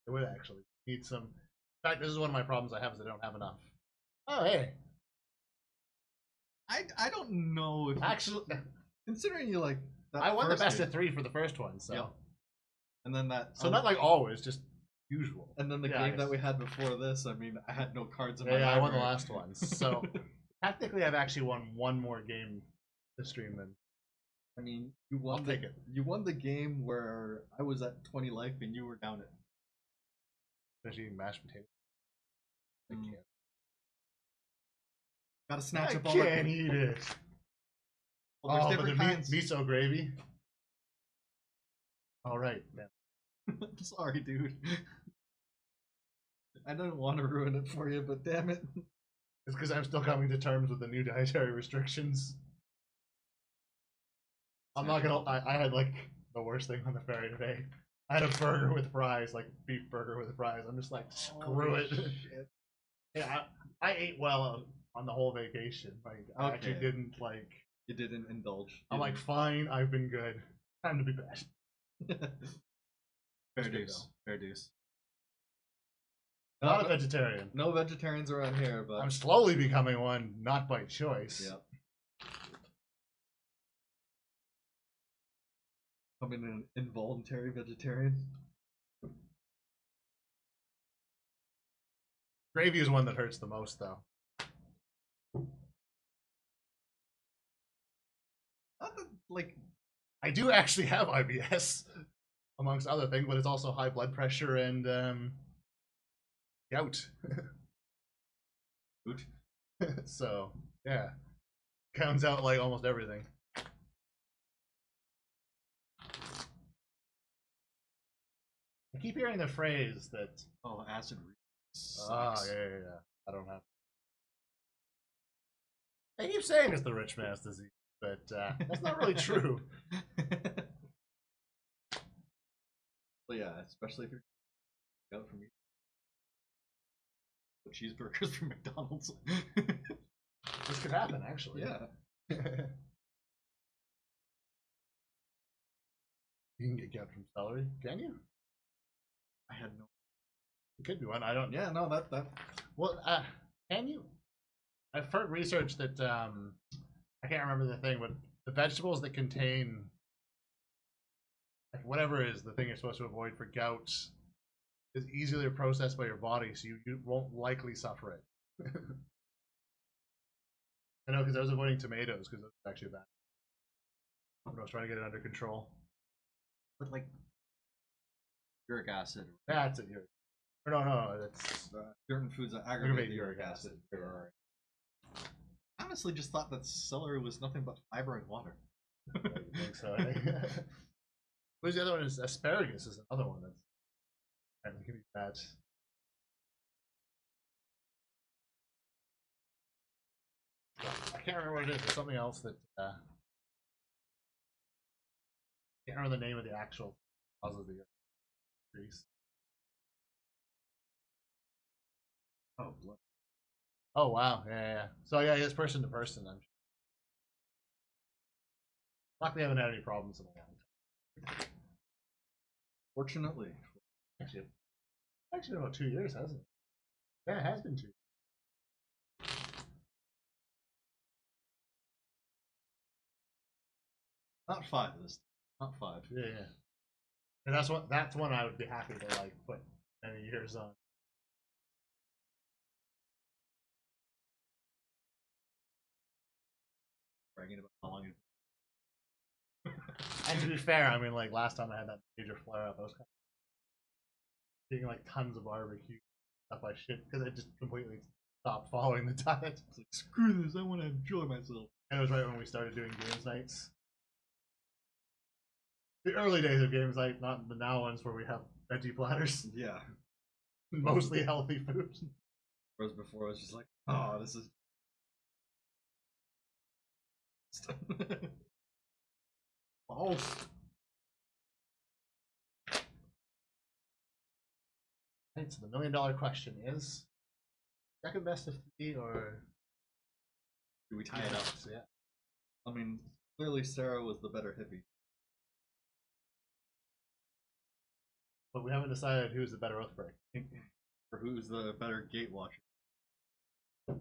Speaker 2: would actually need some. In fact, this is one of my problems I have is I don't have enough. Oh hey.
Speaker 1: I don't know if
Speaker 2: actually
Speaker 1: considering you like that
Speaker 2: I won the best of 3 for the first one, so
Speaker 1: yeah. And then that
Speaker 2: not like always, just usual.
Speaker 1: And then the game that we had before this, I mean, I had no cards in my
Speaker 2: library. I won the last one. So technically I've actually won one more game this stream than
Speaker 1: I mean, you won You won the game where I was at 20 life and you were down at
Speaker 2: just eating mashed potatoes. I can't.
Speaker 1: Gotta snatch up all
Speaker 2: I can't eat it. Well, there's different kinds. Miso gravy. All right.
Speaker 1: I'm sorry, dude. I don't want to ruin it for you, but damn it.
Speaker 2: It's because I'm still coming to terms with the new dietary restrictions. I'm not gonna. I had like the worst thing on the ferry today. I had a burger with fries, like beef burger with fries. I'm just like, screw it.
Speaker 1: Shit.
Speaker 2: Yeah, I ate well on the whole vacation. Like, I actually didn't like.
Speaker 1: You didn't indulge.
Speaker 2: I'm like, fine. I've been good. Time to be bad.
Speaker 1: Fair dues. Fair dues.
Speaker 2: Not a vegetarian.
Speaker 1: No vegetarians around here, but
Speaker 2: I'm slowly becoming one, not by choice.
Speaker 1: Yep. Becoming an involuntary vegetarian.
Speaker 2: Gravy is one that hurts the most, though.
Speaker 1: like
Speaker 2: I do actually have IBS, amongst other things, but it's also high blood pressure and gout. So yeah, counts out like almost everything. I keep hearing the phrase that
Speaker 1: acid reflux
Speaker 2: ah
Speaker 1: sucks.
Speaker 2: yeah. I don't have. I keep saying it's the rich man's disease, but that's not really true.
Speaker 1: Well, yeah, especially if you're out from cheeseburgers from McDonald's.
Speaker 2: This could happen, actually.
Speaker 1: Yeah.
Speaker 2: You can get gout from celery, can you?
Speaker 1: I had no.
Speaker 2: It could be one. I don't.
Speaker 1: Yeah, no, that.
Speaker 2: Well, can you? I've heard research that I can't remember the thing, but the vegetables that contain like whatever is the thing you're supposed to avoid for gout is easily processed by your body, so you won't likely suffer it. I know, because I was avoiding tomatoes because it's actually bad. When I was trying to get it under control.
Speaker 1: But like uric acid.
Speaker 2: That's it. Or no, that's
Speaker 1: certain foods that aggravate the uric acid. I honestly just thought that celery was nothing but fiber and water.
Speaker 2: I think so. What's the other one? Is asparagus is another one that's apparently can be bad. I can't remember what it is. There's something else that I can't remember the name of the actual cause of the increase.
Speaker 1: Oh, blood.
Speaker 2: Oh wow, yeah. So yeah, it's person to person. I'm sure. Luckily, I haven't had any problems in a long time.
Speaker 1: Fortunately.
Speaker 2: Actually been about 2 years, hasn't it? Yeah, it has been 2 years.
Speaker 1: Not 5 this time. Not 5.
Speaker 2: Yeah. And that's one I would be happy to like put many years on.
Speaker 1: Bragging about how long it.
Speaker 2: And to be fair, I mean, like last time I had that major flare up, I was kind of eating like tons of barbecue stuff I should because I just completely stopped following the diet.
Speaker 1: It's like, screw this, I want to enjoy myself.
Speaker 2: And it was right when we started doing games nights. The early days of games night, not the now ones where we have veggie platters.
Speaker 1: Yeah.
Speaker 2: Mostly healthy food.
Speaker 1: Whereas before I was just like, oh, this is.
Speaker 2: Oh. Right, so the $1 million question is second best of 3 or
Speaker 1: do we tie it up?
Speaker 2: So, yeah.
Speaker 1: I mean, clearly Sarah was the better hippie.
Speaker 2: But we haven't decided who's the better Oathbreaker.
Speaker 1: Or who's the better gate watcher. That's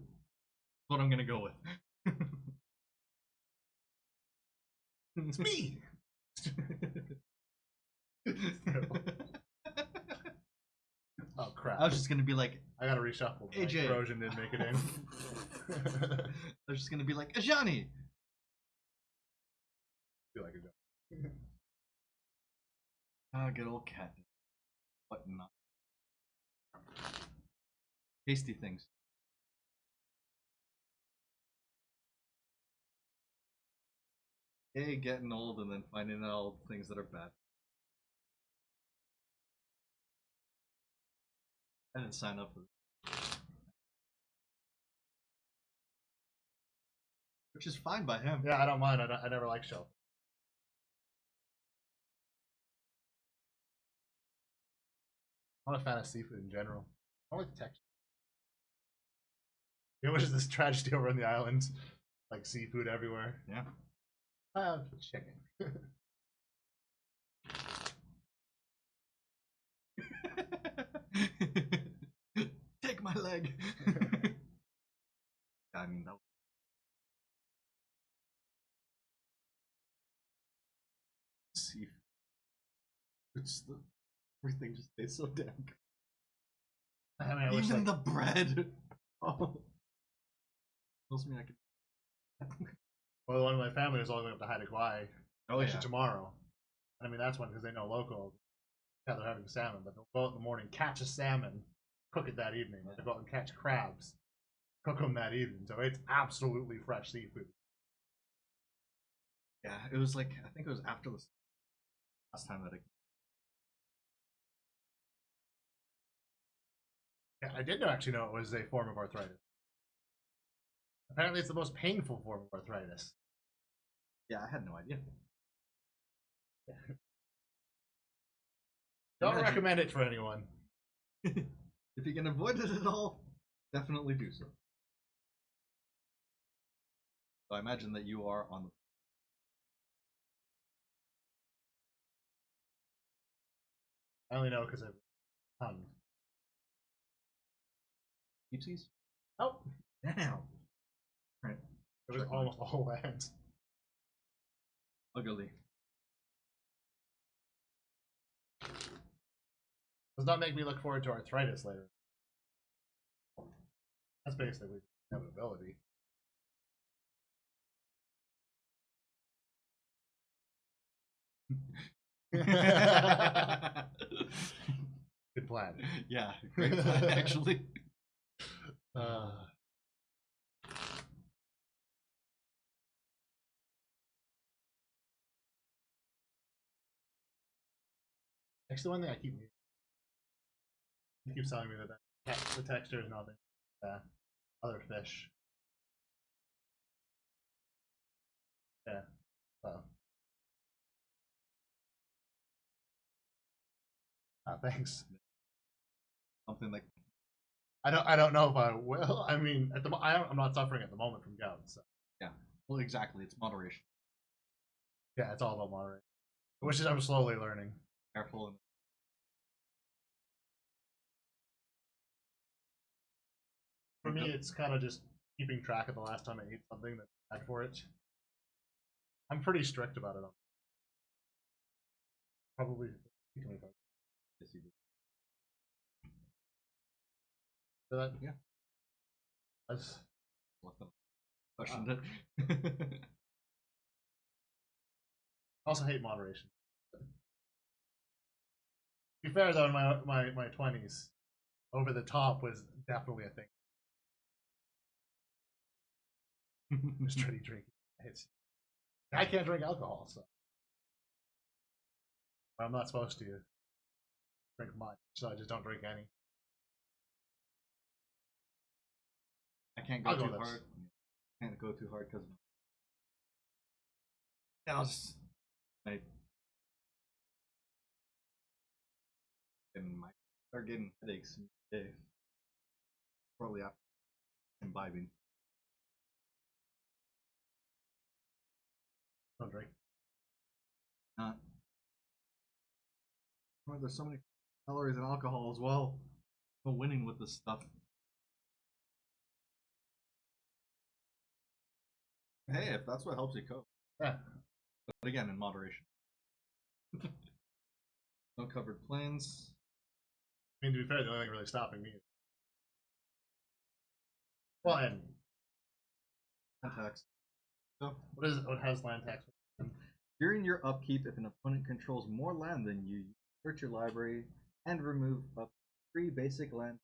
Speaker 1: what I'm gonna go with.
Speaker 2: It's me! Oh crap.
Speaker 1: I was just gonna be like,
Speaker 2: I gotta reshuffle.
Speaker 1: AJ.
Speaker 2: Corrosion didn't make it in.
Speaker 1: I was just gonna be like, Ajani!
Speaker 2: Feel like a go.
Speaker 1: Ah, good old cat. What not? Tasty things. A, getting old and then finding out all the things that are bad. I didn't sign up for it. Which is fine by him.
Speaker 2: Yeah, I don't mind. I never liked Shell. I'm not a fan of seafood in general. I don't like the texture. You know, which is this tragedy over on the island? Like seafood everywhere.
Speaker 1: Yeah.
Speaker 2: Chicken.
Speaker 1: Take my leg. I mean, that was... seafood. It's the... Everything just tastes so damn good.
Speaker 2: I mean, I wish,
Speaker 1: even
Speaker 2: like,
Speaker 1: the bread. Oh. Tells me I can.
Speaker 2: Well, one of my family was all going up to Haida Gwaii
Speaker 1: yeah.
Speaker 2: tomorrow. I mean, that's one because they know local. Yeah, they're having salmon, but they'll go out in the morning, catch a salmon, cook it that evening. Or they'll go out and catch crabs, cook them that evening. So it's absolutely fresh seafood.
Speaker 1: Yeah, it was like, I think it was after the last time that
Speaker 2: I did actually know it was a form of arthritis. Apparently, it's the most painful form of arthritis.
Speaker 1: Yeah, I had no idea.
Speaker 2: Don't recommend it for anyone.
Speaker 1: If you can avoid it at all, definitely do so. So I imagine that you are on the.
Speaker 2: I only know because I've tongue.
Speaker 1: Keepsies?
Speaker 2: Oh,
Speaker 1: Damn. Right.
Speaker 2: it was almost all lands.
Speaker 1: Ugly.
Speaker 2: Does not make me look forward to arthritis later. That's basically inevitability. Good plan.
Speaker 1: Yeah, great plan, actually.
Speaker 2: Actually, one thing I keep telling me that the texture is nothing. Other fish. Yeah. So. Thanks.
Speaker 1: Something like.
Speaker 2: I don't know if I will. I mean, I'm not suffering at the moment from gout. So.
Speaker 1: Yeah. Well, exactly. It's moderation.
Speaker 2: Yeah, it's all about moderation, which is I'm slowly learning.
Speaker 1: Careful.
Speaker 2: For me, it's kind of just keeping track of the last time I ate something that's bad for it. I'm pretty strict about it. Probably. Yes, you do. So that, yeah. That's
Speaker 1: questioned it.
Speaker 2: I also hate moderation. To be fair though, in my 20s, over the top was definitely a thing. Just trying to drink. I can't drink alcohol, so I'm not supposed to drink much, so I just don't drink any.
Speaker 1: I can't go too hard. Can't go too hard because. Yeah, I'll just. And I start getting headaches today. Probably after imbibing.
Speaker 2: Don't drink.
Speaker 1: Not. Oh, there's so many calories in alcohol as well. No winning with this stuff. Hey, if that's what helps you cope.
Speaker 2: Yeah.
Speaker 1: But again, in moderation. No covered planes.
Speaker 2: I mean, to be fair, the only thing really stopping me is. Well, and.
Speaker 1: Land tax. So,
Speaker 2: What has land tax?
Speaker 1: During your upkeep, if an opponent controls more land than you, search your library and remove up 3 basic land.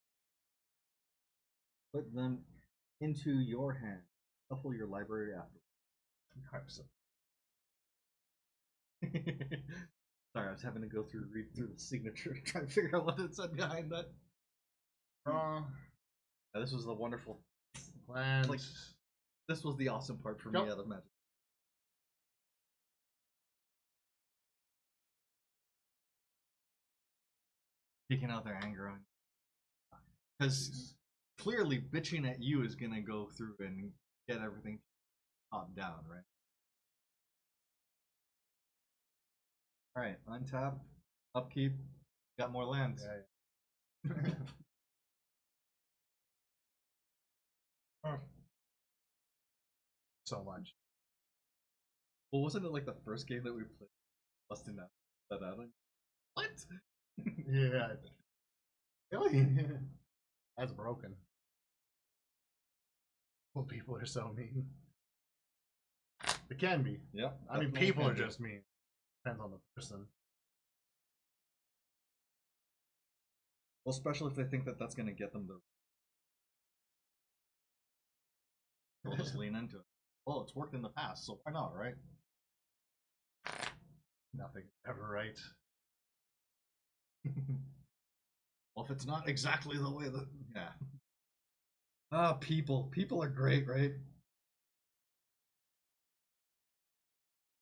Speaker 1: Put them into your hand. Shuffle your library afterwards. Sorry, I was having to read through the signature to try and figure out what it said behind that. Yeah, this was the wonderful
Speaker 2: land.
Speaker 1: Like, this was the awesome part for me out of Magic. Taking out their anger on you. Because clearly bitching at you is going to go through and get everything top down, right? Alright, untap, upkeep, got more lands.
Speaker 2: Yeah. So much.
Speaker 1: Well, wasn't it like the first game that we played? Busting that out? What?
Speaker 2: Yeah. Really? That's broken. Well, people are so mean. It can be.
Speaker 1: Yep.
Speaker 2: I mean, people are just mean. Depends on the person.
Speaker 1: Well, especially if they think that that's going to get them the. They'll just lean into it. Well, it's worked in the past, so why not, right?
Speaker 2: Nothing ever right.
Speaker 1: Well, if it's not exactly the way that. Yeah. Ah, people. People are great, right?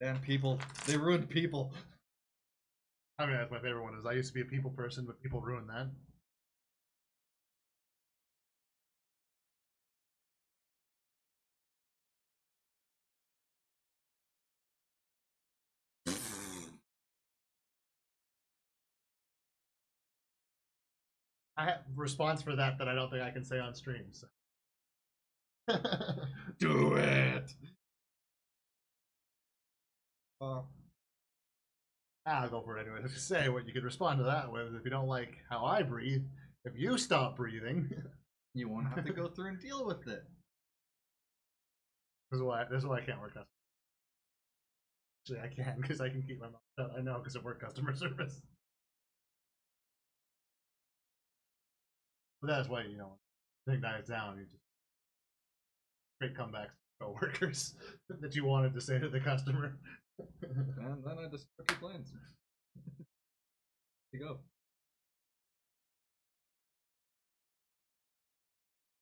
Speaker 1: Damn people. They ruined people.
Speaker 2: I mean, that's my favorite one. Is I used to be a people person, but people ruined that. I have a response for that I don't think I can say on stream. So.
Speaker 1: Do it.
Speaker 2: I'll go for it anyway. Just say what you could respond to that with. If you don't like how I breathe, if you stop breathing,
Speaker 1: you won't have to go through and deal with it.
Speaker 2: This is why I can't work customer. Actually, I can because I can keep my mouth shut. I know because I work customer service. But that's why, you know, when thing dies down, you just great comebacks to coworkers that you wanted to say to the customer.
Speaker 1: And then I just took your plans. Here you go.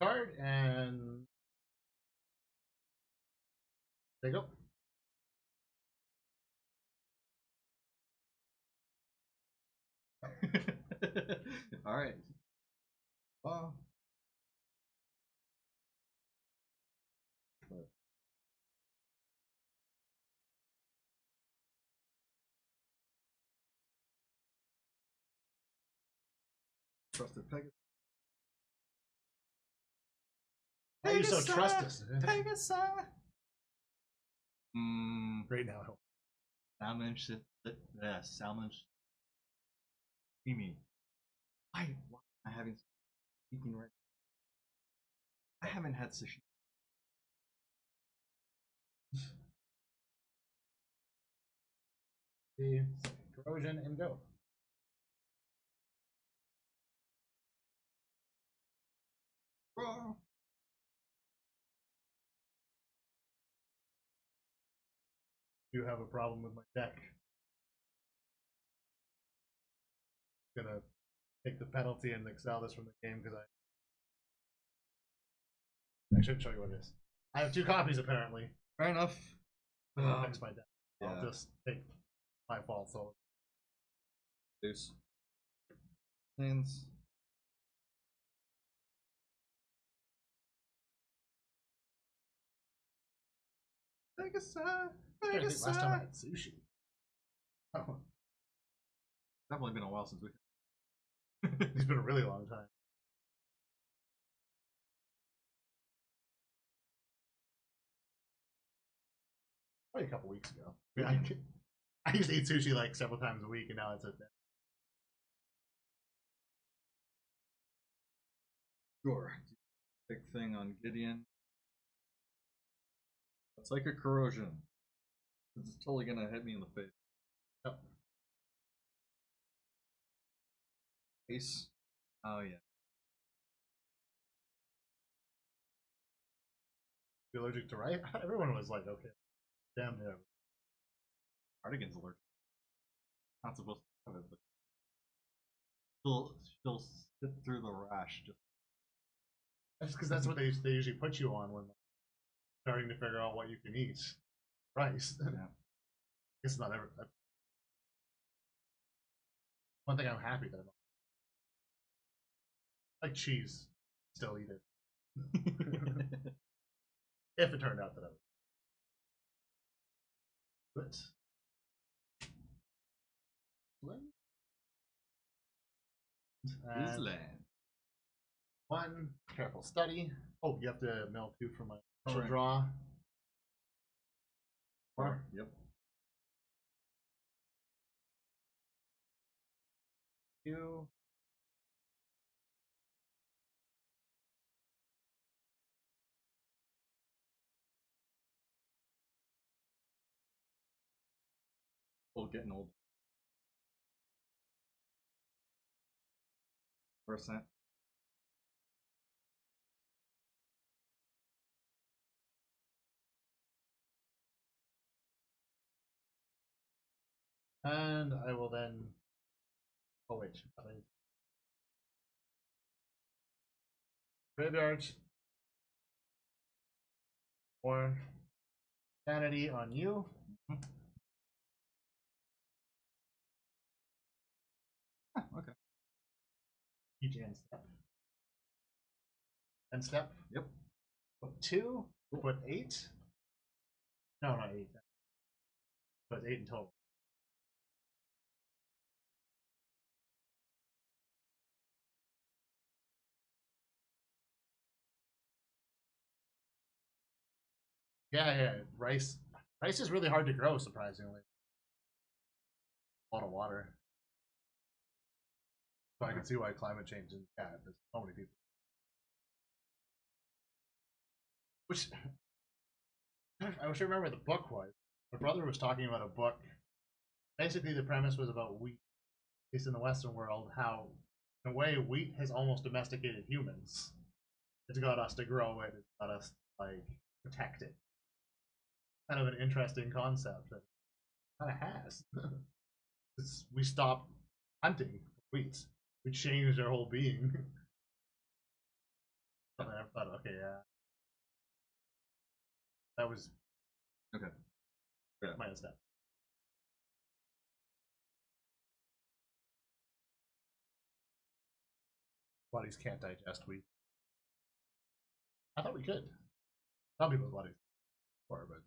Speaker 2: Card and there you go.
Speaker 1: All right. Well. Trusted Pegasus.
Speaker 2: Why are you so trusted?
Speaker 1: Pegasus.
Speaker 2: Right now.
Speaker 1: Salmon. Salmon. Amy. Why am I having speaking right? I haven't had sushi.
Speaker 2: The corrosion and go.
Speaker 1: Raw.
Speaker 2: You have a problem with my deck. I'm gonna take the penalty and exile this from the game because I shouldn't show you what it is. I have 2 copies apparently.
Speaker 1: Fair enough.
Speaker 2: I'll fix my deck.
Speaker 1: Yeah.
Speaker 2: I'll just take my fault. So
Speaker 1: Deuce. Planes. Pegasus. Pegasus.
Speaker 2: last time I had sushi.
Speaker 1: Oh. Definitely been a while since we.
Speaker 2: It's been a really long time. Probably a couple weeks ago. I mean, I used to eat sushi like several times a week, and now it's a
Speaker 1: Sure. Big thing on Gideon. It's like a corrosion. This is totally gonna hit me in the face.
Speaker 2: Yep.
Speaker 1: Ace. Oh yeah.
Speaker 2: You allergic to rice? Everyone was like, okay, damn yeah.
Speaker 1: Cardigan's allergic. Not supposed to have it, but she'll sit through the rash. Just
Speaker 2: That's because that's what they usually put you on when starting to figure out what you can eat. Rice.
Speaker 1: yeah.
Speaker 2: It's not ever. One thing I'm happy that I'm like cheese. Still eat it. If it turned out that I would. But
Speaker 1: Land.
Speaker 2: 1 careful study. Oh, you have to mill 2 for my special
Speaker 1: Right.
Speaker 2: draw. 4.
Speaker 1: Yep.
Speaker 2: 2.
Speaker 1: getting old. Percent.
Speaker 2: And I will then. Oh wait, graveyards. More sanity on you.
Speaker 1: Okay.
Speaker 2: Each end step. End step.
Speaker 1: Yep.
Speaker 2: Put 2. Put 8. No, not 8. But 8 in total. Yeah. Rice is really hard to grow, surprisingly. A lot of water. So I can see why climate change is bad. There's so many people. Which I wish I remember what the book was. My brother was talking about a book. Basically, the premise was about wheat, at least in the Western world, how, in a way, wheat has almost domesticated humans. It's got us to grow it. It's got us to, like, protect it. Kind of an interesting concept that kind of has. We stopped hunting for wheat. We changed our whole being. I thought, okay, yeah. That was
Speaker 1: Okay. Yeah.
Speaker 2: my step. Bodies can't digest wheat. I thought we could. Some people's bodies are, but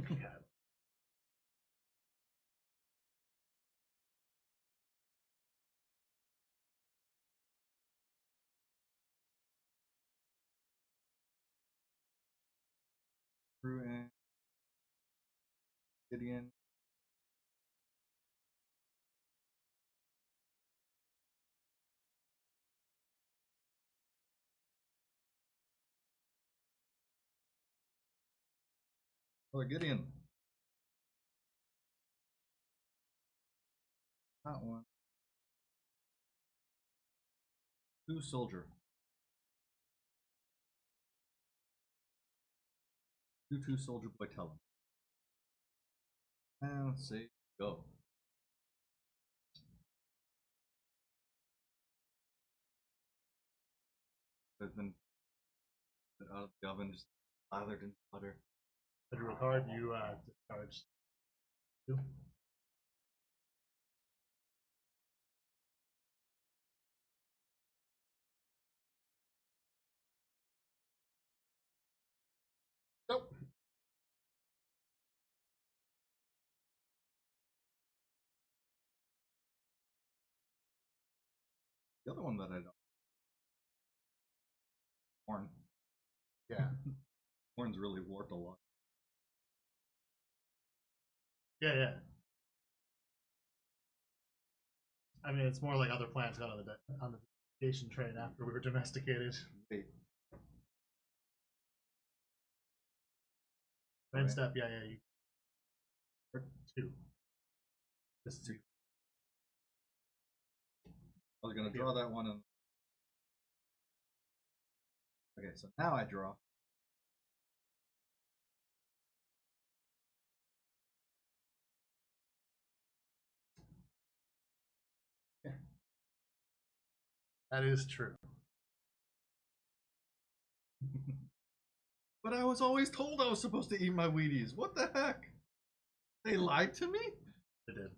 Speaker 2: yeah.
Speaker 1: Drew and Gideon. Or Gideon. Not one. 2 soldier. 2/2 soldier boy tell him. And let's see. Go. Has been put out of the oven, just lathered in butter.
Speaker 2: I drew a card, you discard 2. Nope.
Speaker 1: The other one that I don't. Horn.
Speaker 2: Yeah.
Speaker 1: Horn's really warped a lot.
Speaker 2: Yeah. I mean, it's more like other plants got on the domestication train after we were domesticated.
Speaker 1: Wait.
Speaker 2: End step, yeah. You 2. This is 2.
Speaker 1: I was gonna draw that one and okay, so now I draw.
Speaker 2: That is true.
Speaker 1: But I was always told I was supposed to eat my Wheaties. What the heck? They lied to me?
Speaker 2: They did.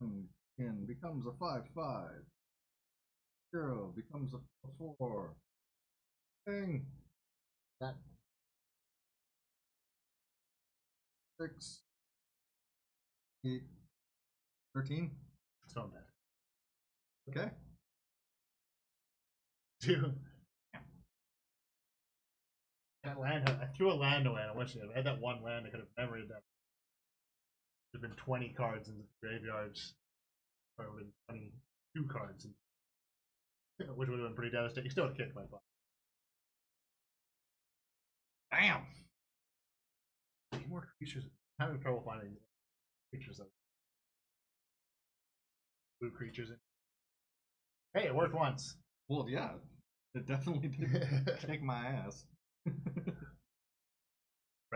Speaker 1: and becomes a 5/5. 0 becomes a 4. Thing.
Speaker 2: That
Speaker 1: 6, 8, 13.
Speaker 2: so bad.
Speaker 1: Okay.
Speaker 2: 2. That land, I threw a land away. I wish I had that one land. I could have memoried that. There have been 20 cards in the graveyards, or would have been 22 cards, which would have been pretty devastating. You still would have kicked my butt.
Speaker 1: Bam!
Speaker 2: Any more creatures? I'm having trouble finding creatures though. Blue creatures. Hey, it worked once.
Speaker 1: Well, yeah, it definitely did kick my ass.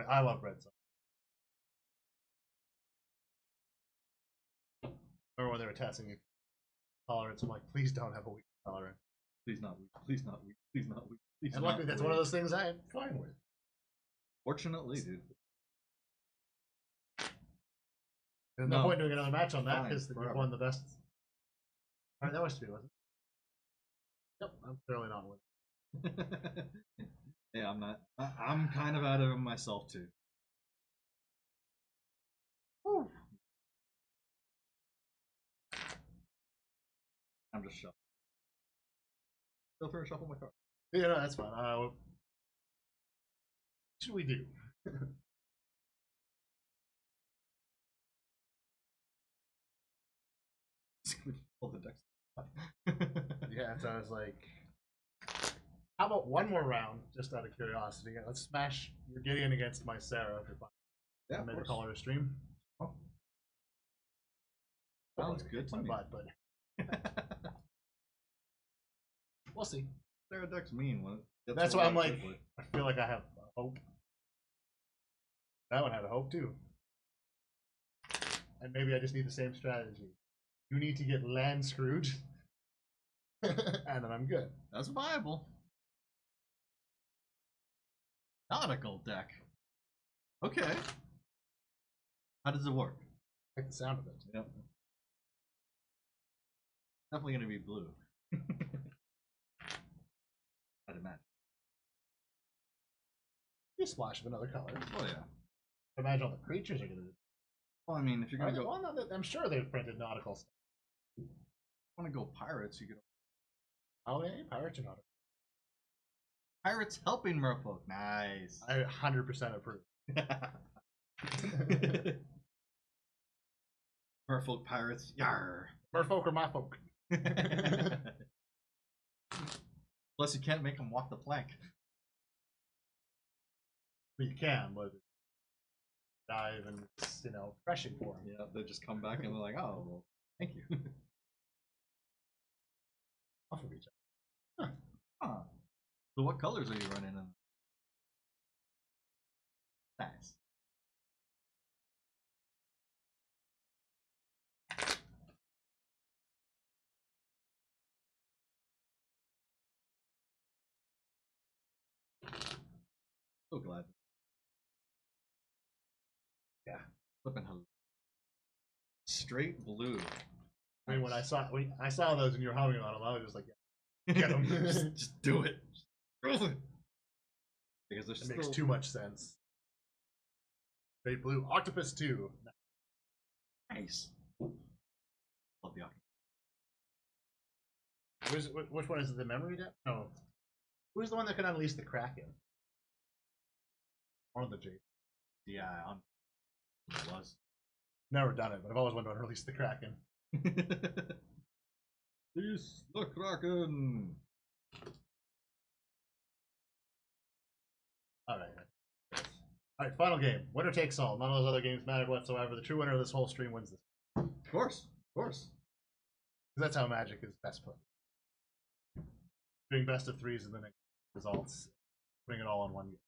Speaker 2: I love red. So. Remember when they were testing tolerance? I'm like, please don't have a weak tolerance.
Speaker 1: Please not weak. Please not weak. Please not weak. Please
Speaker 2: and luckily, that's one of those things I'm fine with.
Speaker 1: Fortunately, dude.
Speaker 2: There's no point doing another match on that because you've won the best. Alright, that was 2, wasn't it? Yep, I'm clearly not winning.
Speaker 1: Yeah, I'm not. I'm kind of out of it myself too. Woo. I'm just shuffling. Feel free to shuffle my card.
Speaker 2: Yeah, no, that's fine. What should we do?
Speaker 1: Pull the decks.
Speaker 2: Yeah, so I was like, how about one more round, just out of curiosity? Let's smash your Gideon against my Serra.
Speaker 1: Yeah,
Speaker 2: I made a caller stream.
Speaker 1: Oh. Sounds good to me.
Speaker 2: Butt, but we'll see.
Speaker 1: Serra deck's mean.
Speaker 2: That's why I'm like, I feel like I have hope. That one had a hope too. And maybe I just need the same strategy. You need to get land screwed, and then I'm good.
Speaker 1: That's viable. Nautical deck. Okay. How does it work?
Speaker 2: I like the sound of it.
Speaker 1: Yep. Definitely gonna be blue. I'd imagine.
Speaker 2: You splash of another color.
Speaker 1: Oh yeah.
Speaker 2: Imagine all the creatures are gonna do.
Speaker 1: Well, I mean, if you're gonna go,
Speaker 2: well, no, I'm sure they've printed nautical stuff.
Speaker 1: Want to go pirates? You could.
Speaker 2: Oh yeah, pirates are nautical.
Speaker 1: Pirates helping merfolk. Nice.
Speaker 2: I 100% approve.
Speaker 1: Merfolk pirates. Yarr.
Speaker 2: Merfolk or my folk.
Speaker 1: Plus, you can't make them walk the plank.
Speaker 2: But you can, but dive and it's, crushing for them.
Speaker 1: Yeah, they just come back and they're like, "Oh, well, thank you."
Speaker 2: Off of each other.
Speaker 1: Huh. So, what colors are you running in? Nice. So glad. Yeah, flipping hell. Straight blue.
Speaker 2: I mean, when I saw those and you were humming on them, I was just like, yeah, get them.
Speaker 1: just do it. Because there's
Speaker 2: it makes too much sense. Straight blue. Octopus 2.
Speaker 1: Nice. Love the octopus.
Speaker 2: Which one is it? The memory deck? No. Who's the one that can unleash the Kraken? One of the J.
Speaker 1: Yeah, it was.
Speaker 2: Never done it, but I've always wanted to release the Kraken.
Speaker 1: Release the Kraken.
Speaker 2: Alright, final game. Winner takes all. None of those other games mattered whatsoever. The true winner of this whole stream wins this.
Speaker 1: Of course. Because
Speaker 2: that's how Magic is best played. Doing best of threes and then results. Putting it all in one game.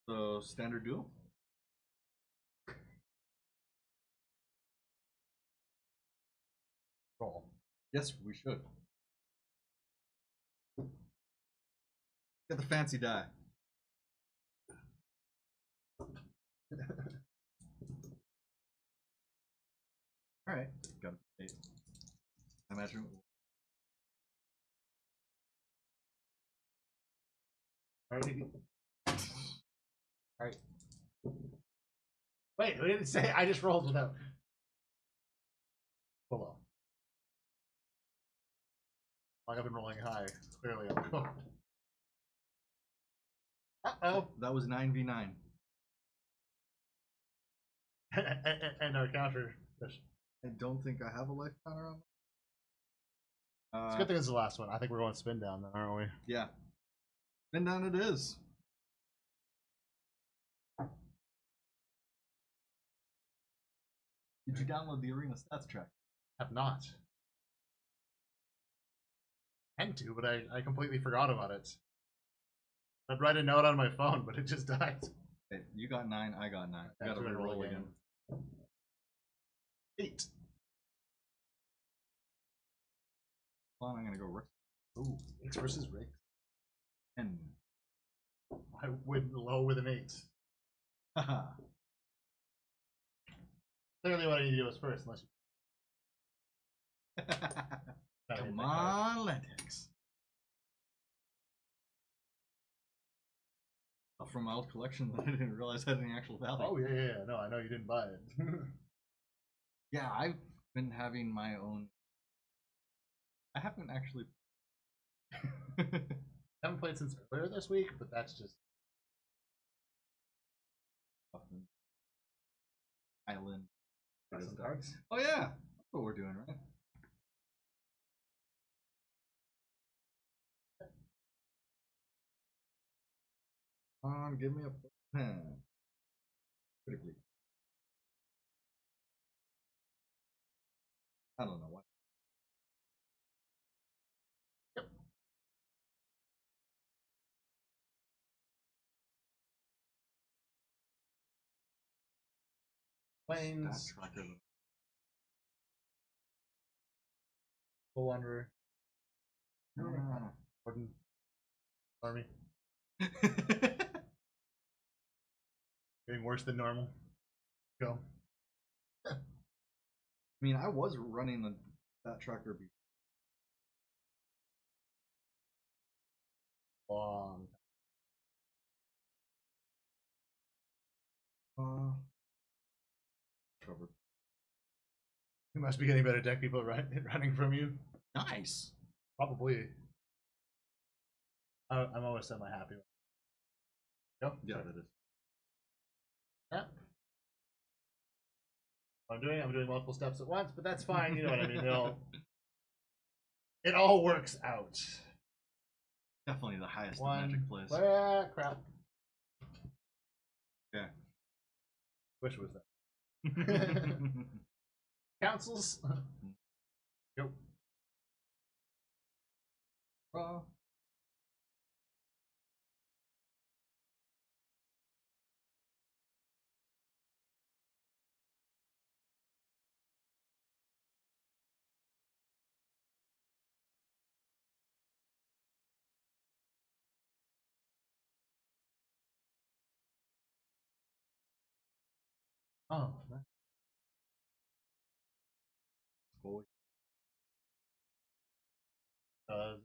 Speaker 1: So, standard duel?
Speaker 2: Roll.
Speaker 1: Yes, we should. Get the fancy die. Alright, got it. I imagine.
Speaker 2: Alright. Wait, we didn't say I just rolled without. Below. Like I've been rolling high. Clearly I'm cooked. Uh-oh.
Speaker 1: That was 9v9.
Speaker 2: And our counter.
Speaker 1: I don't think I have a life counter on.
Speaker 2: It's a good thing it's the last one. I think we're going spin down then, aren't we?
Speaker 1: Yeah. Spin down it is. Did you download the Arena Stats track?
Speaker 2: Have not. Meant to, but I completely forgot about it. I'd write a note on my phone, but it just died.
Speaker 1: Okay, you got 9, I got 9. I gotta re-roll again. 8. Hold on, I'm gonna go Rick.
Speaker 2: Ooh, 8 versus Rick.
Speaker 1: 10.
Speaker 2: I went low with an 8.
Speaker 1: Haha.
Speaker 2: Clearly what I need to do is first, unless you...
Speaker 1: Come on, Lentex. From my old collection that I didn't realize had any actual value.
Speaker 2: Oh, yeah. No, I know you didn't buy it.
Speaker 1: Yeah, I've been having my own. I haven't actually.
Speaker 2: Haven't played since earlier this week, but that's just.
Speaker 1: Island.
Speaker 2: Some cards.
Speaker 1: Oh, yeah. That's what we're doing, right? Come on, give me a pen. Critically. I don't know why.
Speaker 2: Yep. Planes. Full under. Gordon. Army. Getting worse than normal. Go.
Speaker 1: I mean, I was running that tracker before.
Speaker 2: Long.
Speaker 1: Covered.
Speaker 2: You must be getting better deck people running from you.
Speaker 1: Nice.
Speaker 2: Probably. I'm always semi-happy. Go.
Speaker 1: Yeah, that is.
Speaker 2: Yep. I'm doing multiple steps at once, but that's fine. You know what I mean? It all works out.
Speaker 1: Definitely the highest
Speaker 2: One.
Speaker 1: Magic plays.
Speaker 2: Crap.
Speaker 1: Yeah.
Speaker 2: Wish it was that. Councils. Go. Oh.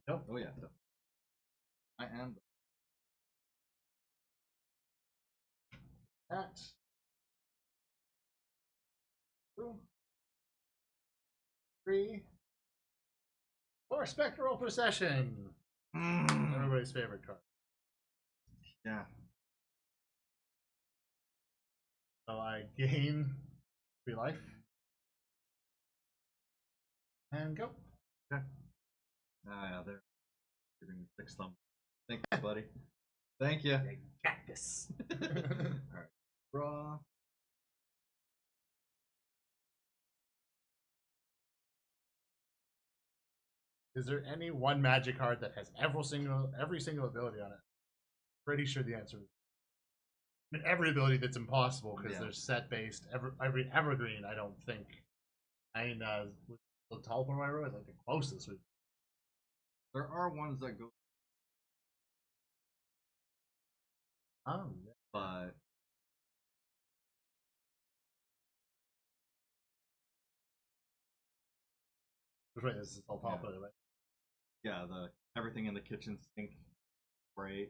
Speaker 2: Go.
Speaker 1: Oh yeah. I am.
Speaker 2: That. 2, 3, 4. Spectral Procession. Everybody's favorite card.
Speaker 1: Yeah.
Speaker 2: So I gain 3 life. And go.
Speaker 1: Okay. Ah, yeah, there. Giving me 6 thumb. Thank you, buddy. Thank you.
Speaker 2: Cactus.
Speaker 1: Alright. Draw.
Speaker 2: Is there any one Magic card that has every single ability on it? Pretty sure the answer is. I mean, every ability that's impossible because they're set based. Every evergreen, I don't think. I mean, the teleport I wrote is like the closest.
Speaker 1: There are ones that go.
Speaker 2: Oh,
Speaker 1: But
Speaker 2: Right, this is all popular, right?
Speaker 1: Yeah, everything in the kitchen sink, spray,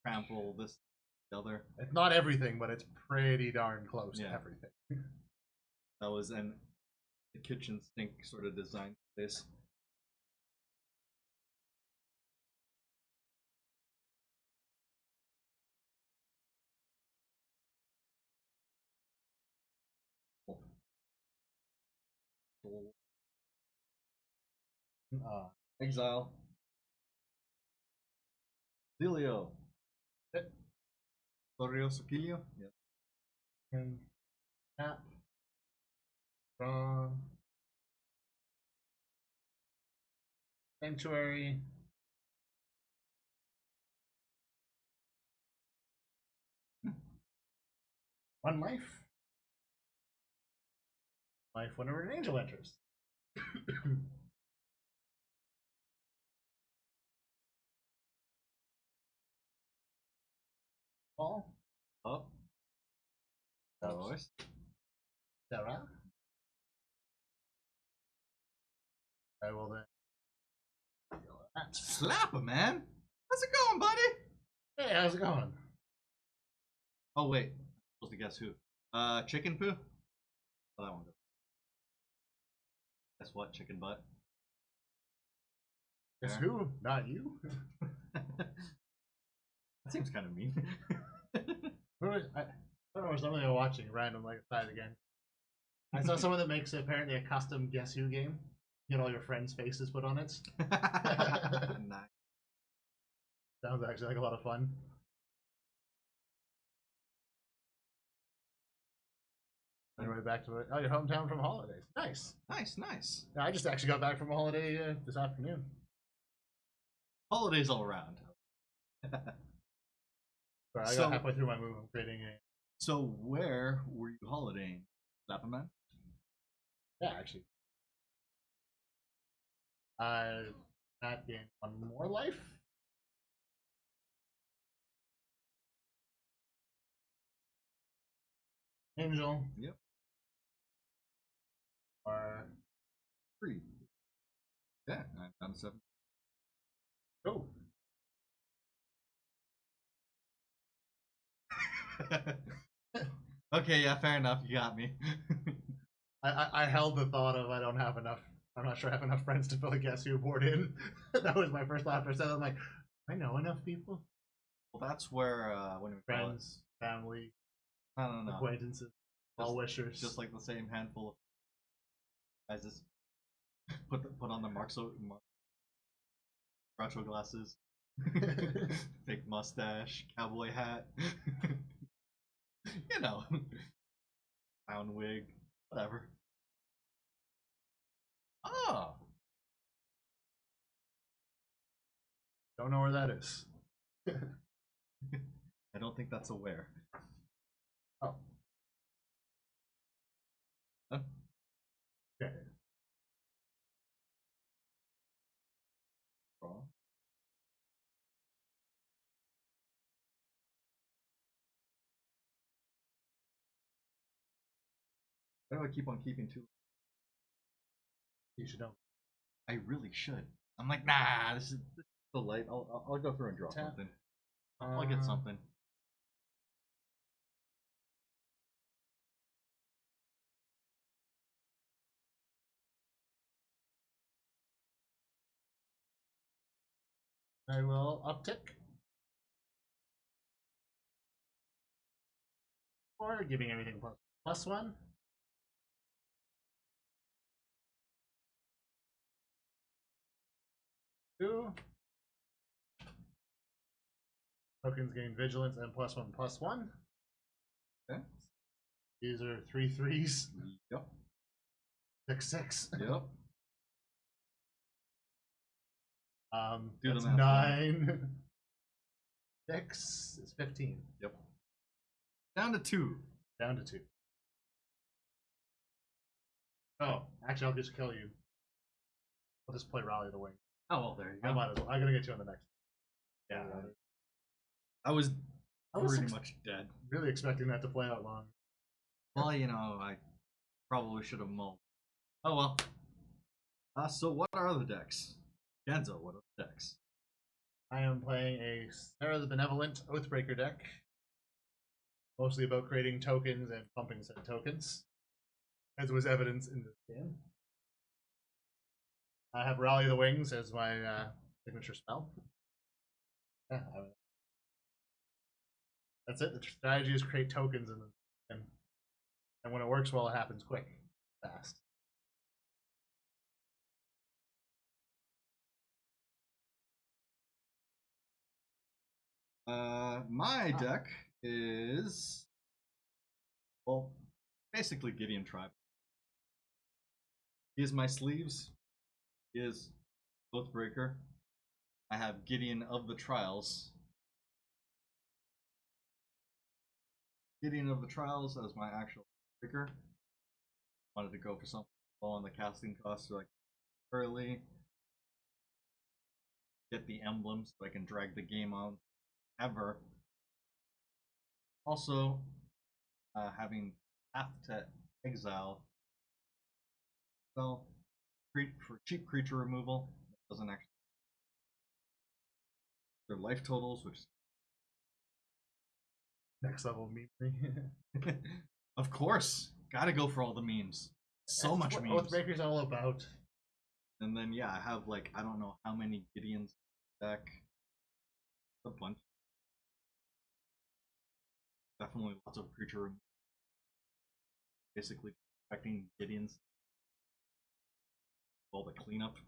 Speaker 1: trample, this, the other.
Speaker 2: It's not everything, but it's pretty darn close to everything.
Speaker 1: That was the kitchen sink sort of design this. Exile. Delio. Torrio Soquilio. Yeah.
Speaker 2: And tap. Draw. Sanctuary. One life. Life whenever an angel enters. Ball.
Speaker 1: Up.
Speaker 2: Serra. I will then.
Speaker 1: Slap him, man. How's it going, buddy?
Speaker 2: Hey, how's it going?
Speaker 1: Oh wait, I'm supposed to guess who? Chicken poo. Oh, that one goes. Guess what? Chicken butt.
Speaker 2: Guess who? Not you.
Speaker 1: That seems kind of mean.
Speaker 2: I don't know. Something I'm watching random like that again. I saw someone that makes apparently a custom Guess Who game. Get all your friends' faces put on it.
Speaker 1: Nice.
Speaker 2: Sounds actually like a lot of fun. Anyway, back to it. Oh, your hometown from holidays. Nice.
Speaker 1: Nice.
Speaker 2: Yeah, I just actually got back from a holiday this afternoon.
Speaker 1: Holidays all around.
Speaker 2: Sorry, I got halfway through my move. I'm creating a.
Speaker 1: So where were you holidaying? Lapperman?
Speaker 2: Yeah, actually. Not in One More Life. Angel.
Speaker 1: Yep.
Speaker 2: Or
Speaker 1: 3. Yeah, I'm 7.
Speaker 2: Go.
Speaker 1: Okay, yeah, fair enough. You got me.
Speaker 2: I held the thought of I don't have enough. I'm not sure I have enough friends to fill a Guess Who board in. That was my first thought. First, I'm like, I know enough people.
Speaker 1: Well, that's where when we
Speaker 2: Friends, family,
Speaker 1: no.
Speaker 2: acquaintances, well wishers.
Speaker 1: Just like the same handful of guys just put on the Groucho glasses, fake mustache, cowboy hat, you know, clown wig, whatever. Oh,
Speaker 2: Don't know where that is.
Speaker 1: I don't think that's a where.
Speaker 2: Oh.
Speaker 1: Huh?
Speaker 2: Okay.
Speaker 1: Draw. Why do I keep on keeping 2?
Speaker 2: You should know.
Speaker 1: I really should. I'm like, nah, this is so light. I'll go through and draw something. I'll get something.
Speaker 2: I will uptick. Or giving everything +1. Two. Tokens gain vigilance and +1/+1.
Speaker 1: Okay.
Speaker 2: These are 3 3s.
Speaker 1: Yep.
Speaker 2: 6 6.
Speaker 1: Yep. Do
Speaker 2: That's
Speaker 1: the math.
Speaker 2: 9. 6 is 15.
Speaker 1: Yep. Down to 2.
Speaker 2: Down to 2. Oh, actually, I'll just kill you. I'll just play Rally the Wing.
Speaker 1: Oh well, there you go.
Speaker 2: I might as well. I'm gonna get you on the next.
Speaker 1: Yeah. I was pretty much dead.
Speaker 2: Really expecting that to play out long.
Speaker 1: Well, you know, I probably should have mulled Oh well. So what are the decks? Genzo, what are the decks?
Speaker 2: I am playing a Serra the Benevolent Oathbreaker deck. Mostly about creating tokens and pumping said tokens, as was evidence in this game. I have Rally the Wings as my signature spell. Yeah, that's it. The strategy is create tokens, and when it works well, it happens quick, fast.
Speaker 1: My deck is, well, basically Gideon Tribe. He is my sleeves. He is Oathbreaker. I have Gideon of the Trials. Gideon of the Trials as my actual breaker. Wanted to go for something low on the casting cost so I can early get the emblems so I can drag the game on ever. Also, having Path to Exile. So, for cheap creature removal, that doesn't actually. Their life totals, which
Speaker 2: Next level meme.
Speaker 1: of course, gotta go for all the memes. So
Speaker 2: That's
Speaker 1: much
Speaker 2: what
Speaker 1: memes.
Speaker 2: Oathbreaker's all about.
Speaker 1: And then yeah, I have like I don't know how many Gideons deck. A bunch. Definitely lots of creature removal. Basically affecting Gideons. All the cleanup. I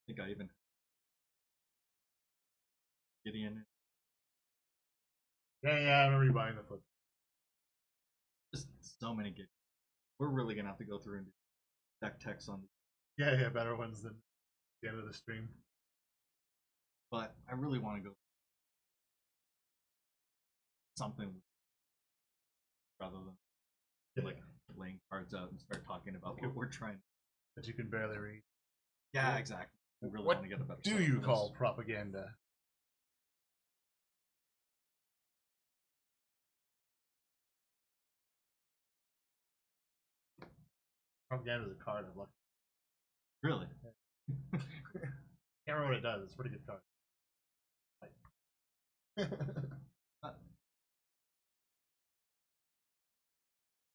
Speaker 1: think I even Gideon.
Speaker 2: Yeah, I remember you buying the foot.
Speaker 1: Just so many Gideons. We're really gonna have to go through and do deck techs on these.
Speaker 2: Yeah, better ones than the end of the stream.
Speaker 1: But I really want to go something rather than like laying cards out and start talking about what we're trying.
Speaker 2: That you can barely read.
Speaker 1: Yeah, exactly. I really
Speaker 2: What
Speaker 1: want to get a better.
Speaker 2: do you call propaganda? Propaganda is a card I've looked.
Speaker 1: Really?
Speaker 2: Can't remember what it does. It's a pretty good card.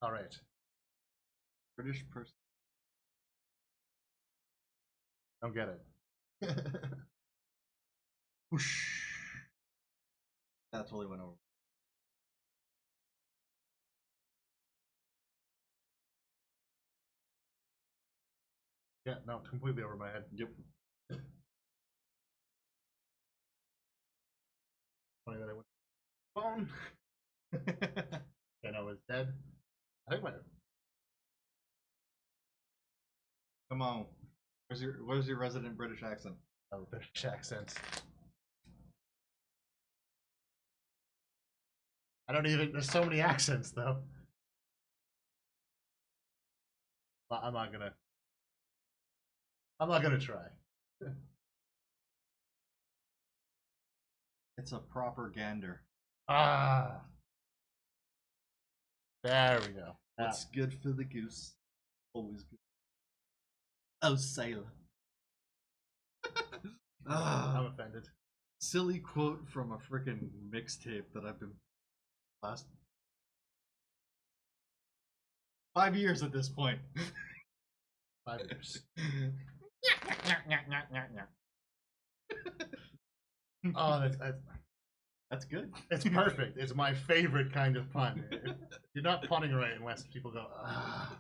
Speaker 2: All right.
Speaker 1: British person.
Speaker 2: Don't get it.
Speaker 1: Whoosh. That totally went over.
Speaker 2: Yeah, no, completely over my head.
Speaker 1: Yep.
Speaker 2: Funny that I went phone. And I was dead. I think my
Speaker 1: Come on. Where's your resident British accent?
Speaker 2: British accent. I don't even. There's so many accents though. But I'm not gonna try.
Speaker 1: It's a proper gander.
Speaker 2: Ah. There we go.
Speaker 1: What's good for the goose? Always good. Oh, sailor.
Speaker 2: I'm offended.
Speaker 1: Silly quote from a freaking mixtape that I've been last 5 years at this point.
Speaker 2: 5 years. Oh,
Speaker 1: that's good.
Speaker 2: It's perfect. It's my favorite kind of pun. You're not punning right unless people go, ah.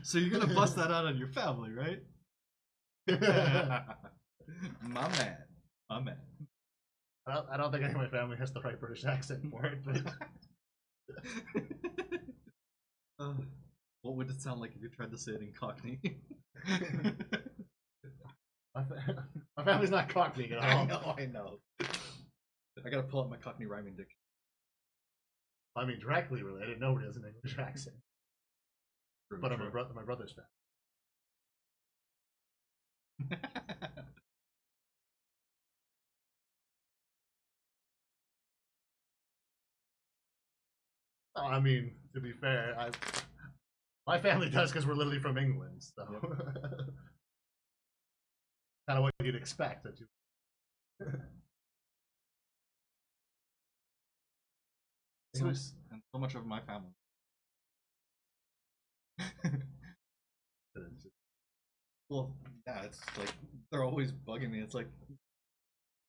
Speaker 1: So you're gonna bust that out on your family, right? My man.
Speaker 2: I don't think any of my family has the right British accent for it, but
Speaker 1: what would it sound like if you tried to say it in Cockney?
Speaker 2: my family's not Cockney at all.
Speaker 1: I know. I gotta pull up my Cockney rhyming dictionary.
Speaker 2: I mean, directly related. Nobody has an English accent, but I'm my brother's fan. I mean, to be fair, My family does because we're literally from England, so
Speaker 1: Yep.
Speaker 2: kind of what you'd expect. That you...
Speaker 1: and so much of my family. Well, yeah, it's like they're always bugging me. It's like,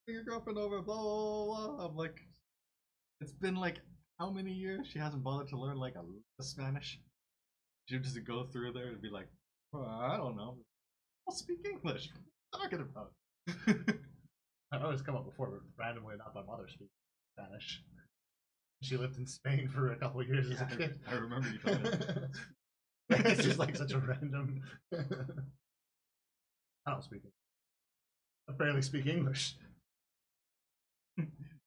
Speaker 1: bring your girlfriend over, blah blah blah. I'm like, it's been like how many years she hasn't bothered to learn like a Spanish. She would just go through there and be like, well, I don't know, I'll speak English. What are you talking about?
Speaker 2: I've always come up before, but randomly not my mother speaks Spanish. She lived in Spain for a couple of years as a kid.
Speaker 1: I remember you telling me.
Speaker 2: It's just like such a random. I don't speak English. I barely speak English.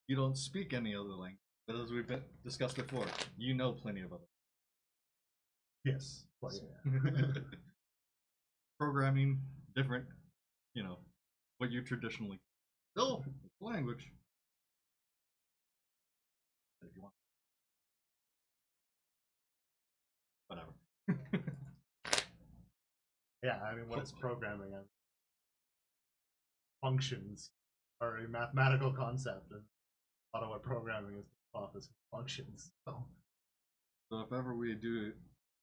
Speaker 1: You don't speak any other language, but as we've discussed before, you know plenty of other.
Speaker 2: Yes. Well, yeah.
Speaker 1: Programming, different, you know, what you traditionally. Still, language. If you want. Whatever.
Speaker 2: Yeah, I mean, what is programming? I mean, functions are a mathematical concept, and a lot of what programming is off is functions.
Speaker 1: So if ever we do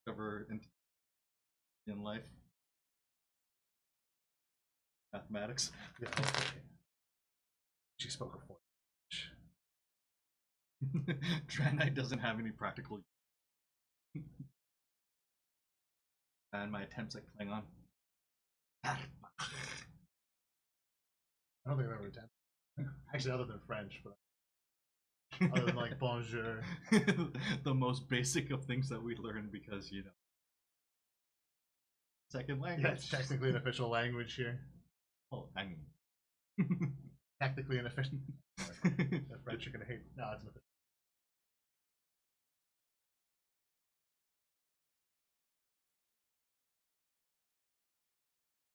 Speaker 1: ever in life, mathematics.
Speaker 2: Yeah, okay. She spoke a four.
Speaker 1: Draenei doesn't have any practical. And my attempts at Klingon.
Speaker 2: I don't think I've ever attempted. Actually, other than French, but other than like bonjour.
Speaker 1: The most basic of things that we learn because, you know, second language.
Speaker 2: Yeah, it's technically an official language here.
Speaker 1: Well, I mean.
Speaker 2: Technically an official. The French are gonna hate. No, it's an official.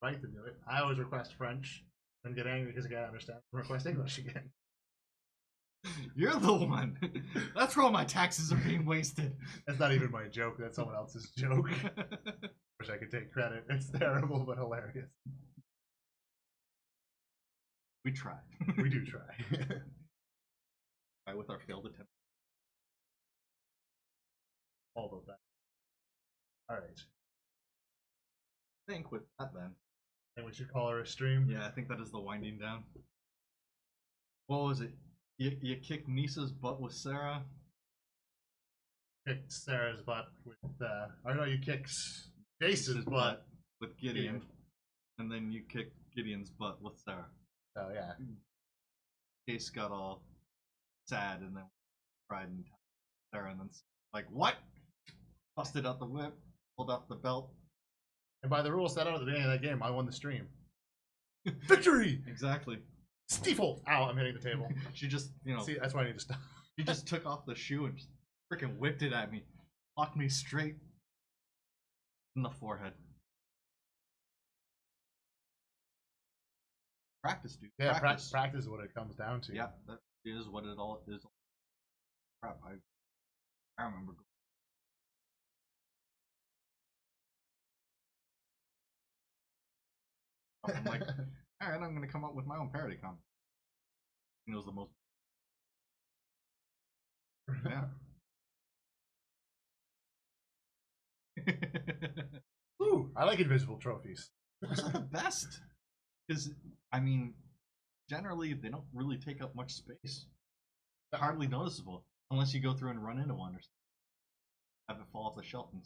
Speaker 2: Right to do it. I always request French and get angry because I can't understand. Request English again.
Speaker 1: You're the one. That's where all my taxes are being wasted.
Speaker 2: That's not even my joke. That's someone else's joke. Wish I could take credit. It's terrible but hilarious.
Speaker 1: We try.
Speaker 2: We do try.
Speaker 1: Try with our failed attempt.
Speaker 2: All of that. All right.
Speaker 1: I think with that then.
Speaker 2: And we should call her a stream.
Speaker 1: Yeah, I think that is the winding down. What was it? You kicked Nissa's butt with Serra.
Speaker 2: Kicked Sarah's butt with or no, you kicked Jace's butt
Speaker 1: with Gideon. And then you kicked Gideon's butt with Serra.
Speaker 2: Oh yeah.
Speaker 1: Jace got all sad and then cried and Serra and then like, what? Busted out the whip, pulled out the belt.
Speaker 2: And by the rules set out at the beginning of that game, I won the stream. Victory!
Speaker 1: Exactly.
Speaker 2: Stiefel! Ow, I'm hitting the table.
Speaker 1: She just, you know.
Speaker 2: See, that's why I need to stop.
Speaker 1: She just took off the shoe and just freaking whipped it at me. Locked me straight in the forehead. Practice, dude.
Speaker 2: Yeah, practice is what it comes down to.
Speaker 1: Yeah, that is what it all is. Crap, I remember. I'm like, alright, I'm gonna come up with my own parody comic. It was the most. Yeah.
Speaker 2: Ooh, I like invisible trophies.
Speaker 1: Those are the best. Because, I mean, generally they don't really take up much space. They're hardly noticeable. Unless you go through and run into one or something. Have it fall off the shelf and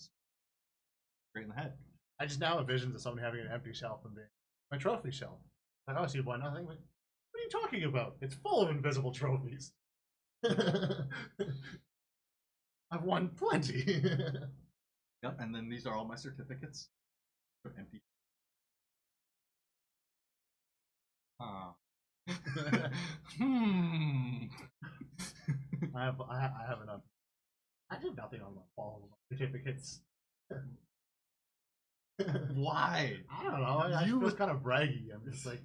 Speaker 1: straight in the head.
Speaker 2: I just now have visions of somebody having an empty shelf and being my trophy shelf. Like, oh, so you won nothing? Like, what are you talking about? It's full of invisible trophies. I've won plenty.
Speaker 1: Yep, and then these are all my certificates. They're empty.
Speaker 2: I have enough. I did nothing on all of my certificates.
Speaker 1: Why?
Speaker 2: I don't know. I feel kind of braggy. I'm just like.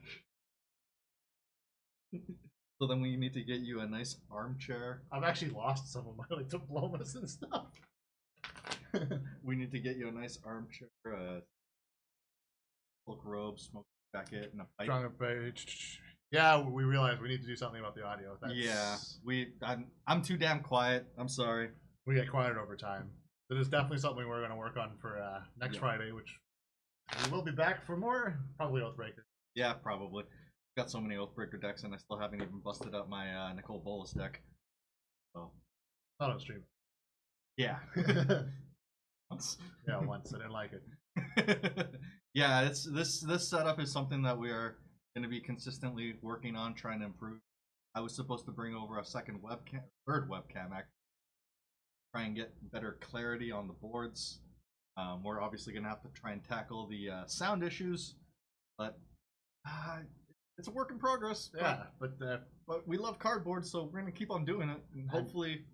Speaker 1: So then we need to get you a nice armchair.
Speaker 2: I've actually lost some of my like diplomas and stuff.
Speaker 1: We need to get you a nice armchair, silk robe, smoke jacket, and a pipe.
Speaker 2: Strong page. Yeah, we realized we need to do something about the audio.
Speaker 1: Yeah, I'm too damn quiet. I'm sorry.
Speaker 2: We get quieter over time. That is definitely something we're going to work on for next Friday, which we will be back for more, probably Oathbreaker.
Speaker 1: Yeah, probably. Got so many Oathbreaker decks, and I still haven't even busted up my Nicole Bolas deck. So.
Speaker 2: Not on stream.
Speaker 1: Yeah. Once.
Speaker 2: Yeah, once. I didn't like it.
Speaker 1: Yeah, this setup is something that we are going to be consistently working on, trying to improve. I was supposed to bring over a third webcam, actually. Try and get better clarity on the boards. We're obviously going to have to try and tackle the sound issues, but it's a work in progress.
Speaker 2: Yeah,
Speaker 1: but we love cardboard, so we're going to keep on doing it, and hopefully.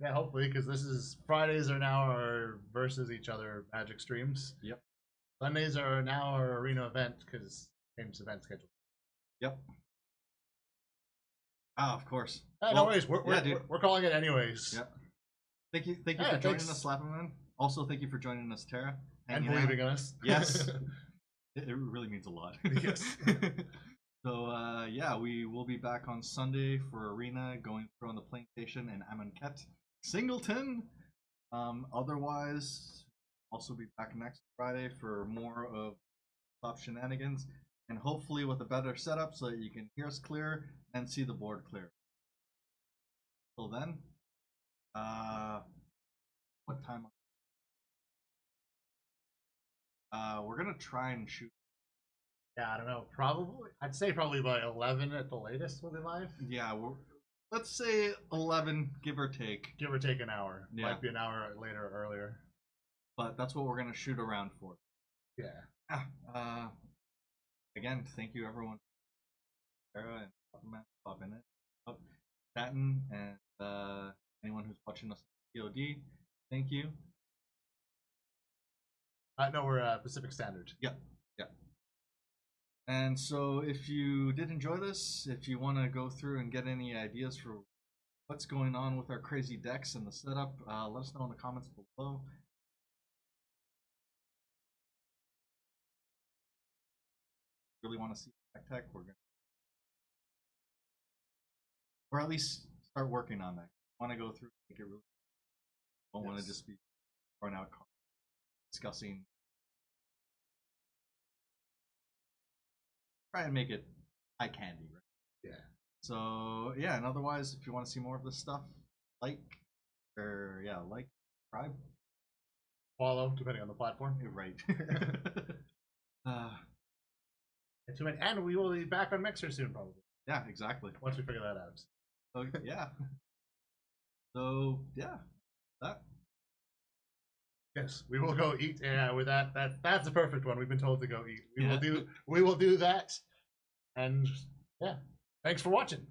Speaker 2: Yeah, hopefully, because this is Fridays are now our versus each other Magic streams.
Speaker 1: Yep.
Speaker 2: Sundays are now our arena event because game's event schedule.
Speaker 1: Yep. Ah, of course.
Speaker 2: No worries. We're calling it anyways.
Speaker 1: Yep. Thank you for joining us, Slappingman. Also, thank you for joining us, Tara.
Speaker 2: And believing in us.
Speaker 1: Yes. It really means a lot.
Speaker 2: Yes.
Speaker 1: So, yeah, we will be back on Sunday for Arena, going through on the Plantation and Amonkhet Singleton. Otherwise, also be back next Friday for more of top shenanigans, and hopefully with a better setup so that you can hear us clear and see the board clear. Till then, what time? We're gonna try and shoot.
Speaker 2: Yeah, I don't know. I'd say probably by 11 at the latest we'll be live.
Speaker 1: Yeah, let's say 11, give or take.
Speaker 2: Give or take an hour.
Speaker 1: Yeah.
Speaker 2: Might be an hour later or earlier.
Speaker 1: But that's what we're going to shoot around for.
Speaker 2: Yeah.
Speaker 1: Again, thank you everyone. Sarah and Bob in it. Satin and anyone who's watching us on POD, thank you.
Speaker 2: No, we're Pacific Standard.
Speaker 1: Yeah. And so if you did enjoy this, if you want to go through and get any ideas for what's going on with our crazy decks and the setup, let us know in the comments below. Really want to see tech, we're gonna, or at least start working on that. Want to go through, make it really. Don't want to just be throwing out discussing. Try and make it eye candy, right?
Speaker 2: Yeah.
Speaker 1: So yeah, and otherwise, if you want to see more of this stuff, like, subscribe,
Speaker 2: follow, depending on the platform.
Speaker 1: You're right.
Speaker 2: And we will be back on Mixer soon, probably.
Speaker 1: Yeah, exactly.
Speaker 2: Once we figure that out.
Speaker 1: So yeah. So yeah, that.
Speaker 2: Yes, we will go eat. Yeah, with that's a perfect one. We've been told to go eat. We will do that. And yeah, thanks for watching.